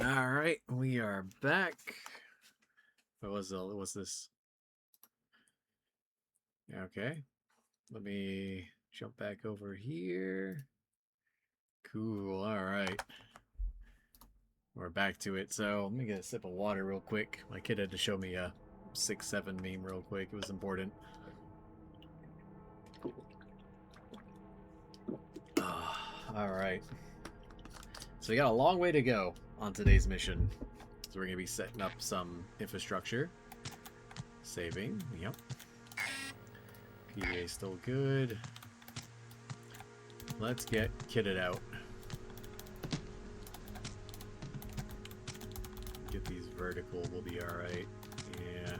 Alright, we are back. What's this? Okay. Let me jump back over here. Cool, alright. We're back to it. So let me get a sip of water real quick. My kid had to show me a 6-7 meme real quick. It was important. Alright. So we got a long way to go on today's mission. So we're going to be setting up some infrastructure. Saving, yep. PDA still good. Let's get kitted out. Get these vertical, we'll be alright. Yeah.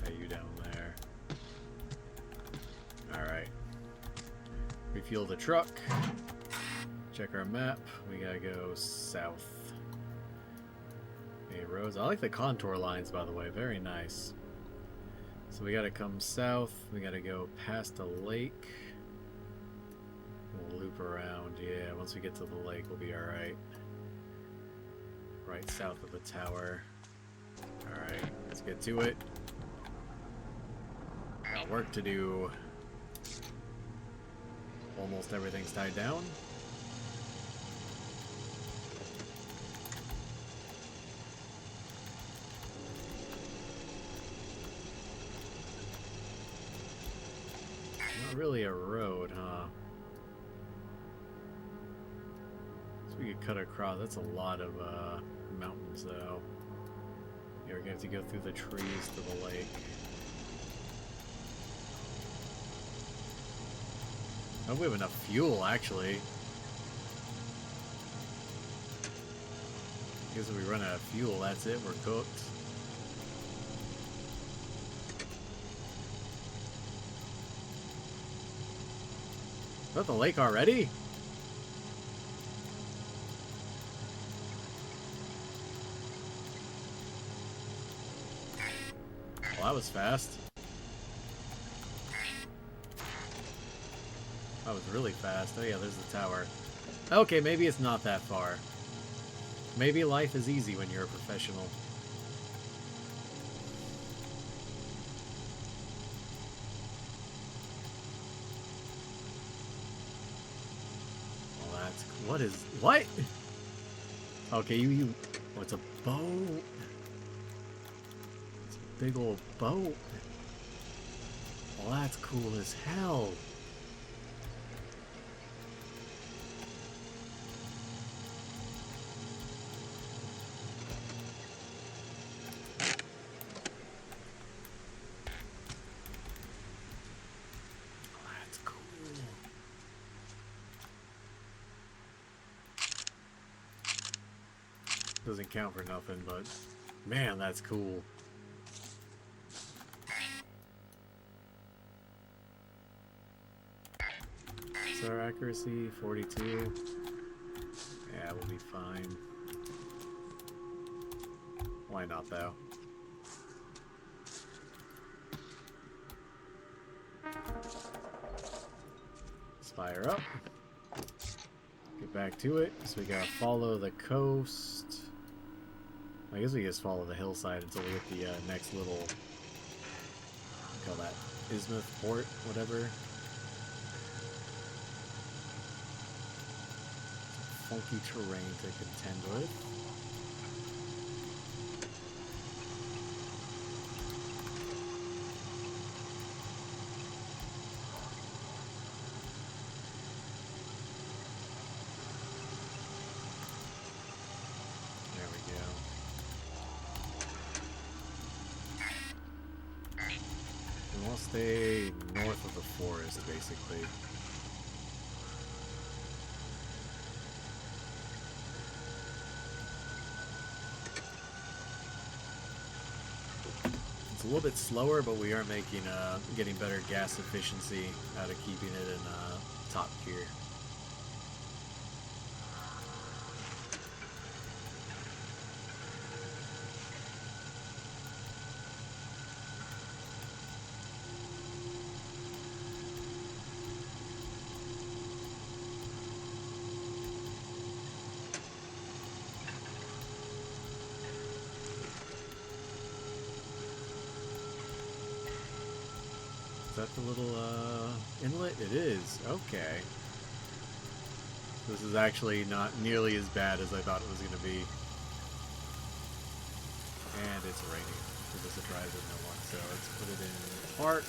How you down there? Alright. Refuel the truck. Check our map. We gotta go south. Hey, roads. I like the contour lines, by the way. Very nice. So we gotta come south. We gotta go past a lake. We'll loop around. Yeah, once we get to the lake, we'll be alright. Right south of the tower. Alright, let's get to it. Got work to do. Almost everything's tied down. Not really a road, huh? So we could cut across. That's a lot of mountains, though. Yeah, we're gonna have to go through the trees to the lake. I hope we have enough fuel, actually. Because if we run out of fuel, that's it. We're cooked. Is that the lake already? Well, that was fast. That was really fast. Oh yeah, there's the tower. Okay, maybe it's not that far. Maybe life is easy when you're a professional. Well, that's... What? Okay, you... Oh, it's a boat. It's a big old boat. Well, that's cool as hell. That's cool. Doesn't count for nothing, but man, that's cool. Star accuracy 42. Yeah, we'll be fine. Why not, though? Let's fire up. Get back to it. So we gotta follow the coast. I guess we just follow the hillside until we hit the next little... call that Ismuth Port, whatever. Funky terrain to contend with. There we go. And we'll stay north of the forest, basically. It's a little bit slower, but we are making getting better gas efficiency out of keeping it in top gear. Is that the little inlet? It is. Okay. This is actually not nearly as bad as I thought it was going to be. And it's raining. It's a surprise in no one. So let's put it in park.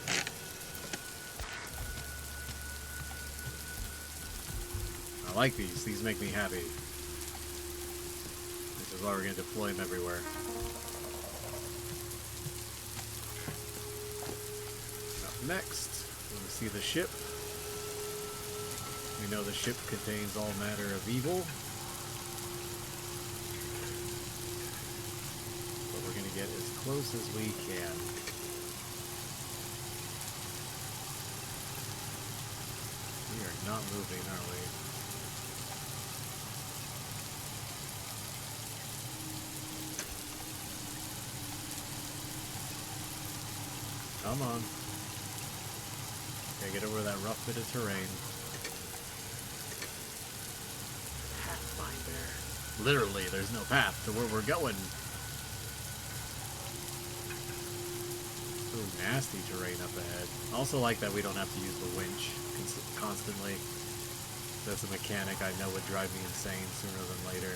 I like these. These make me happy. This is why we're going to deploy them everywhere. Next, we see the ship. We know the ship contains all matter of evil. But we're going to get as close as we can. We are not moving, are we? Come on. Okay, get over that rough bit of terrain. Pathfinder. Literally, there's no path to where we're going. Ooh, nasty terrain up ahead. Also like that we don't have to use the winch constantly. That's a mechanic I know would drive me insane sooner than later.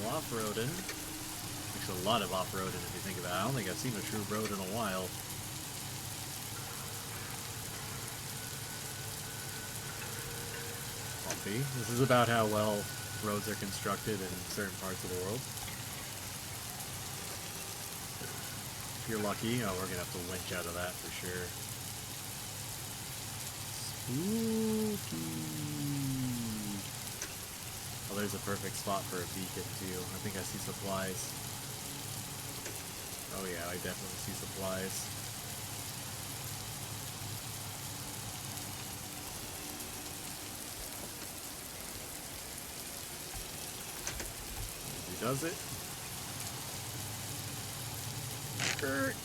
Off-roading. Actually, a lot of off-roading if you think about it. I don't think I've seen a true road in a while. Bumpy. This is about how well roads are constructed in certain parts of the world. If you're lucky, oh, we're gonna have to winch out of that for sure. Spooky. Oh, there's a perfect spot for a beacon, too. I think I see supplies. Oh yeah, I definitely see supplies. He does it. Skirt.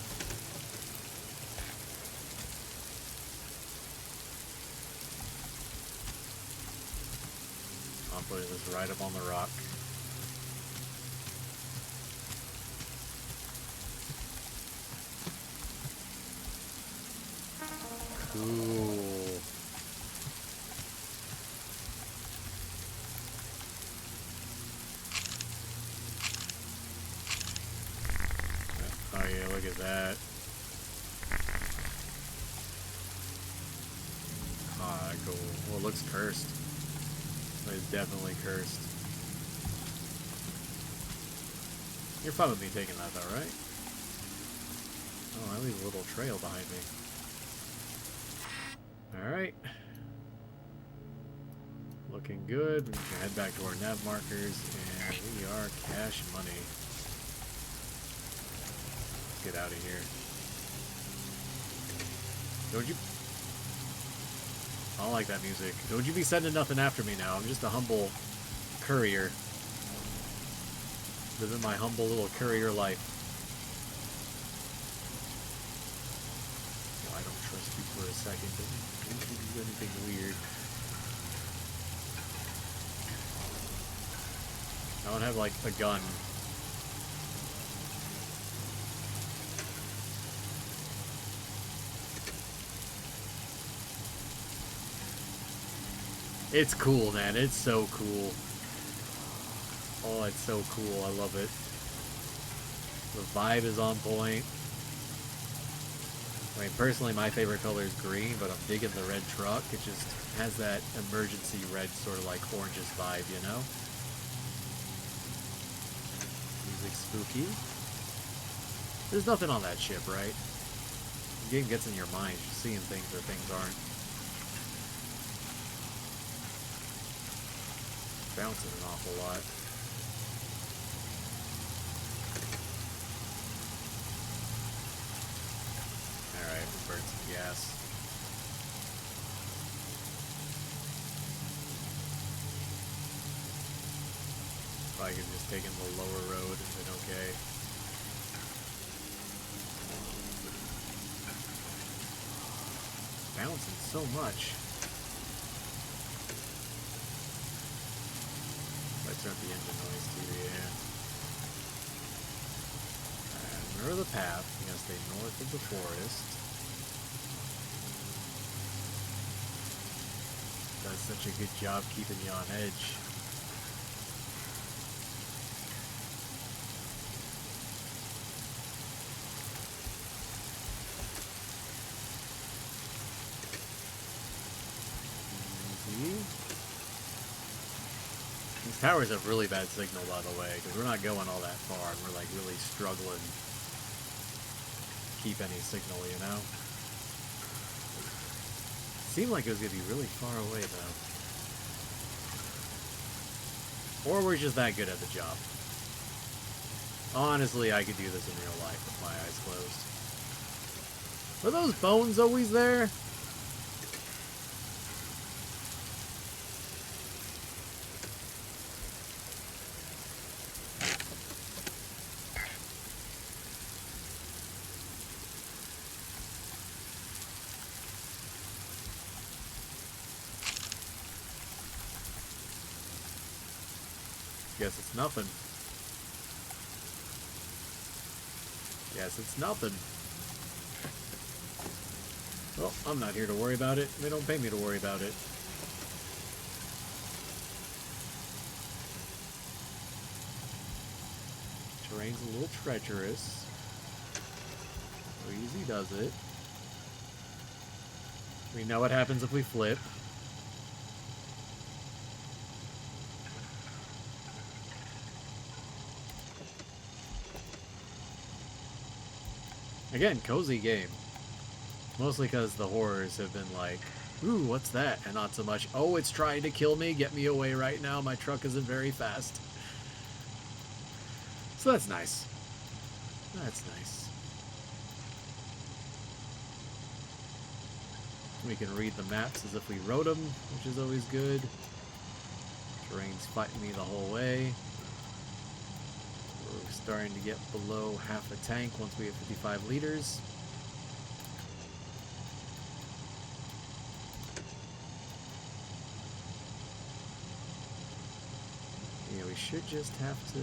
I'm putting this right up on the rock. Cool. Oh yeah, look at that. Ah, cool. Well, it looks cursed. It's definitely cursed. You're fine with me taking that though, right? Oh, I leave a little trail behind me. Alright. Looking good. We can head back to our nav markers, and we are cash money. Let's get out of here. Don't you... I don't like that music. Don't you be sending nothing after me now. I'm just a humble courier. Living my humble little courier life. No, I don't trust you for a second. Don't do anything weird. I don't have, like, a gun. It's cool, man. It's so cool. Oh, it's so cool. I love it. The vibe is on point. I mean, personally, my favorite color is green, but I'm digging the red truck. It just has that emergency red sort of like oranges vibe, you know? Music spooky. There's nothing on that ship, right? The game gets in your mind. You're seeing things where things aren't. Bouncing an awful lot. Alright, we'll burn some gas. If I could just take in the lower road, then okay. Bouncing so much. Turn up the engine noise too, yeah. And remember the path. You're gonna stay north of the forest. Does such a good job keeping you on edge. Easy. These towers have really bad signal, by the way, because we're not going all that far, and we're like really struggling to keep any signal, you know? Seemed like it was going to be really far away, though. Or we're just that good at the job. Honestly, I could do this in real life with my eyes closed. Were those bones always there? Guess it's nothing. Guess it's nothing. Well, I'm not here to worry about it. They don't pay me to worry about it. Terrain's a little treacherous. So easy does it. We know what happens if we flip. Again, cozy game. Mostly because the horrors have been like, ooh, what's that? And not so much, oh, it's trying to kill me, get me away right now, my truck isn't very fast. So that's nice. That's nice. We can read the maps as if we wrote them, which is always good. Terrain's fighting me the whole way. We're starting to get below half a tank once we hit 55 liters. should just have to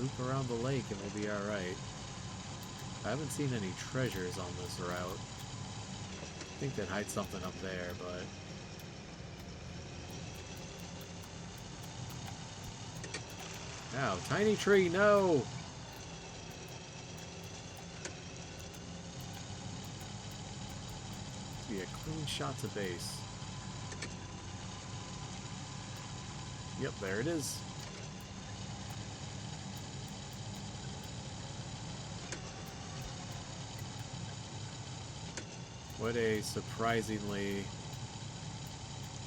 loop around the lake and we'll be alright. I haven't seen any treasures on this route. I think they'd hide something up there, but... Ow, tiny tree, no! Be a clean shot to base. Yep, there it is. What a surprisingly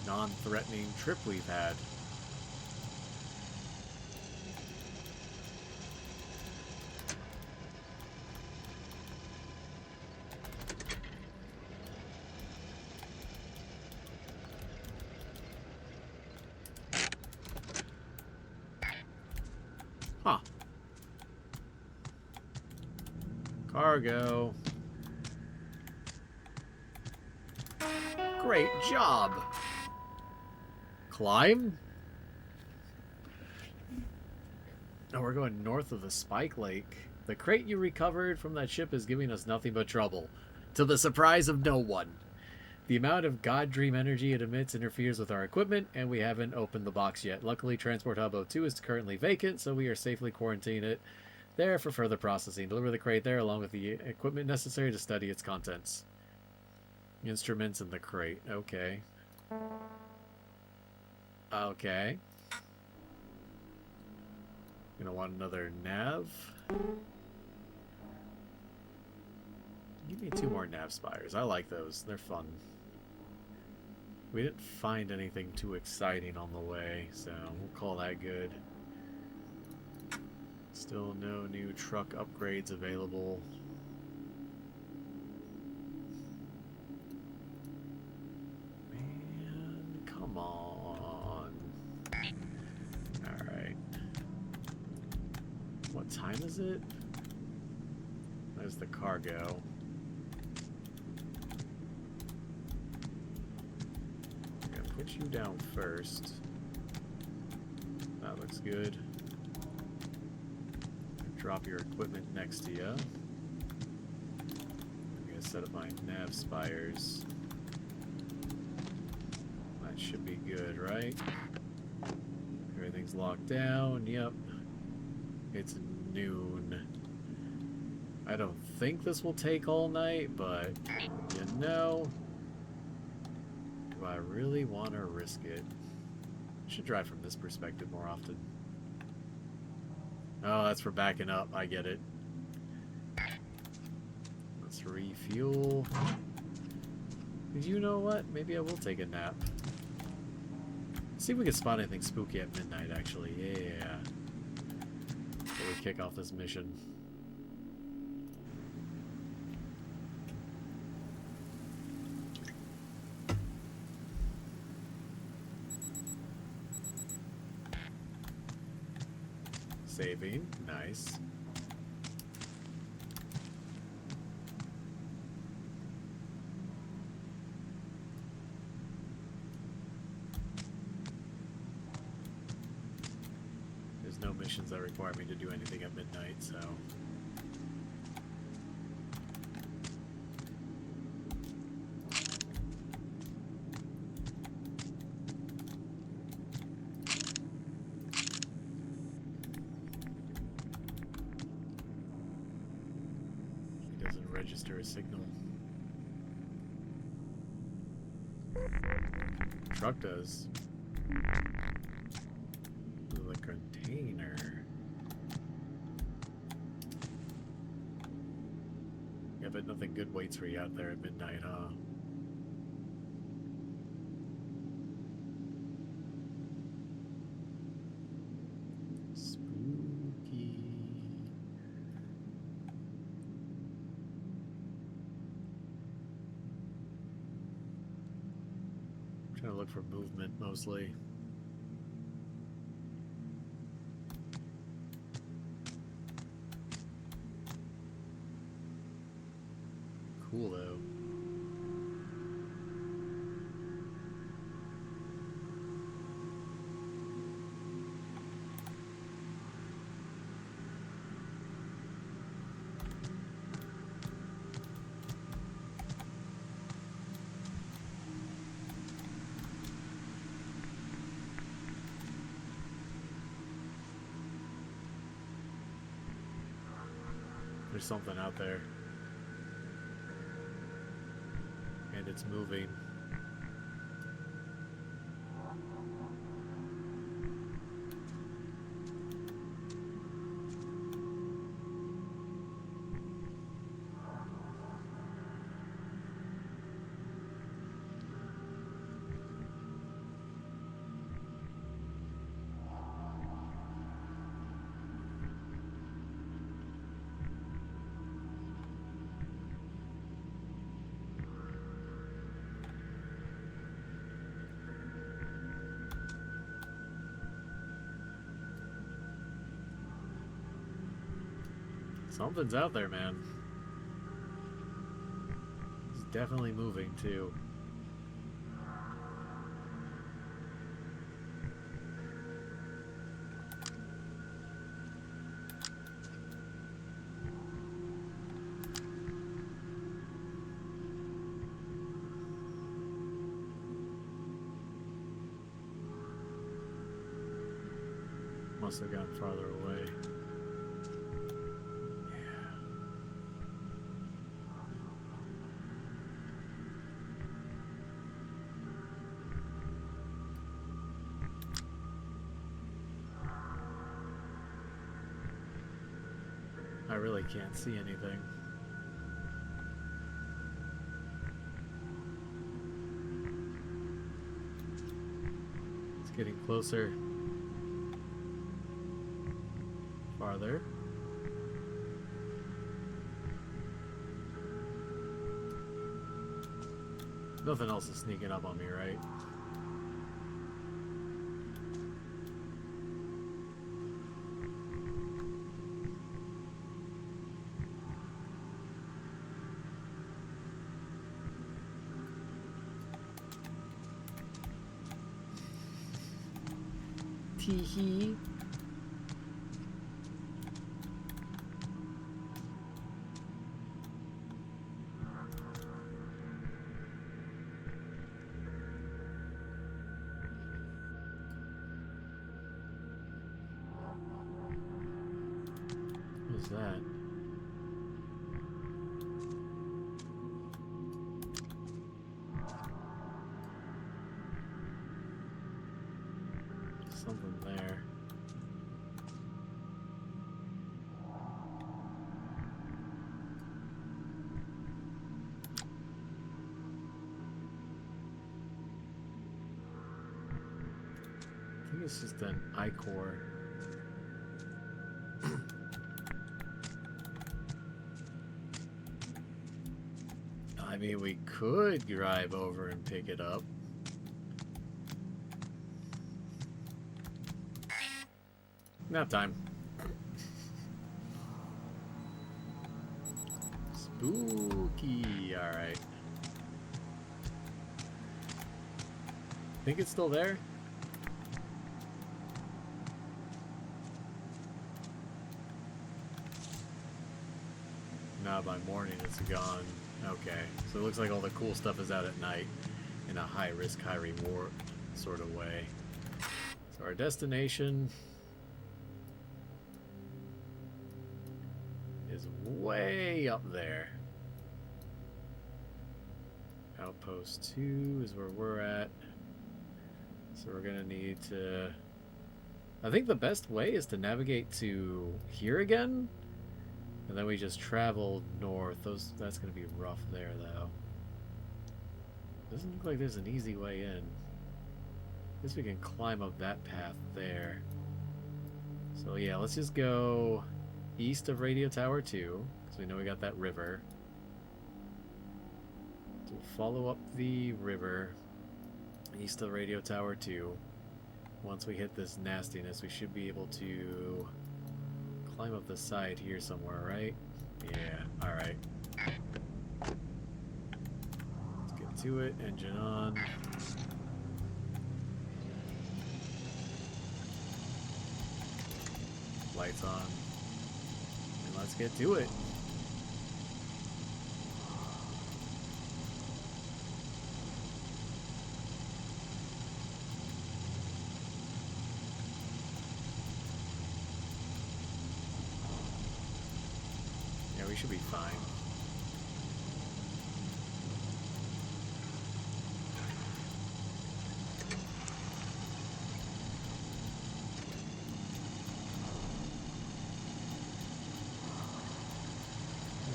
non-threatening trip we've had. Huh. Cargo. Great job. Climb? Oh, we're going north of the Spike Lake. The crate you recovered from that ship is giving us nothing but trouble, to the surprise of no one. The amount of God Dream energy it emits interferes with our equipment, and we haven't opened the box yet. Luckily, Transport Hub 02 is currently vacant, so we are safely quarantining it there for further processing. Deliver the crate there along with the equipment necessary to study its contents. Instruments in the crate. Okay. Okay. Gonna want another nav. Give me 2 more nav spires. I like those. They're fun. We didn't find anything too exciting on the way, so we'll call that good. Still no new truck upgrades available. Man, come on. Alright. What time is it? There's the cargo. Put you down first. That looks good. Drop your equipment next to you. I'm gonna set up my nav spires. That should be good, right? Everything's locked down. Yep. It's noon. I don't think this will take all night, but you know. Do I really want to risk it? I should drive from this perspective more often. Oh, that's for backing up. I get it. Let's refuel. You know what? Maybe I will take a nap. See if we can spot anything spooky at midnight, actually. Yeah. Before we kick off this mission. Saving. Nice. There's no missions that require me to do anything at midnight, so... register a signal. Truck does. The container. Yeah, but nothing good waits for you out there at midnight, huh? Trying to look for movement mostly. Cool though. There's something out there. And it's moving. Something's out there, man. It's definitely moving, too. Must have gone farther away. I really can't see anything. It's getting closer. Farther. Nothing else is sneaking up on me, right? Tee-hee. What's that? Something there. I think it's just an ichor. I mean, we could drive over and pick it up. Nap time. Spooky. Alright. Think it's still there? Now by morning it's gone. Okay. So it looks like all the cool stuff is out at night in a high risk, high reward sort of way. So our destination is way up there. Outpost 2 is where we're at. So we're gonna need to... I think the best way is to navigate to here again. And then we just travel north. That's gonna be rough there though. Doesn't look like there's an easy way in. Guess we can climb up that path there. So yeah, let's just go east of Radio Tower 2, because we know we got that river. So we'll follow up the river east of Radio Tower 2. Once we hit this nastiness, we should be able to climb up the side here somewhere, right? Yeah, alright. Let's get to it. Engine on. Lights on. And let's get to it. Yeah, we we should be fine.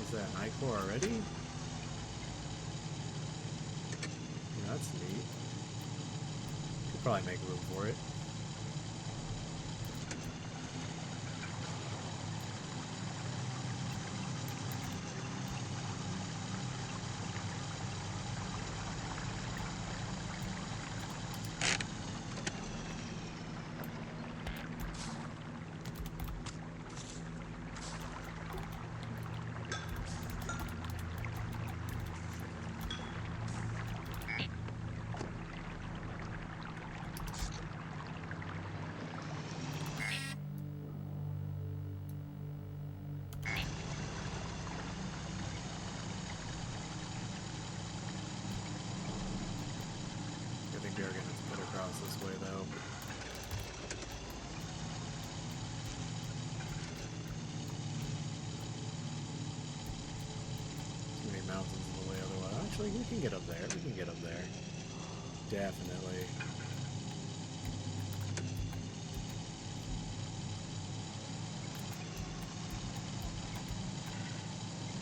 Is that an I-core already? Yeah, that's neat. Could probably make room for it. This way though. Too many mountains in the way otherwise. Actually, we can get up there. We can get up there. Definitely.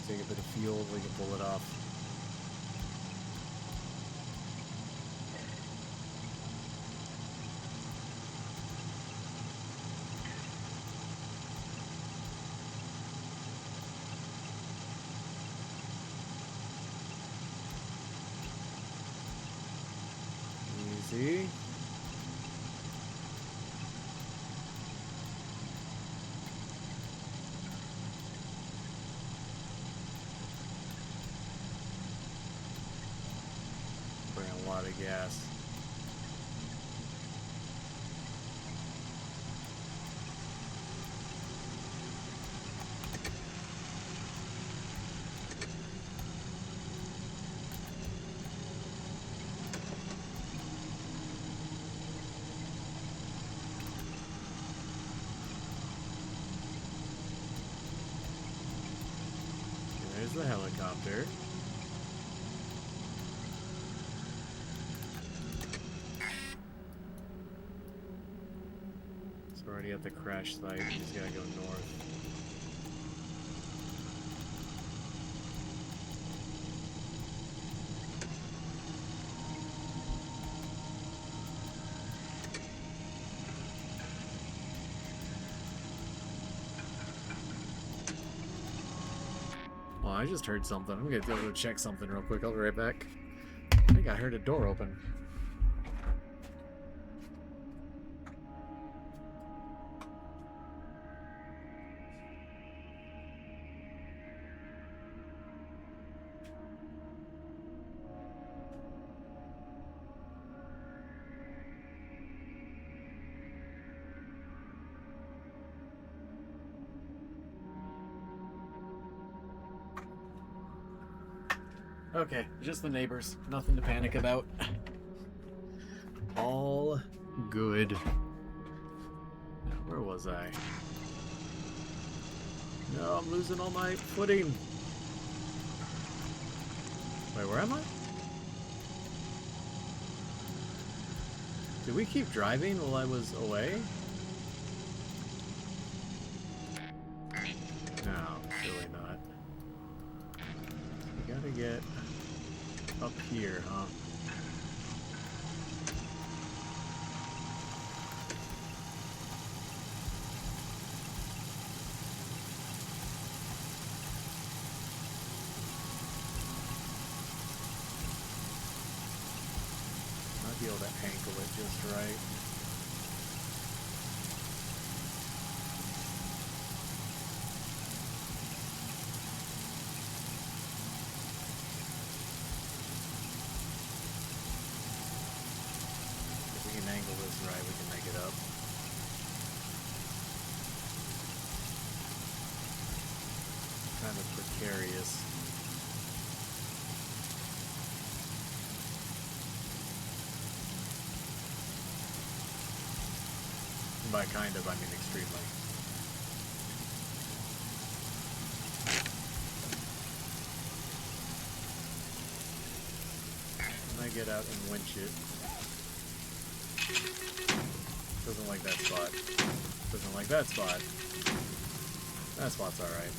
Take a bit of fuel, we can pull it off. Easy. Bring a lot of gas. There's the helicopter. It's already at the crash site. We just gotta go north. Well, I just heard something. I'm gonna go check something real quick. I'll be right back. I think I heard a door open. Okay, just the neighbors. Nothing to panic about. All good. Where was I? No, I'm losing all my footing. Wait, where am I? Did we keep driving while I was away? No, really not. We gotta get up here, huh? Might be able to angle it just right. Angle this right, we can make it up. Kind of precarious. And by kind of, I mean extremely. I get out and winch it? Doesn't like that spot. Doesn't like that spot. That spot's alright.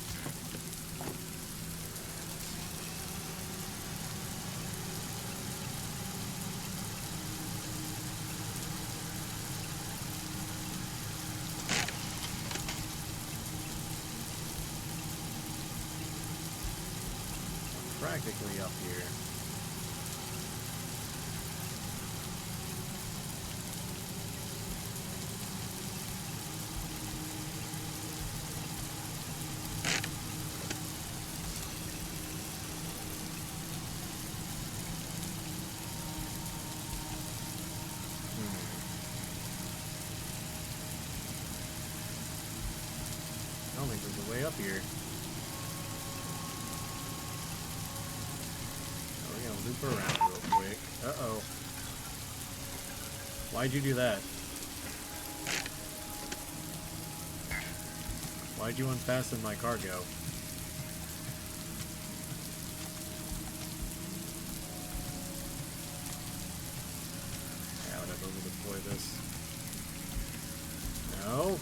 Practically up here. I don't think there's a way up here. Loop around real quick. Uh-oh. Why'd you do that? Why'd you unfasten my cargo? Yeah, whatever, we'll deploy this. No?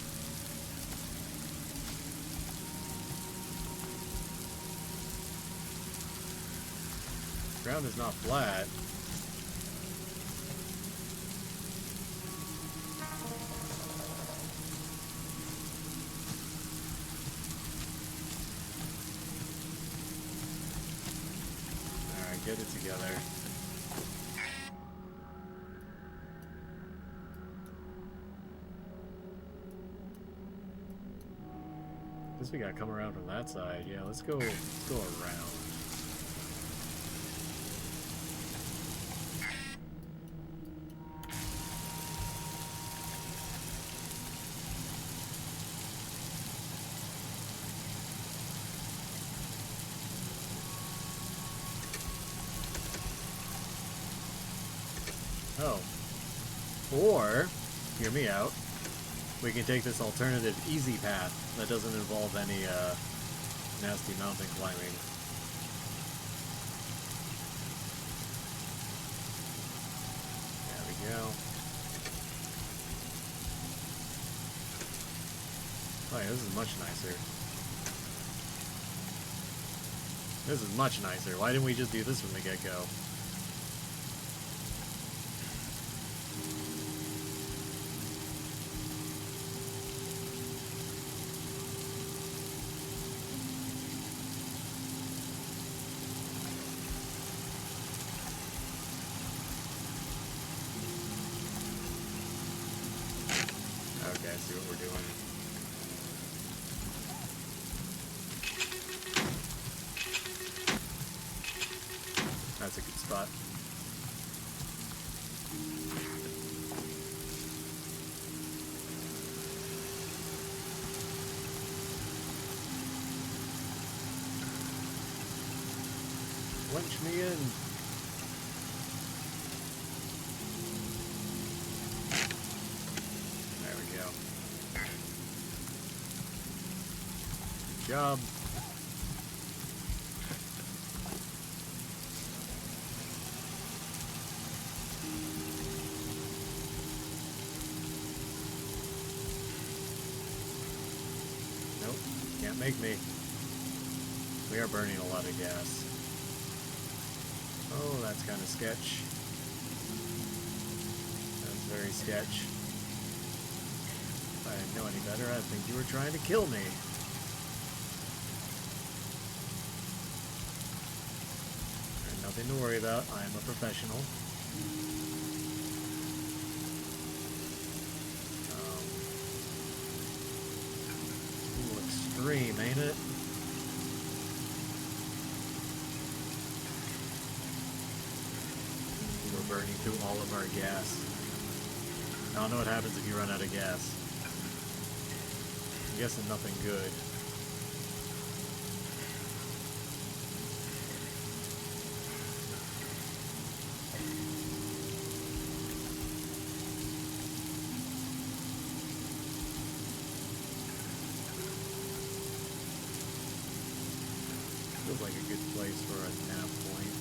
Ground is not flat. Alright, get it together. Guess we gotta come around from that side. Yeah, let's go around. Oh. Or, hear me out, we can take this alternative easy path that doesn't involve any nasty mountain climbing. There we go. Oh yeah, this is much nicer. This is much nicer. Why didn't we just do this from the get-go? Okay, I see what we're doing. That's a good spot. Winch me in. There we go. Good job. Nope, can't make me. We are burning a lot of gas. Oh, that's kind of sketch. That's very sketch. If I didn't know any better, I'd think you were trying to kill me. There's nothing to worry about. I am a professional. Ooh, extreme, ain't it? We're burning through all of our gas. I don't know what happens if you run out of gas. I'm guessing nothing good. Feels like a good place for a nap point.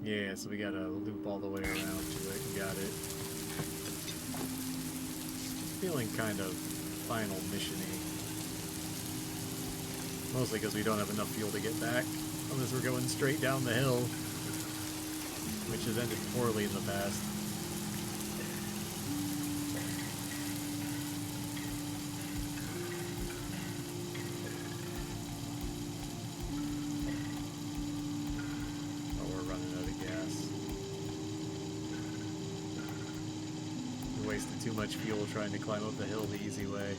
Yeah, so we gotta loop all the way around to it. Got it. Feeling kind of final mission-y. Mostly because we don't have enough fuel to get back. Unless we're going straight down the hill. Which has ended poorly in the past. Oh, we're running out of gas. We wasted too much fuel trying to climb up the hill the easy way.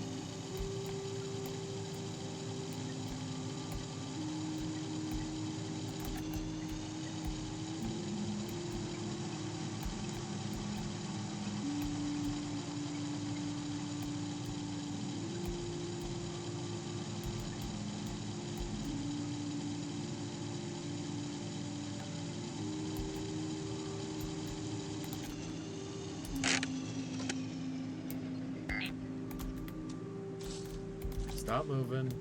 Stop moving.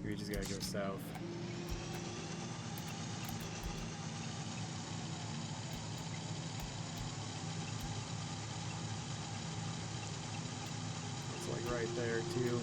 We just gotta go south. It's like right there too.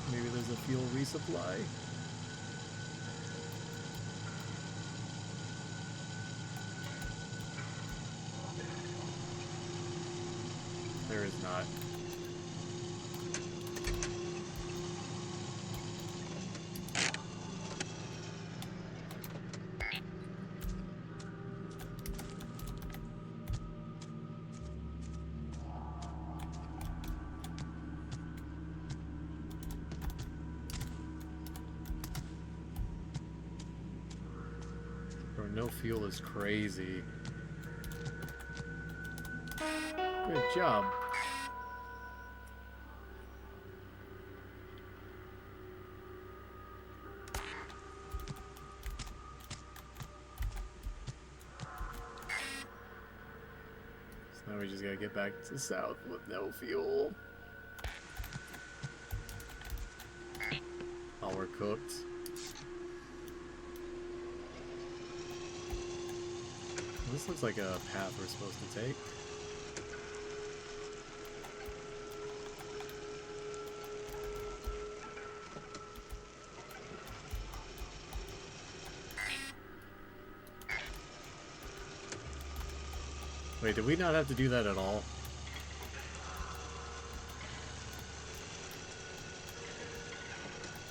Maybe there's a fuel resupply. There is not. Or no fuel is crazy. Good job. So now we just gotta get back to south with no fuel. Oh, we're cooked. This looks like a path we're supposed to take. Wait, did we not have to do that at all?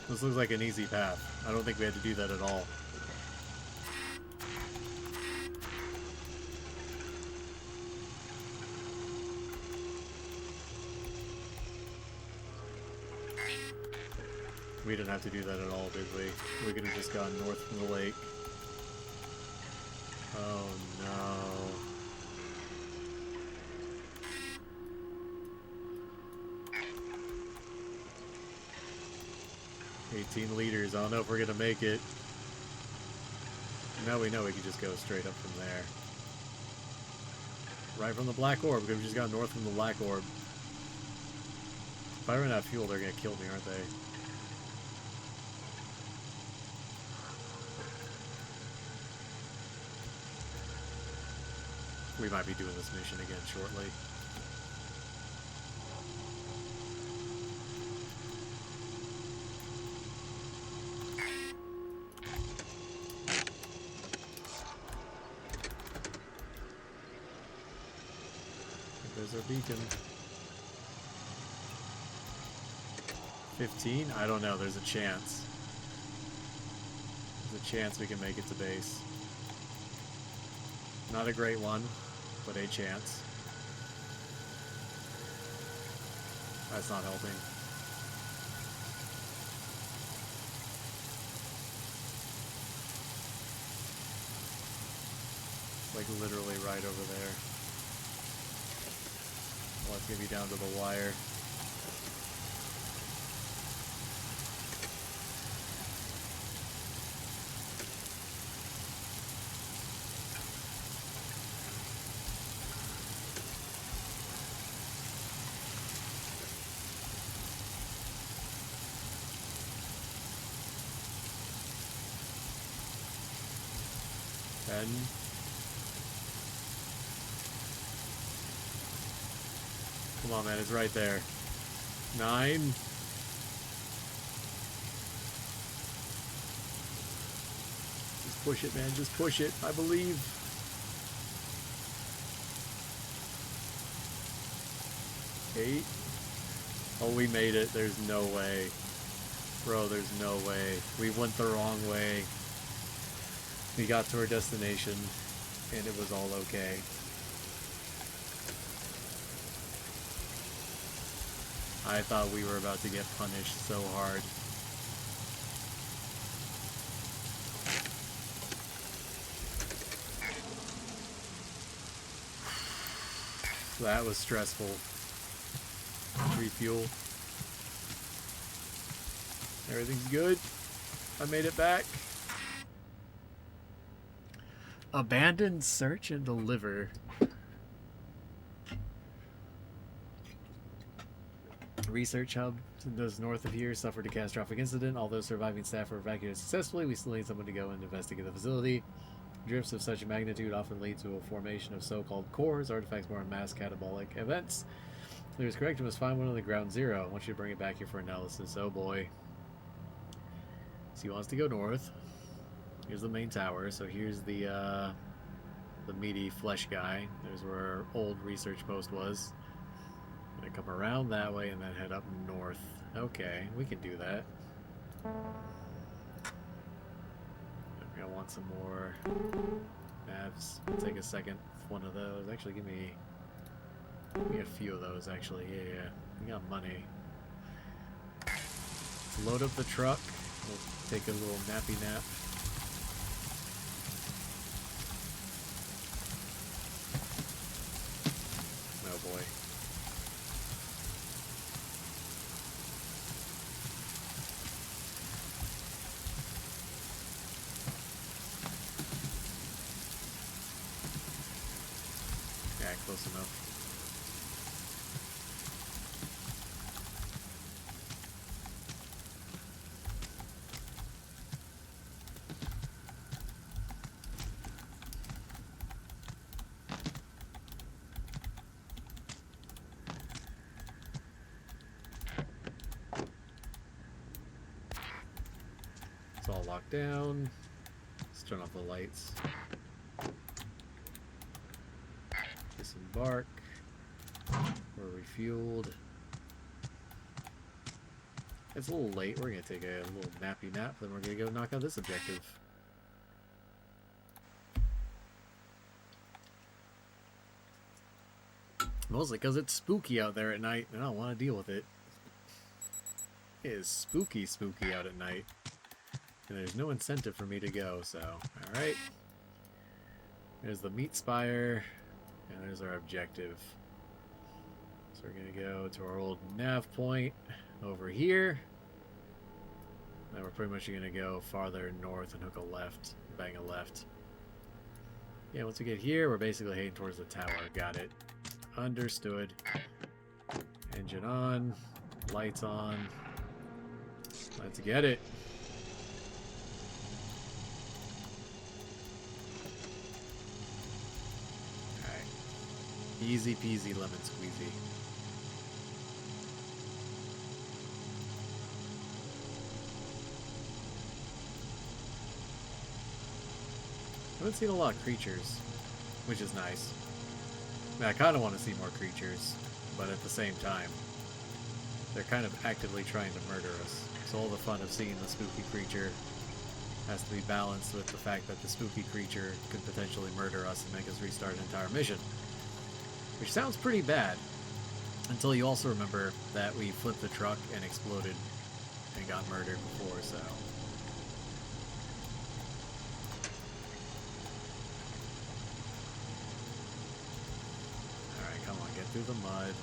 This looks like an easy path. I don't think we had to do that at all. We didn't have to do that at all, did we? We could have just gone north from the lake. Oh no. 18 liters. I don't know if we're gonna make it. Now we know we can just go straight up from there. Right from the black orb. We've just gone north from the black orb. If I run out of fuel, they're gonna kill me, aren't they? We might be doing this mission again shortly. There's our beacon. 15? I don't know. There's a chance. There's a chance we can make it to base. Not a great one, but a chance. That's not helping. Like literally right over there. Well, it's gonna be down to the wire. And come on, man, it's right there. 9. Just push it, man. Just push it. I believe. 8. Oh, we made it. There's no way. Bro, there's no way. We went the wrong way. We got to our destination, and it was all okay. I thought we were about to get punished so hard. That was stressful. Refuel. Everything's good. I made it back. Abandoned search and deliver. Research hub just north of here suffered a catastrophic incident. Although surviving staff were evacuated successfully, we still need someone to go and investigate the facility. Drifts of such magnitude often lead to a formation of so-called cores, artifacts born of mass catabolic events. If it was correct, you must find one on the ground zero. I want you to bring it back here for analysis. Oh boy. So he wants to go north. Here's the main tower. So here's the meaty flesh guy. There's where our old research post was. Gonna come around that way and then head up north. Okay, we can do that. I want some more navs. Take a second. One of those. Actually, give me a few of those. Actually, yeah. We got money. Let's load up the truck. We'll take a little nappy nap. Oh boy. Yeah, close enough. It's all locked down. Let's turn off the lights. Disembark. We're refueled. It's a little late. We're going to take a little nappy nap, then we're going to go knock out this objective. Mostly because it's spooky out there at night, and I don't want to deal with it. It is spooky out at night. And there's no incentive for me to go, so, alright. There's the meat spire, and there's our objective. So we're going to go to our old nav point over here. Then we're pretty much going to go farther north and hook a left, bang a left. Yeah, once we get here, we're basically heading towards the tower. Got it. Understood. Engine on. Lights on. Let's get it. Easy peasy lemon squeezy. I haven't seen a lot of creatures, which is nice. I mean, I kind of want to see more creatures, but at the same time, they're kind of actively trying to murder us. So all the fun of seeing the spooky creature has to be balanced with the fact that the spooky creature could potentially murder us and make us restart an entire mission. Which sounds pretty bad, until you also remember that we flipped the truck and exploded and got murdered before, so... through the mud.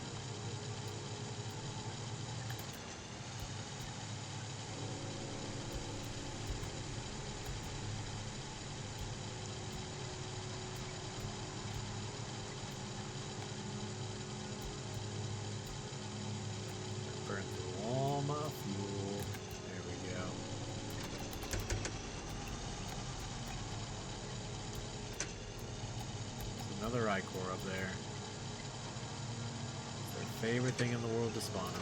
Burn through all my fuel. There we go. There's another Ichor up there. It's their favorite thing in the world to spawn them.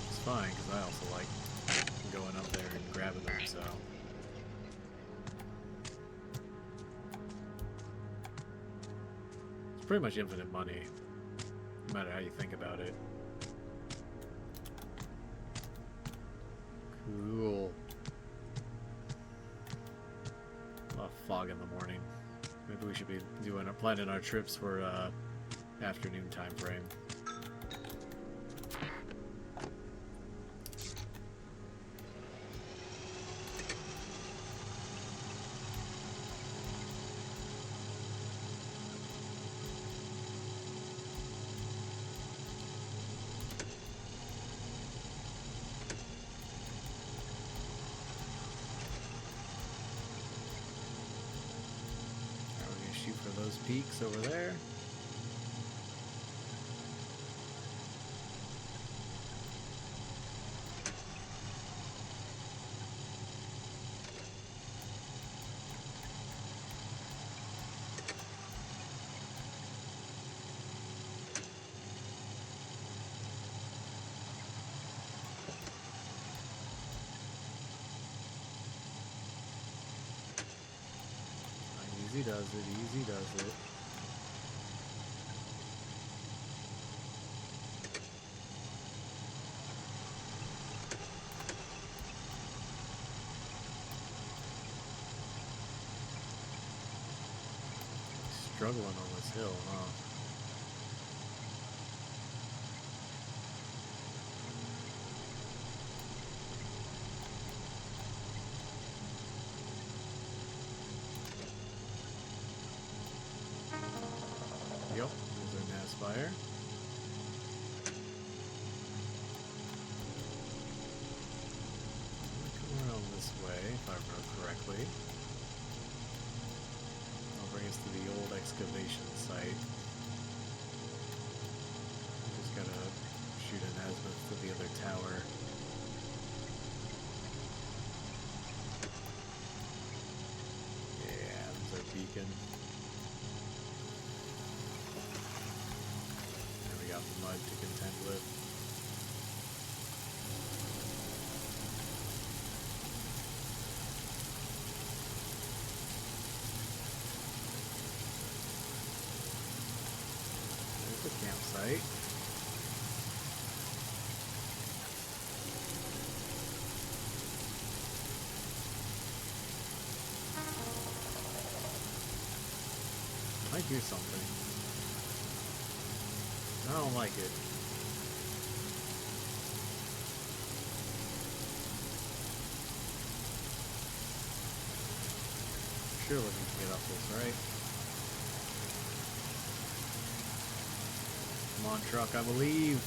It's fine, because I also like going up there and grabbing them, so... pretty much infinite money, no matter how you think about it. Cool. A lot of fog in the morning. Maybe we should be planning our trips for afternoon time frame. For those peaks over there. Easy does it, easy does it. Struggling on this hill, huh? Yep, there's our Nas fire. Come around this way, if I remember correctly. That'll bring us to the old excavation site. Just gotta shoot an azimuth to the other tower. Yeah, there's our beacon. Mud to contend with. There's the campsite. Might do something. I don't like it. Surely we can get up this, right? Come on, truck, I believe.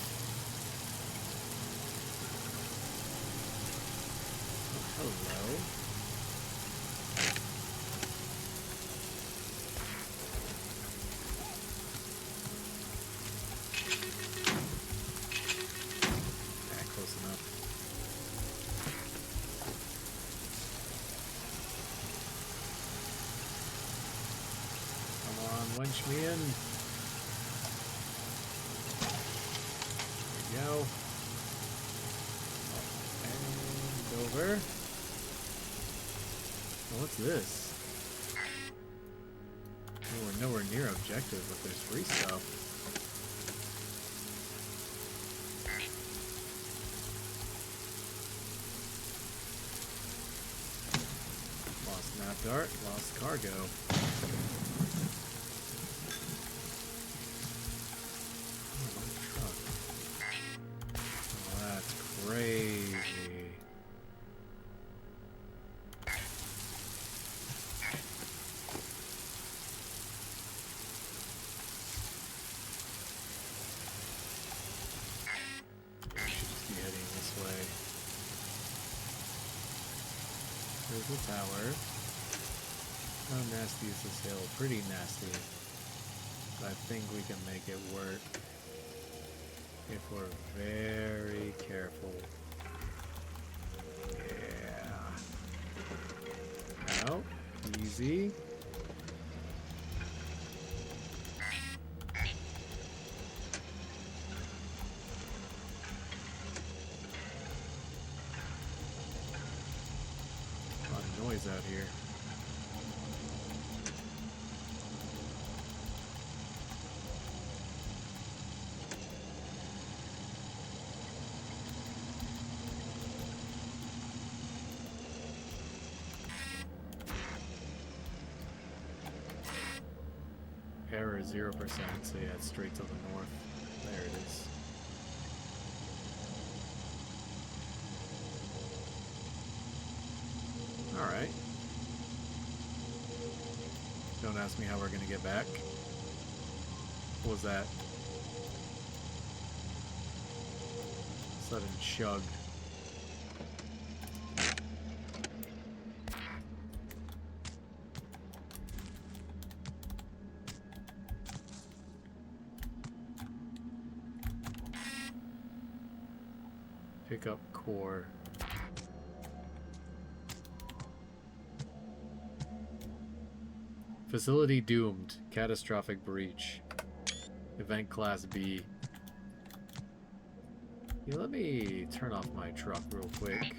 Oh, hello. Wench me in. There we go. And over. Oh, what's this? Oh, we're nowhere near objective, but there's free stuff. Lost map dart, lost cargo. Crazy. the tower. How nasty is this hill? Pretty nasty. But I think we can make it work if we're very careful. Yeah. Out. Easy. A lot of noise out here. Error 0%, so yeah, it's straight to the north. There it is. Alright. Don't ask me how we're gonna get back. What was that? Sudden chug. Pick up core. Facility doomed. Catastrophic breach. Event class B. Yeah, let me turn off my truck real quick.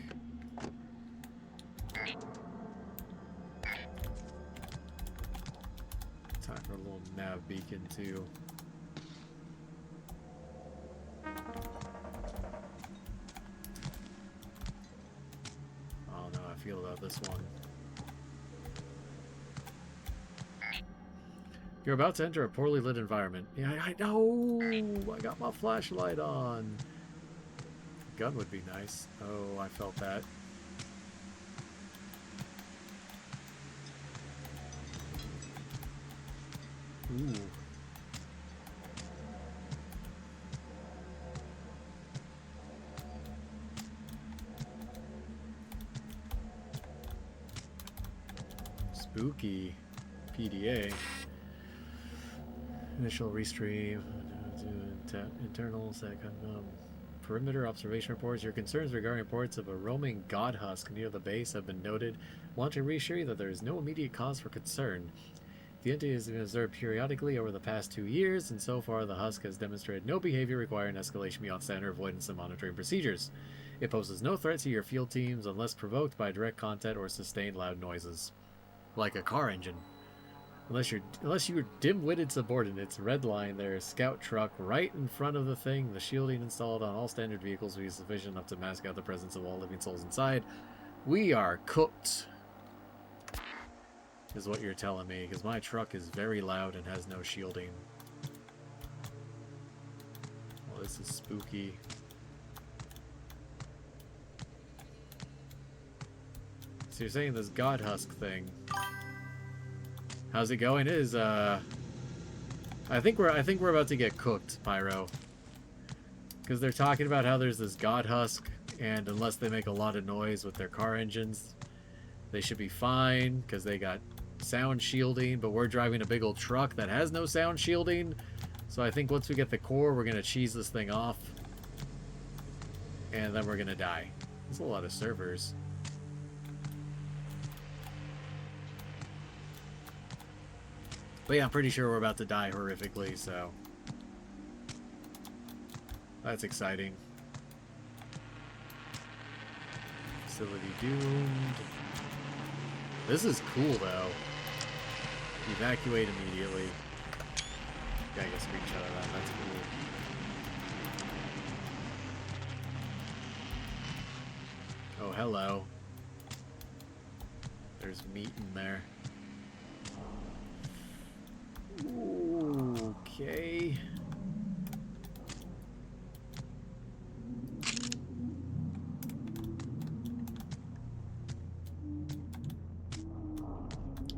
Time for a little nav beacon too. Feel about this one. You're about to enter a poorly lit environment. Yeah, I know. I got my flashlight on. Gun would be nice. Oh, I felt that. Ooh. Spooky. PDA. Initial restream. Internals. Perimeter observation reports. Your concerns regarding reports of a roaming god husk near the base have been noted. Want to reassure you that there is no immediate cause for concern. The entity has been observed periodically over the past 2 years, and so far the husk has demonstrated no behavior requiring escalation beyond standard avoidance and monitoring procedures. It poses no threat to your field teams unless provoked by direct contact or sustained loud noises. Like a car engine. Unless you're dim-witted subordinates, redline their scout truck right in front of the thing. The shielding installed on all standard vehicles will be sufficient enough to mask out the presence of all living souls inside. We are cooked, is what you're telling me, because my truck is very loud and has no shielding. Well, this is spooky. So you're saying this god husk thing? How's it going? It is I think we're about to get cooked, Pyro. Because they're talking about how there's this god husk, and unless they make a lot of noise with their car engines, they should be fine because they got sound shielding, but we're driving a big old truck that has no sound shielding. So I think once we get the core, we're gonna cheese this thing off. And then we're gonna die. There's a lot of servers. But yeah, I'm pretty sure we're about to die horrifically, so that's exciting. Facility doomed. This is cool, though. Evacuate immediately. Gotta get a screenshot of that. That's cool. Oh, hello. There's meat in there. Okay.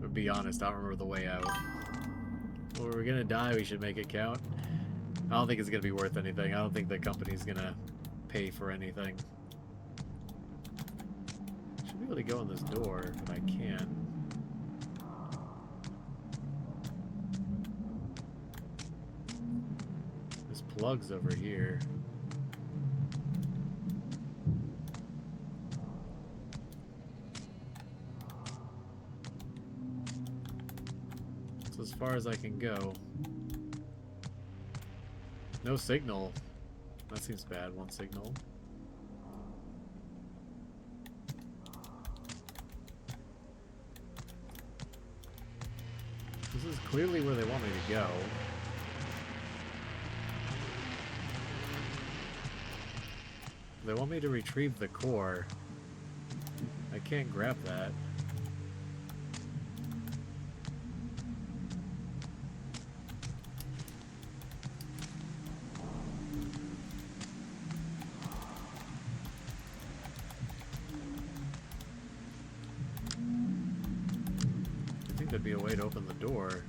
To be honest, I don't remember the way out. Well, we're gonna die, we should make it count. I don't think it's gonna be worth anything. I don't think the company's gonna pay for anything. Should be able able to go in this door, but I can't. There's plugs over here. As far as I can go. No signal. That seems bad, one signal. This is clearly where they want me to go. They want me to retrieve the core. I can't grab that. There'd be a way to open the door.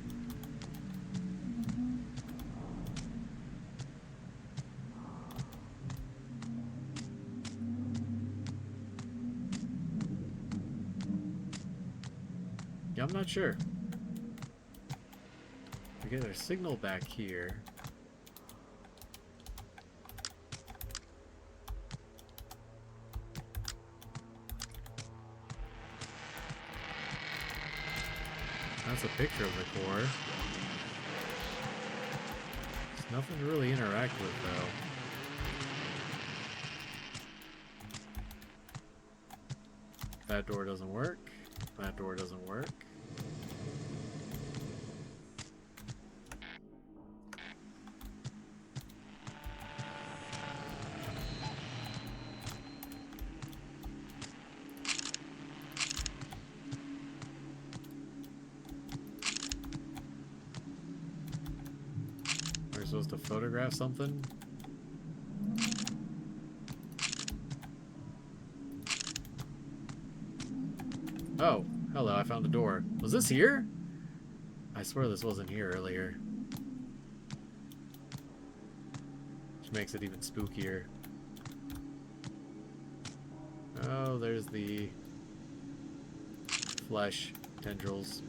Yeah, I'm not sure. We get our signal back here. That's a picture of the core. There's nothing to really interact with, though. That door doesn't work. That door doesn't work. Supposed to photograph something? Oh, hello, I found a door. Was this here? I swear this wasn't here earlier. Which makes it even spookier. Oh, there's the flesh tendrils.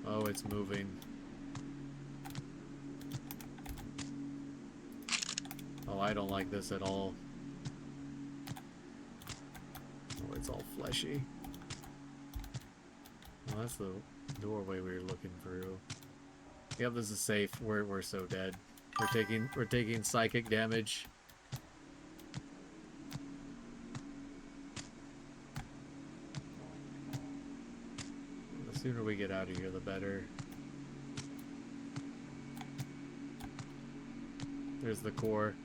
Oh, it's moving. Oh, I don't like this at all. Oh, it's all fleshy. Well, that's the doorway we were looking through. Yep, this is safe. We're so dead. We're taking psychic damage. The sooner we get out of here, the better. There's the core.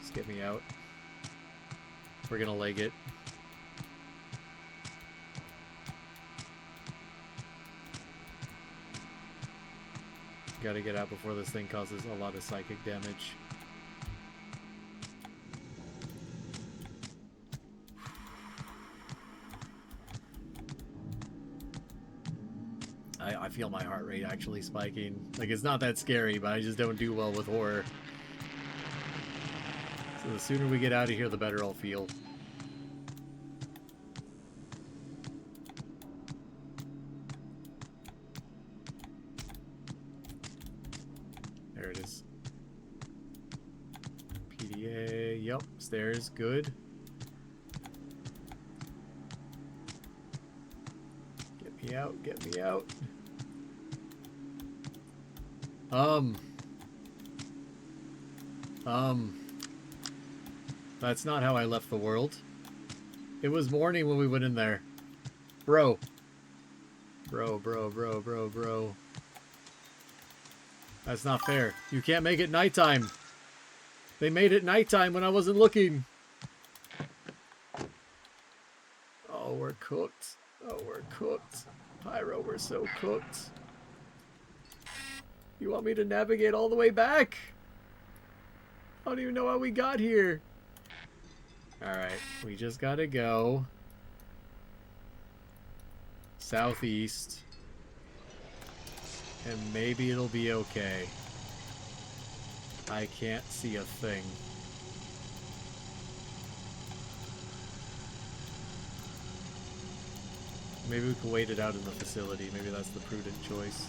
Just get me out. We're gonna leg it. Gotta get out before this thing causes a lot of psychic damage. I feel my heart rate actually spiking. Like, it's not that scary, but I just don't do well with horror. So the sooner we get out of here, the better I'll feel. There it is. PDA, yep, stairs, good. Get me out, get me out. That's not how I left the world. It was morning when we went in there. Bro. Bro. That's not fair. You can't make it nighttime. They made it nighttime when I wasn't looking. Oh, we're cooked. Oh, we're cooked. Pyro, we're so cooked. You want me to navigate all the way back? I don't even know how we got here. Alright, we just gotta go. southeast. And maybe it'll be okay. I can't see a thing. Maybe we can wait it out in the facility. Maybe that's the prudent choice.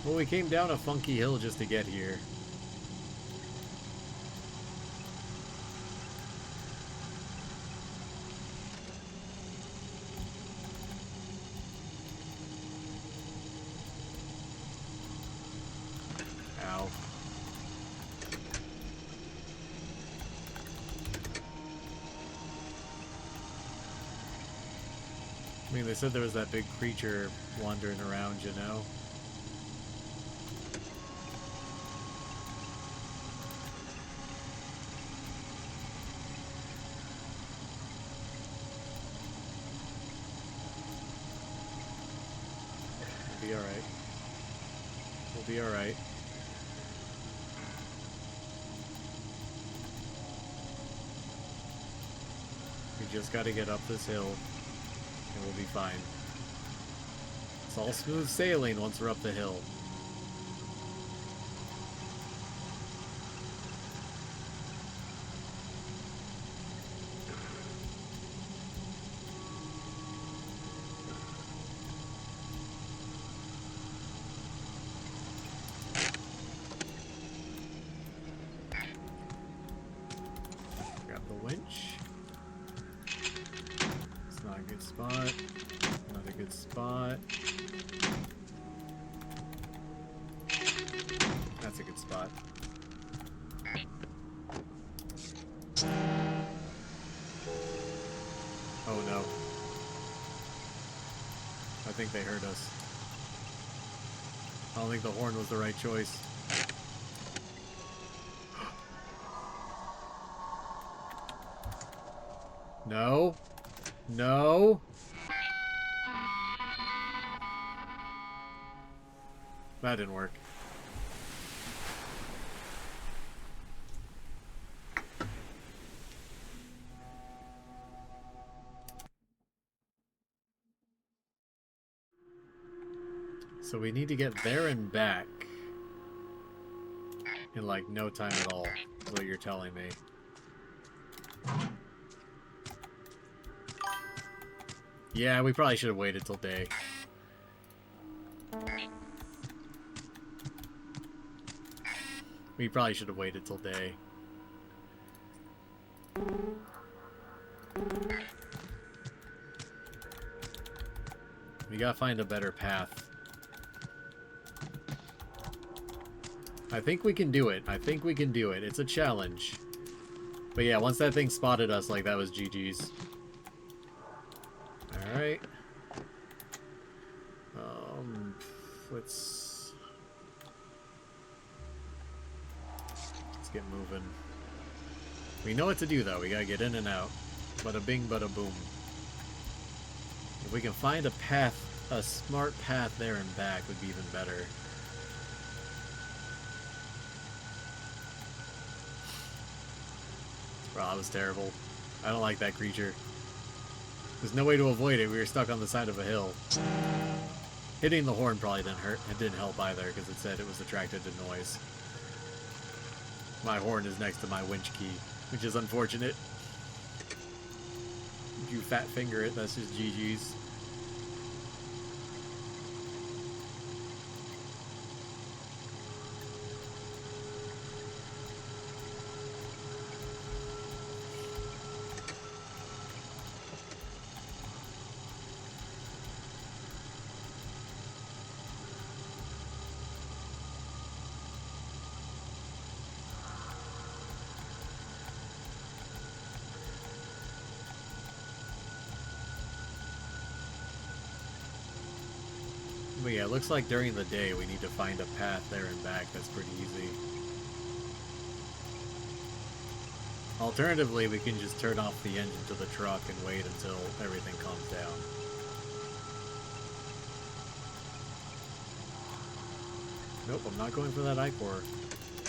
Well, we came down a funky hill just to get here. Ow. I mean, they said there was that big creature wandering around, you know? We'll be alright. We'll be alright. We just gotta get up this hill. And we'll be fine. It's all smooth sailing once we're up the hill. Grab the winch. Not a good spot. Not a good spot. That's a good spot. Oh no. I think they heard us. I don't think the horn was the right choice. No. No. That didn't work. So we need to get there and back in like no time at all, is what you're telling me. Yeah, we probably should have waited till day. We probably should have waited till day. We gotta find a better path. I think we can do it. I think we can do it. It's a challenge. But yeah, once that thing spotted us, like, that was GG's. Alright. Let's get moving. We know what to do, though. We gotta get in and out. Bada bing, bada boom. If we can find a path, a smart path there and back, would be even better. Wow, that was terrible. I don't like that creature. There's no way to avoid it. We were stuck on the side of a hill. Hitting the horn probably didn't hurt. It didn't help either, because it said it was attracted to noise. My horn is next to my winch key, which is unfortunate. If you fat finger it, that's just GG's. But yeah, it looks like during the day we need to find a path there and back that's pretty easy. Alternatively, we can just turn off the engine to the truck and wait until everything calms down. Nope, I'm not going for that I-core.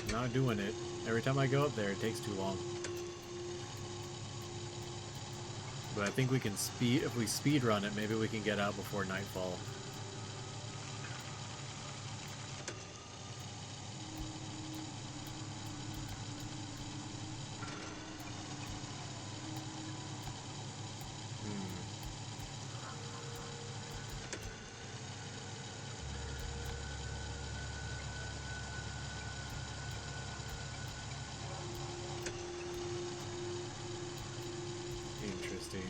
I'm not doing it. Every time I go up there, it takes too long. But I think we can speed, if we speed run it, maybe we can get out before nightfall. Interesting.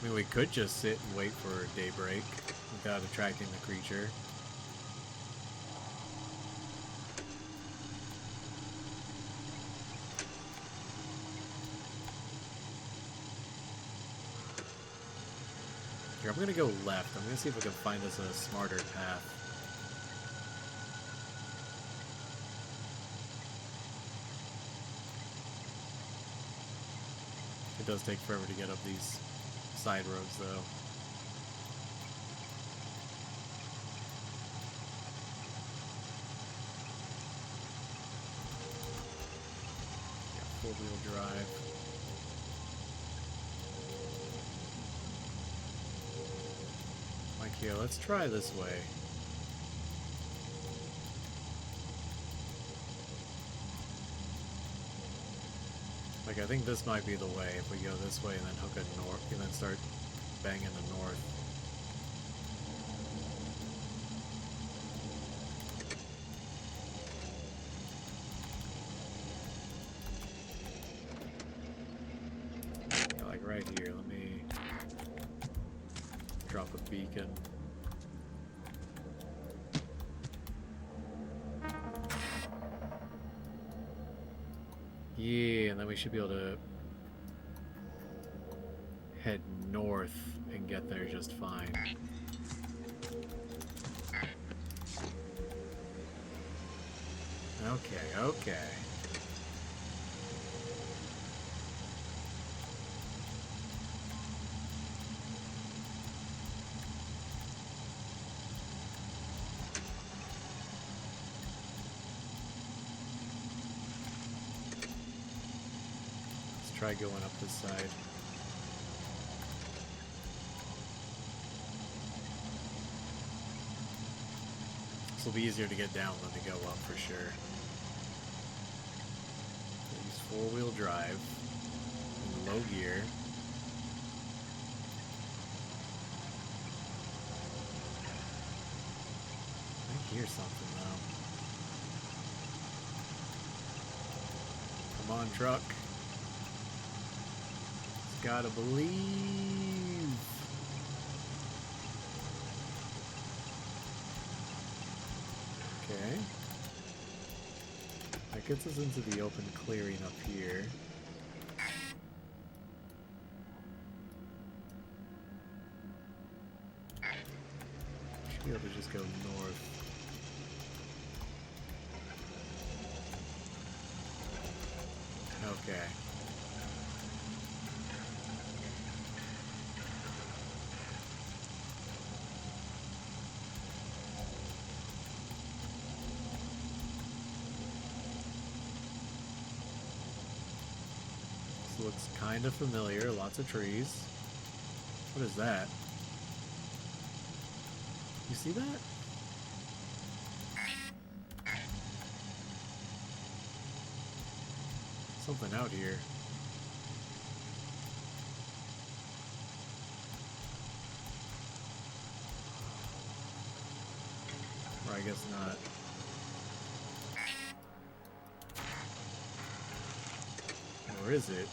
I mean, we could just sit and wait for daybreak without attracting the creature. Here, I'm gonna go left. I'm gonna see if we can find us a smarter path. It does take forever to get up these side roads, though. Yeah, four-wheel drive. Like, here, let's try this way. Like, I think this might be the way if we go this way and then hook a north and then start banging the north. Yeah, like right here, let me drop a beacon. Yeah, and then we should be able to head north and get there just fine. Okay, okay. Try going up this side. This will be easier to get down than to go up for sure. Use four-wheel drive in low gear. I hear something though. Come on, truck. Gotta believe. Okay. That gets us into the open clearing up here. Should be able to just go north. Okay. Looks kind of familiar. Lots of trees. What is that? You see that? Something out here. Or I guess not. Or is it?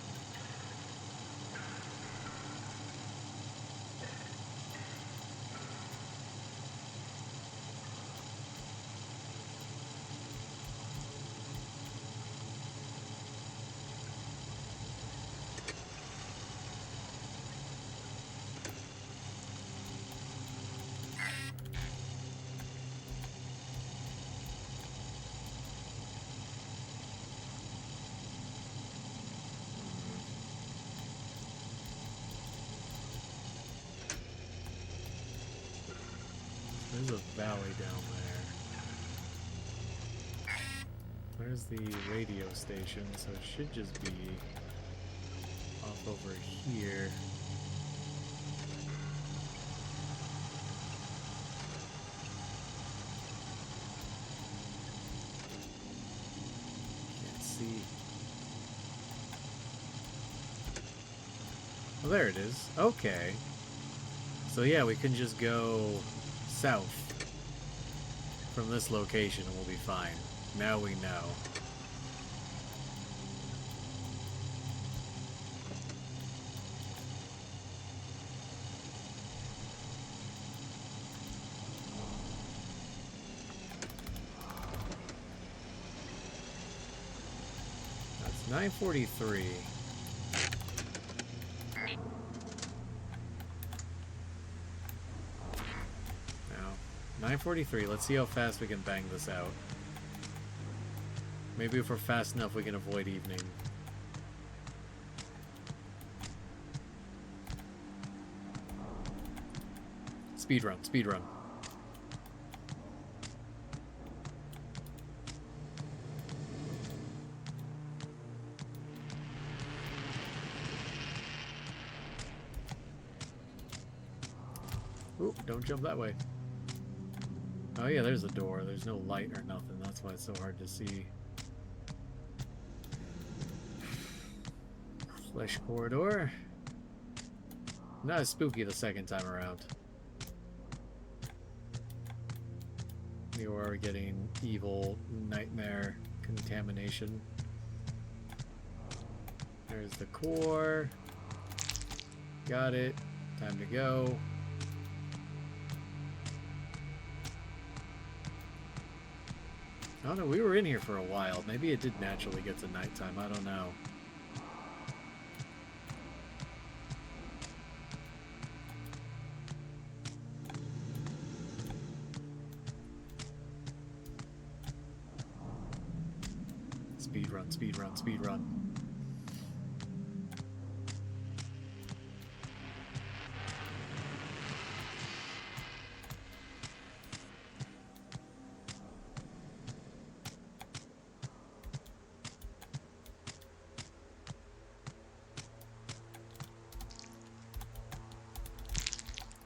There's a valley down there. Where's the radio station? So it should just be off over here. Can't see. Oh, there it is. Okay. So yeah, we can just go south from this location and we'll be fine. Now we know. That's 9:43. Now, 9:43. Let's see how fast we can bang this out. Maybe if we're fast enough, we can avoid evening. Speed run, speed run. Oop, don't jump that way. Oh yeah, there's a door. There's no light or nothing. That's why it's so hard to see. Flesh corridor. Not as spooky the second time around. You are getting evil nightmare contamination. There's the core. Got it. Time to go. I don't know, we were in here for a while. Maybe it did naturally get to nighttime. I don't know. Speed run, speed run, speed run.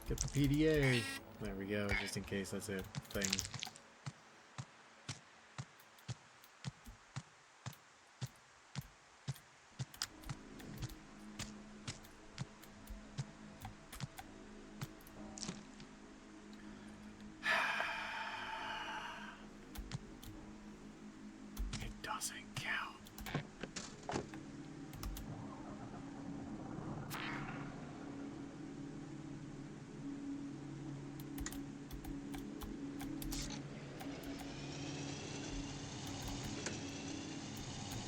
Get the PDA. There we go, just in case that's a thing. It doesn't count.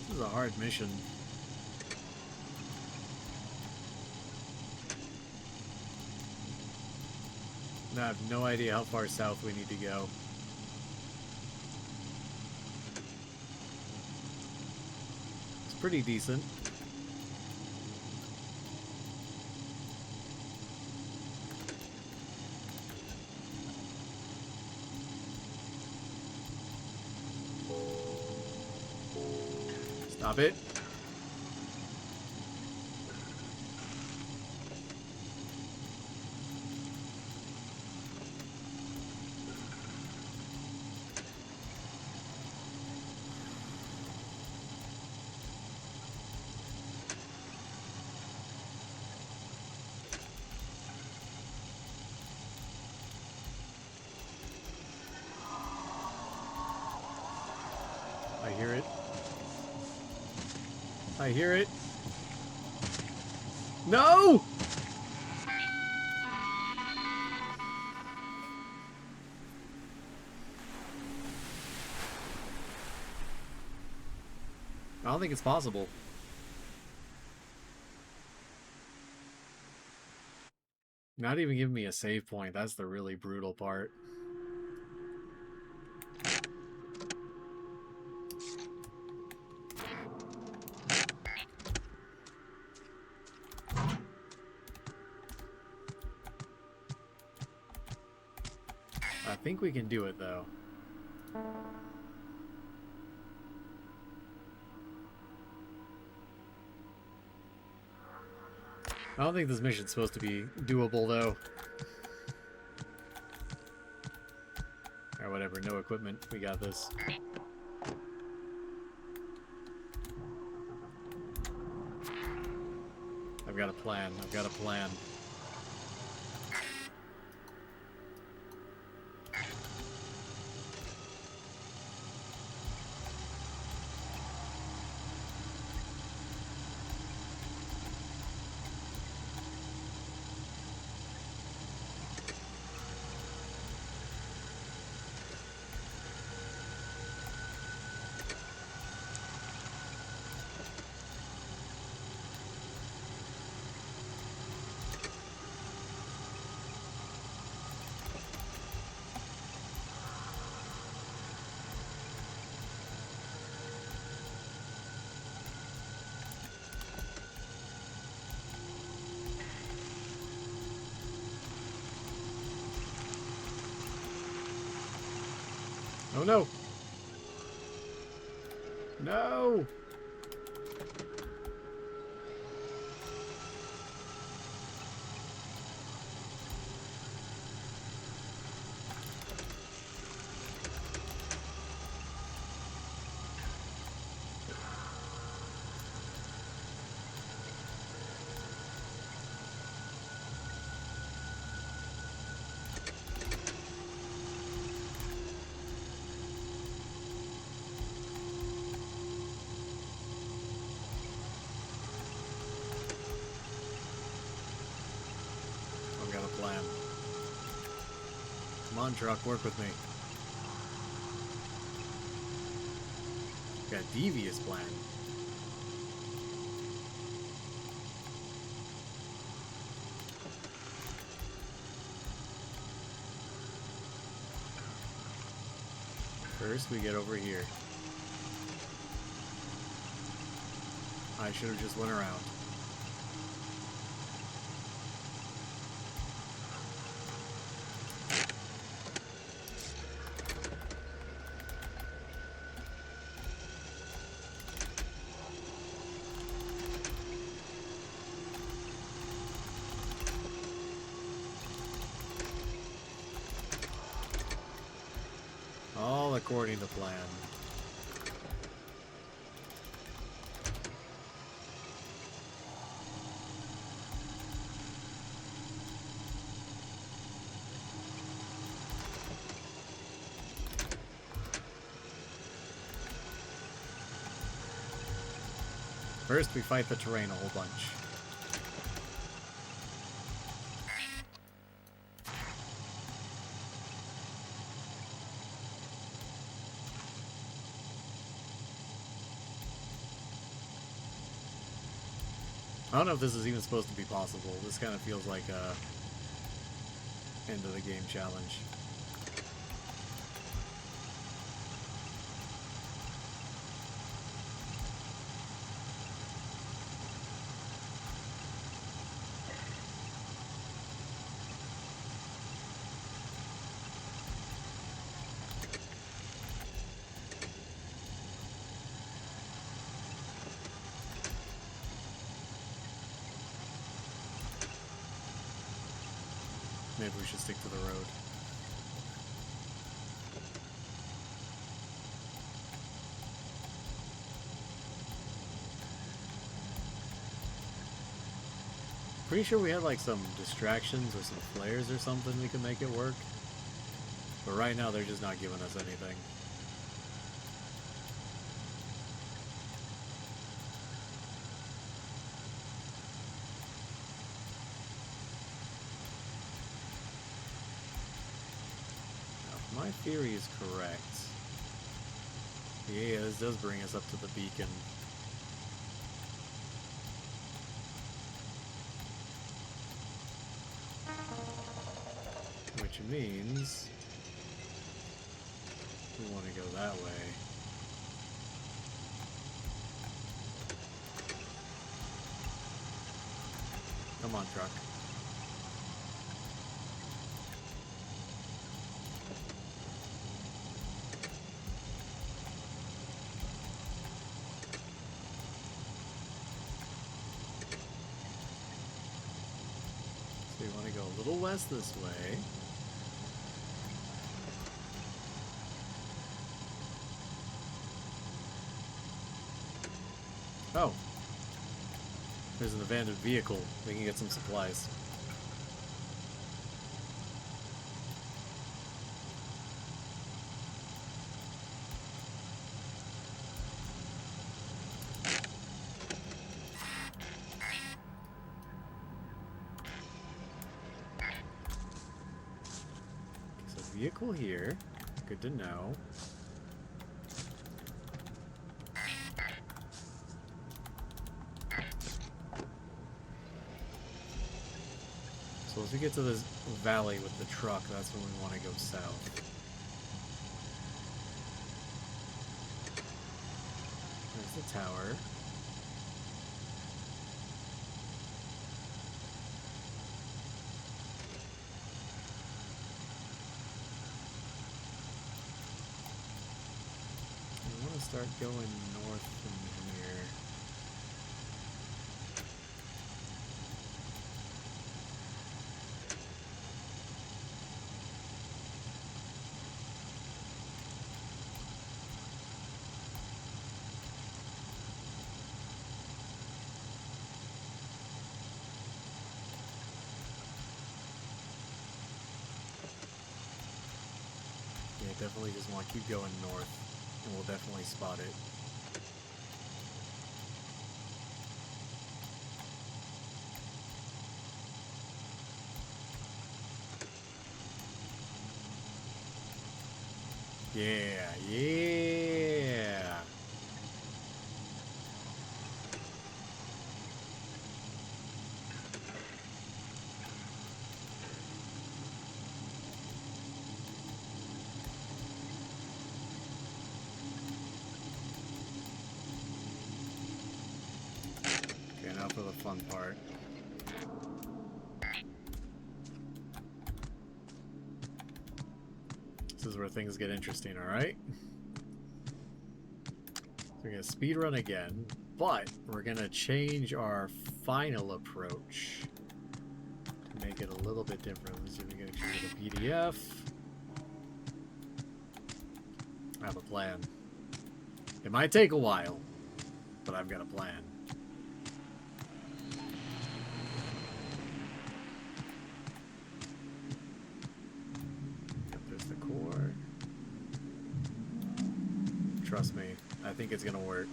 This is a hard mission. I have no idea how far south we need to go. It's pretty decent. Stop it. I hear it. I hear it. No! I don't think it's possible. Not even giving me a save point. That's the really brutal part. I think we can do it, though. I don't think this mission's supposed to be doable, though. Or whatever, no equipment. We got this. I've got a plan. I've got a plan. Oh no! No! Plan. Come on, truck, work with me. Got a devious plan. First, we get over here. I should have just went around. All according to plan. First, we fight the terrain a whole bunch. I don't know if this is even supposed to be possible. This kind of feels like a end of the game challenge. Maybe we should stick to the road. Pretty sure we had like some distractions or some flares or something we could make it work. But right now they're just not giving us anything. My theory is correct. Yeah, this does bring us up to the beacon. Which means we want to go that way. Come on, truck. So you want to go a little west this way. Oh. There's an abandoned vehicle. We can get some supplies. So vehicle here. Good to know. So as we get to this valley with the truck, that's when we want to go south. There's the tower. We want to start going north from here. Yeah, definitely just want to keep going north, and we'll definitely spot it. Yeah, yeah. Okay, now for the fun part. This is where things get interesting, alright? So we're going to speedrun again, but we're going to change our final approach to make it a little bit different. Let's see if we can actually get a PDF. I have a plan. It might take a while, but I've got a plan. Trust me, I think it's gonna work.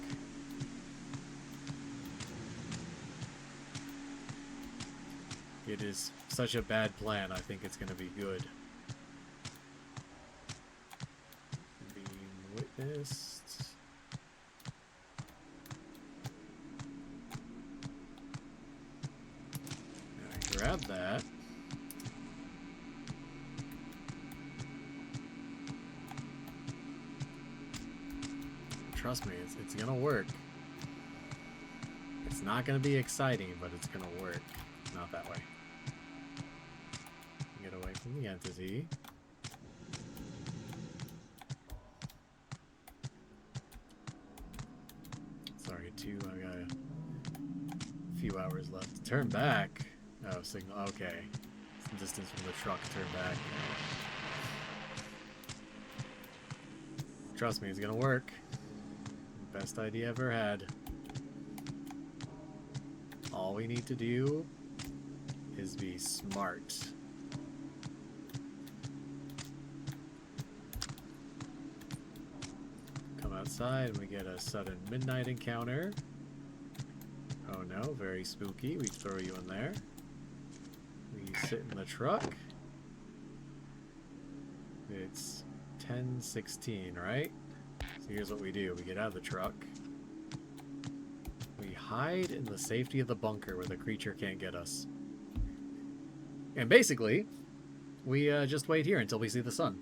It is such a bad plan, I think it's gonna be good. Being witnessed. Now I grab that. Trust me, it's gonna work. It's not gonna be exciting, but it's gonna work. Not that way. Get away from the entity. Sorry, I got a few hours left. Turn back. Oh, signal. Okay. Some distance from the truck. Turn back. Trust me, it's gonna work. Best idea ever had. All we need to do is be smart. Come outside and we get a sudden midnight encounter. Oh no, very spooky. We throw you in there. We sit in the truck. It's 10:16, right? So here's what we do. We get out of the truck. We hide in the safety of the bunker where the creature can't get us. And basically, we just wait here until we see the sun.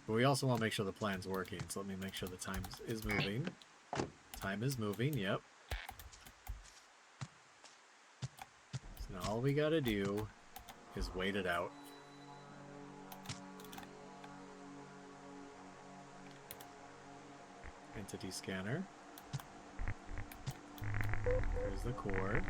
But we also want to make sure the plan's working, so let me make sure the time is moving. Time is moving, yep. So now all we gotta do is wait it out. identity scanner. There's the core.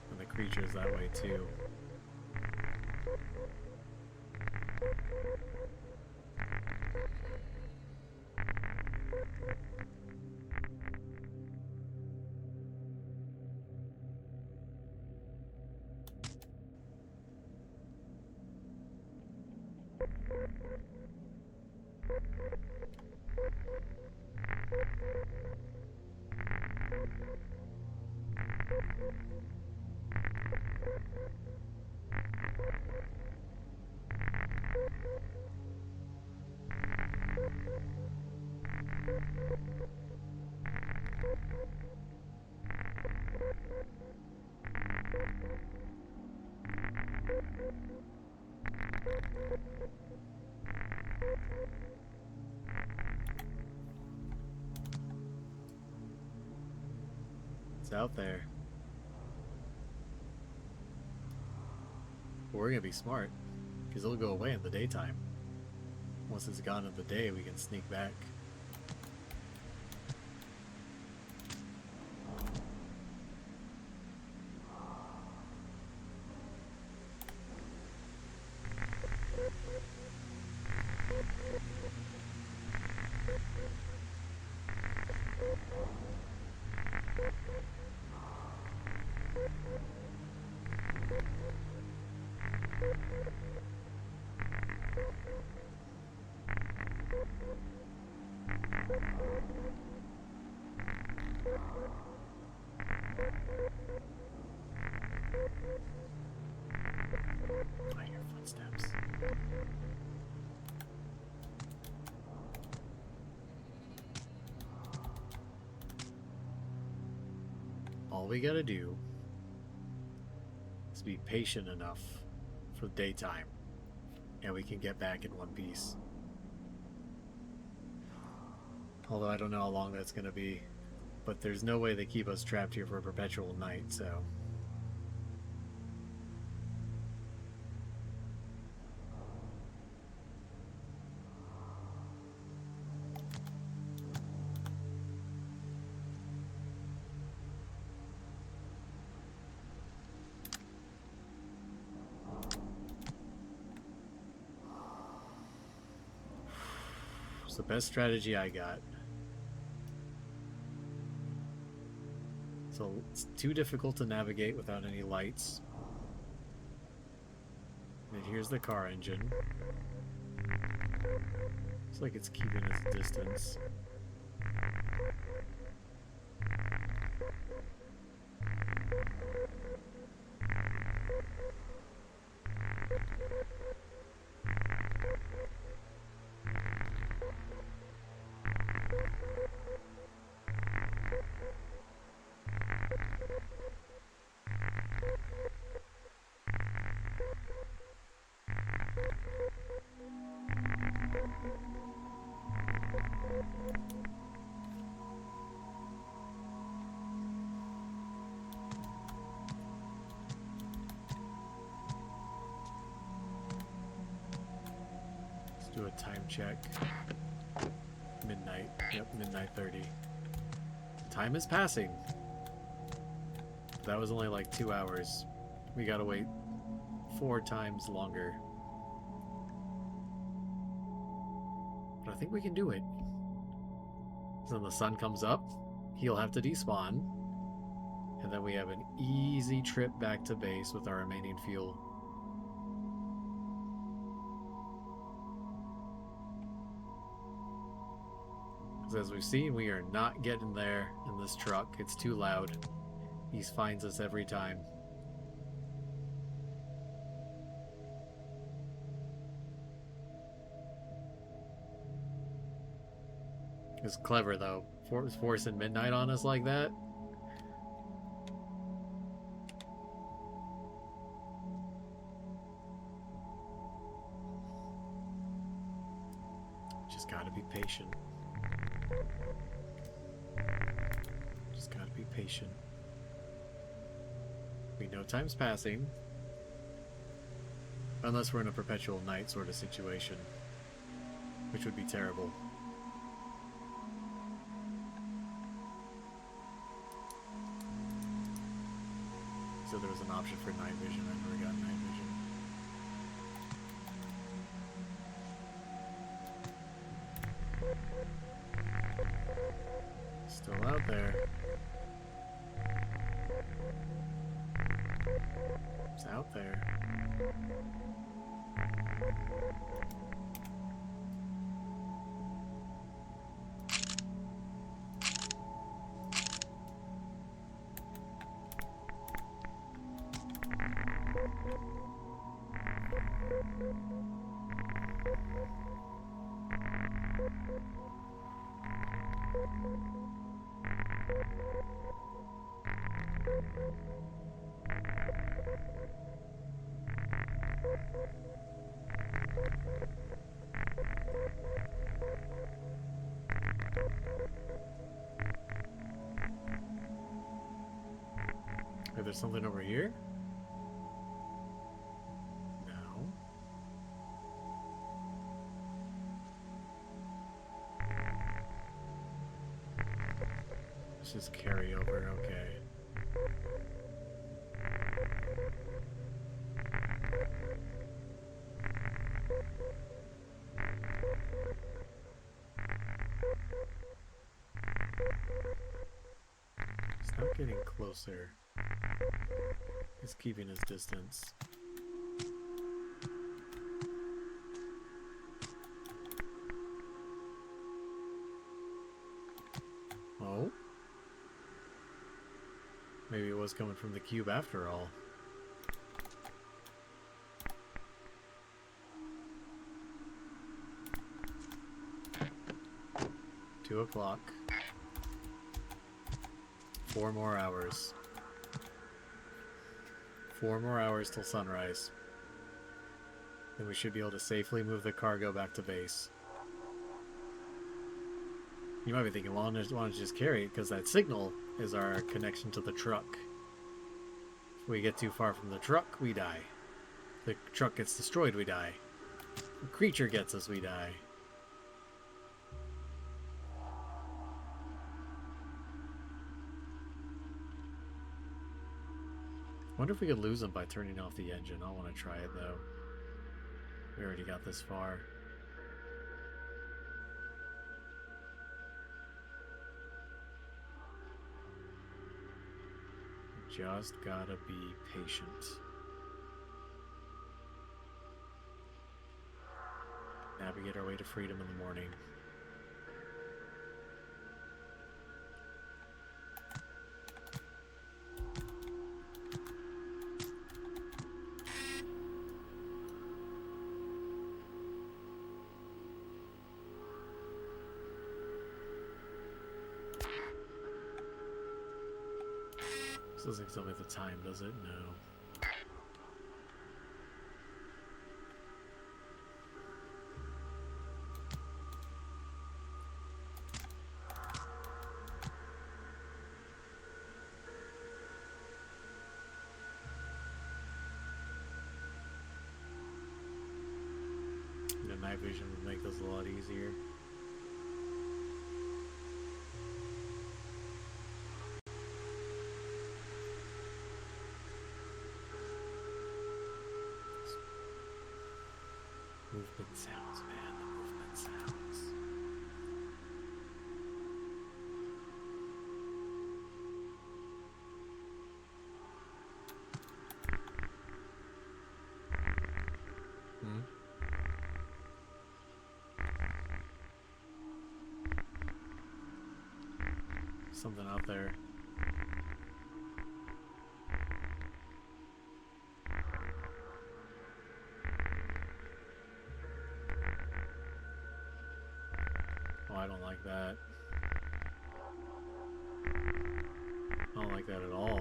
And the creature's that way too. It's out there. But we're gonna be smart, because it'll go away in the daytime. Once it's gone in the day, we can sneak back. I hear footsteps. All we gotta do is be patient enough for daytime, and we can get back in one piece. Although I don't know how long that's gonna be, but there's no way they keep us trapped here for a perpetual night, so... It's the best strategy I got. So it's too difficult to navigate without any lights. And here's the car engine. Looks like it's keeping its distance. Do a time check. Midnight. Yep, midnight 30. Time is passing. That was only like 2 hours. We gotta wait 4 times longer. But I think we can do it. So when the sun comes up, he'll have to despawn. And then we have an easy trip back to base with our remaining fuel. As we've seen, we are not getting there in this truck. It's too loud. He finds us every time. It's clever though, forcing midnight on us like that. Just gotta be patient. Just gotta be patient. We know time's passing. Unless we're in a perpetual night sort of situation, which would be terrible. So there was an option for night vision. I never got night vision. Still out there. It's out there. Wait, there's something over here? No. Let's just carry over, okay. It's not getting closer. He's keeping his distance. Oh? Maybe it was coming from the cube after all. Two o'clock. 4 more hours. 4 more hours till sunrise. Then we should be able to safely move the cargo back to base. You might be thinking, well, why don't you just carry it? Because that signal is our connection to the truck. If we get too far from the truck, we die. The truck gets destroyed, we die. The creature gets us, we die. Wonder if we could lose them by turning off the engine. I want to try it though. We already got this far. Just gotta be patient. Navigate our way to freedom in the morning. This doesn't tell me the time, does it? No. The night vision would make this a lot easier. Movement sounds, man. The movement sounds. Something out there. Oh, I don't like that. I don't like that at all.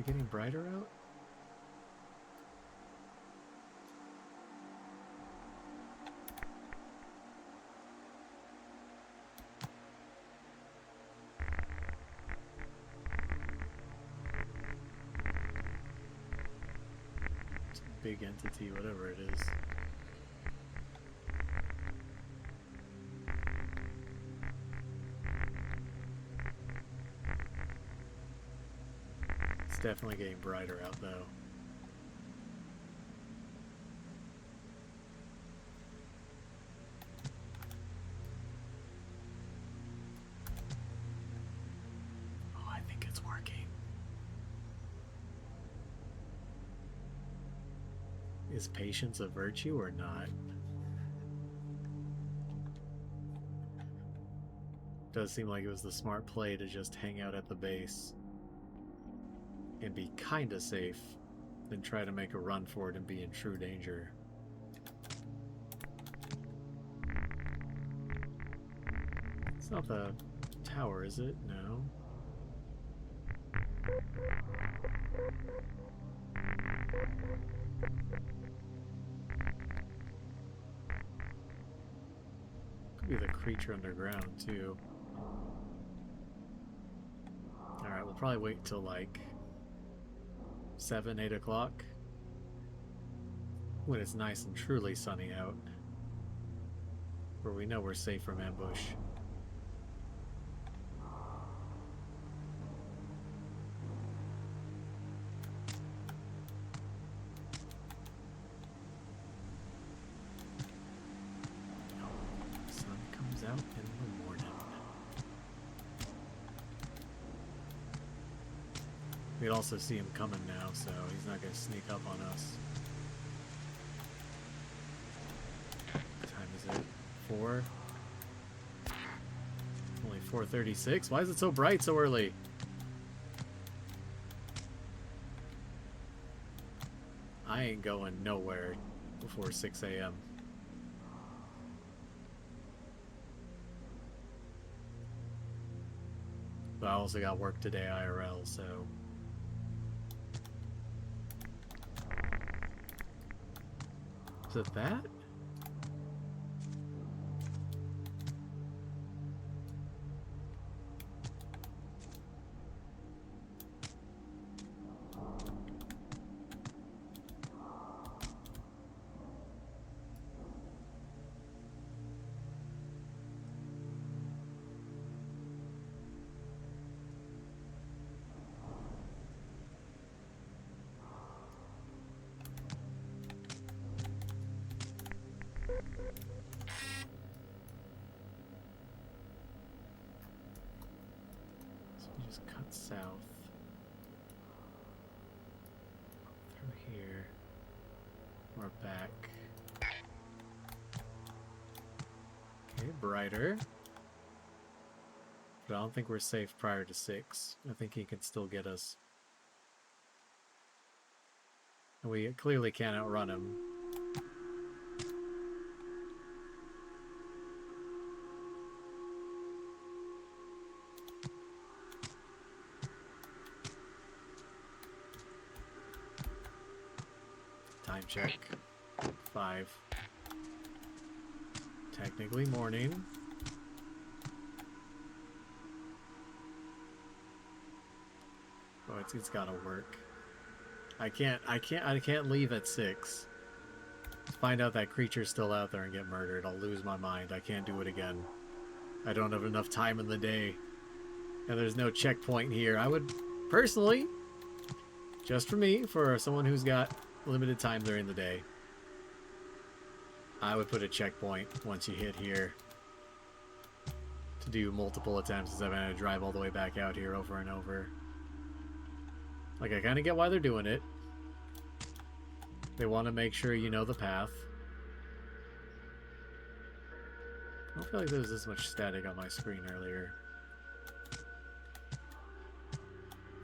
it getting brighter out? It's a big entity, whatever it is. It's definitely getting brighter out though. Oh, I think it's working. Is patience a virtue or not? Does seem like it was the smart play to just hang out at the base and be kinda safe than try to make a run for it and be in true danger. It's not the tower, is it? No. Could be the creature underground too. Alright, we'll probably wait till like 7, 8 o'clock when it's nice and truly sunny out, where we know we're safe from ambush. Sun comes out in the morning. We also see him coming now, so he's not going to sneak up on us. What time is it? 4? Only 4:36? Why is it so bright so early? I ain't going nowhere before 6 a.m. But I also got work today IRL, so... Is it that? Just cut south through here. We're back. Okay, brighter. But I don't think we're safe prior to 6. I think he can still get us. And we clearly can't outrun him. Time check. 5. Technically morning. Oh, it's gotta work. I can't leave at 6. Find out that creature's still out there and get murdered. I'll lose my mind. I can't do it again. I don't have enough time in the day. And there's no checkpoint here. I would personally, just for me, for someone who's got limited time during the day, I would put a checkpoint once you hit here to do multiple attempts instead of having to drive all the way back out here over and over. Like, I kind of get why they're doing it. They want to make sure you know the path. I don't feel like there was this much static on my screen earlier.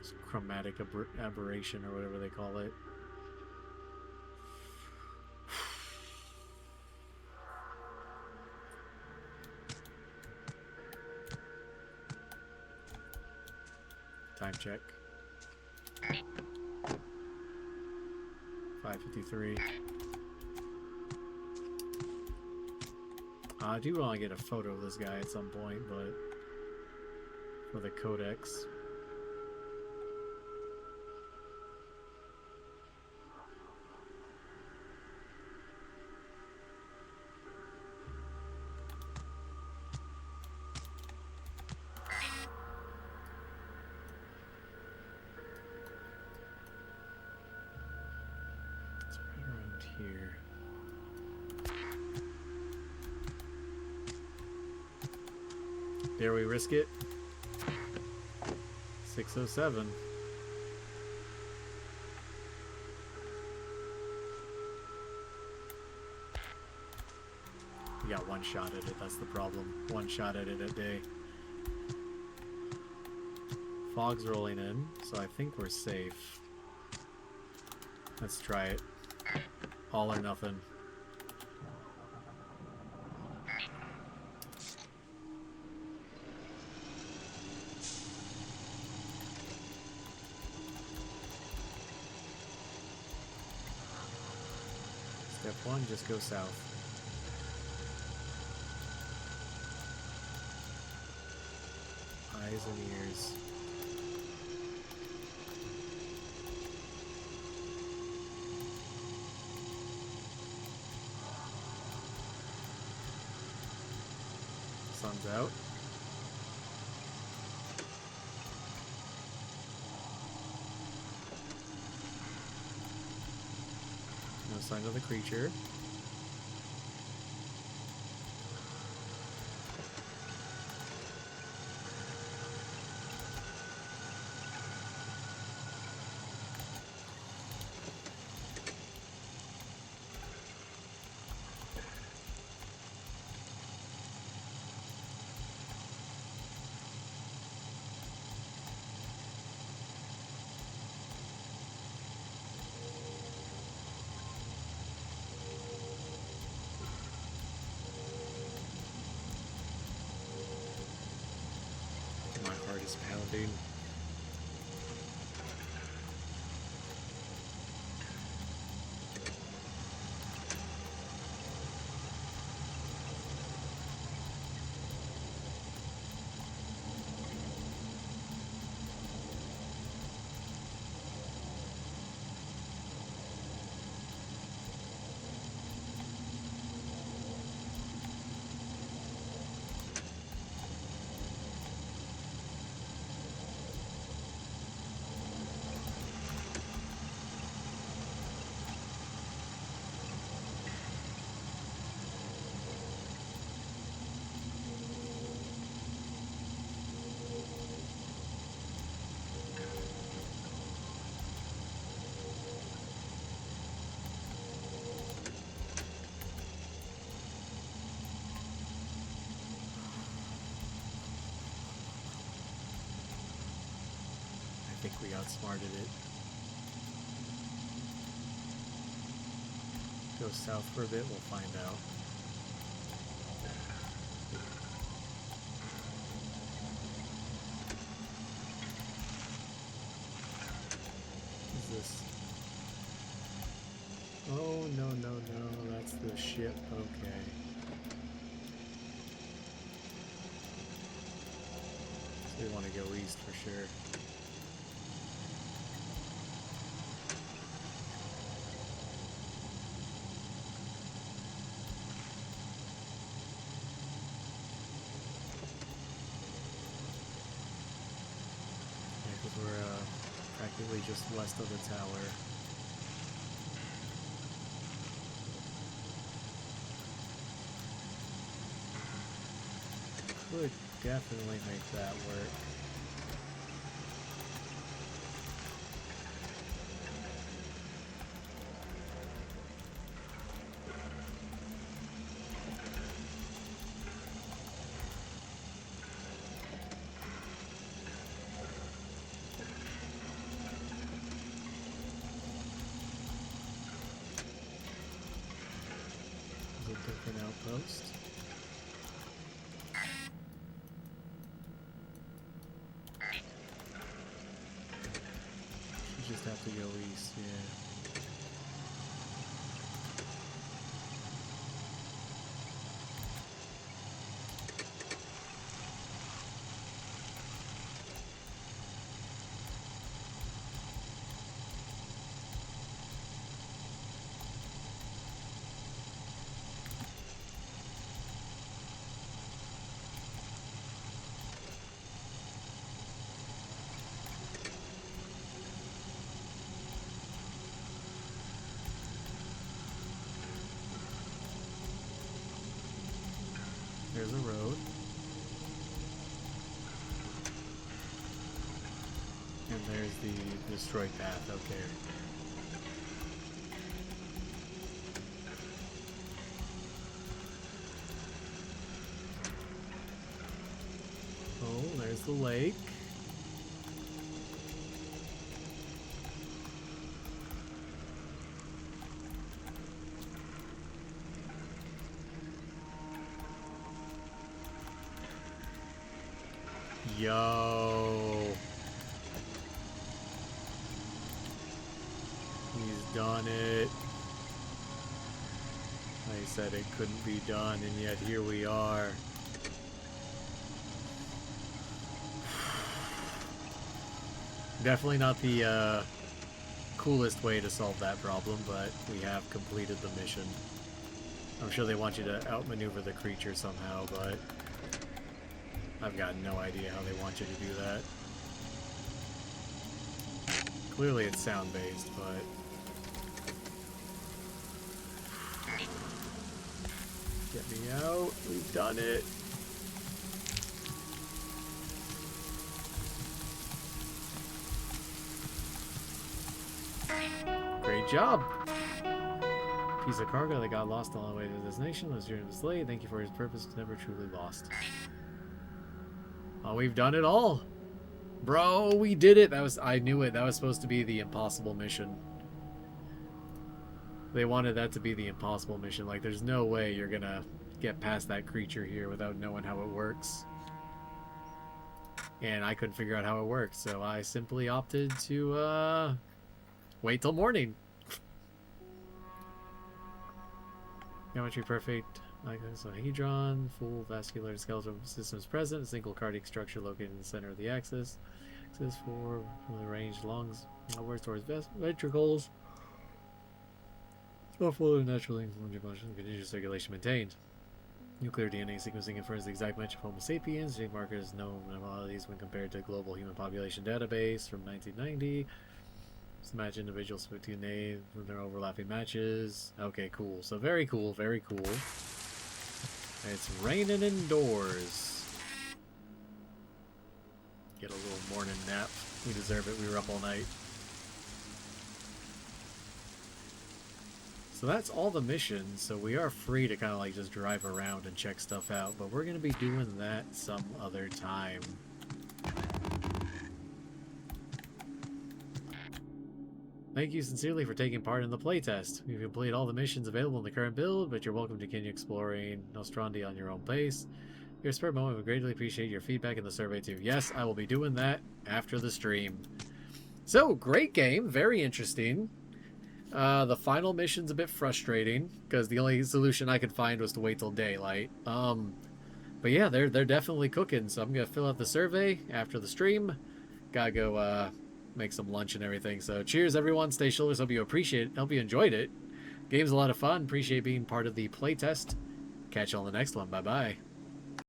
It's chromatic aberration or whatever they call it. Time check. 553. I do want to get a photo of this guy at some point, but for the codex. Here. Dare we risk it? 607. We got one shot at it, that's the problem. One shot at it a day. Fog's rolling in, so I think we're safe. Let's try it. All or nothing. Step one, just go south. Eyes and ears. Sun's out. No sign of the creature. Is pounding. I think we outsmarted it. Go south for a bit, we'll find out. What is this? Oh, no, that's the ship, okay. So we want to go east for sure. We're practically just west of the tower. Could definitely make that work. Different outpost. You just have to go east, yeah. There's a road. And there's the destroyed path. Okay. Oh, there's the lake. Yo. He's done it. I said it couldn't be done, and yet here we are. Definitely not the coolest way to solve that problem, but we have completed the mission. I'm sure they want you to outmaneuver the creature somehow, but I've got no idea how they want you to do that. Clearly it's sound-based, but... Get me out. We've done it. Great job. Piece of cargo that got lost on the way to the destination. Was your slave. Thank you for his purpose. Never truly lost. Oh, we've done it all. Bro, we did it. I knew it. That was supposed to be the impossible mission. They wanted that to be the impossible mission. Like, there's no way you're gonna get past that creature here without knowing how it works. And I couldn't figure out how it worked, so I simply opted to, wait till morning. Geometry perfect. Icosahedron, full vascular skeletal systems present. A single cardiac structure located in the center of the axis. Axis for the range lungs outwards towards ventricles. Small fluid naturally motion, continuous circulation maintained. Nuclear DNA sequencing confirms the exact match of Homo sapiens. Genetic markers known anomalies when compared to global human population database from 1990. Just match individuals with DNA from their overlapping matches. Okay, cool. So very cool, very cool. It's raining indoors. Get a little morning nap. We deserve it. We were up all night. So that's all the missions. So we are free to kind of like just drive around and check stuff out. But we're going to be doing that some other time. Thank you sincerely for taking part in the playtest. We've completed all the missions available in the current build, but you're welcome to continue exploring Nostrandi on your own pace. Your spare moment would greatly appreciate your feedback in the survey too. Yes, I will be doing that after the stream. So, great game. Very interesting. The final mission's a bit frustrating, because the only solution I could find was to wait till daylight. But yeah, they're definitely cooking, so I'm going to fill out the survey after the stream. Gotta go, make some lunch and everything. So cheers everyone, stay shoulders, hope you enjoyed it. Game's a lot of fun, appreciate being part of the playtest. Catch you on the next one, bye bye.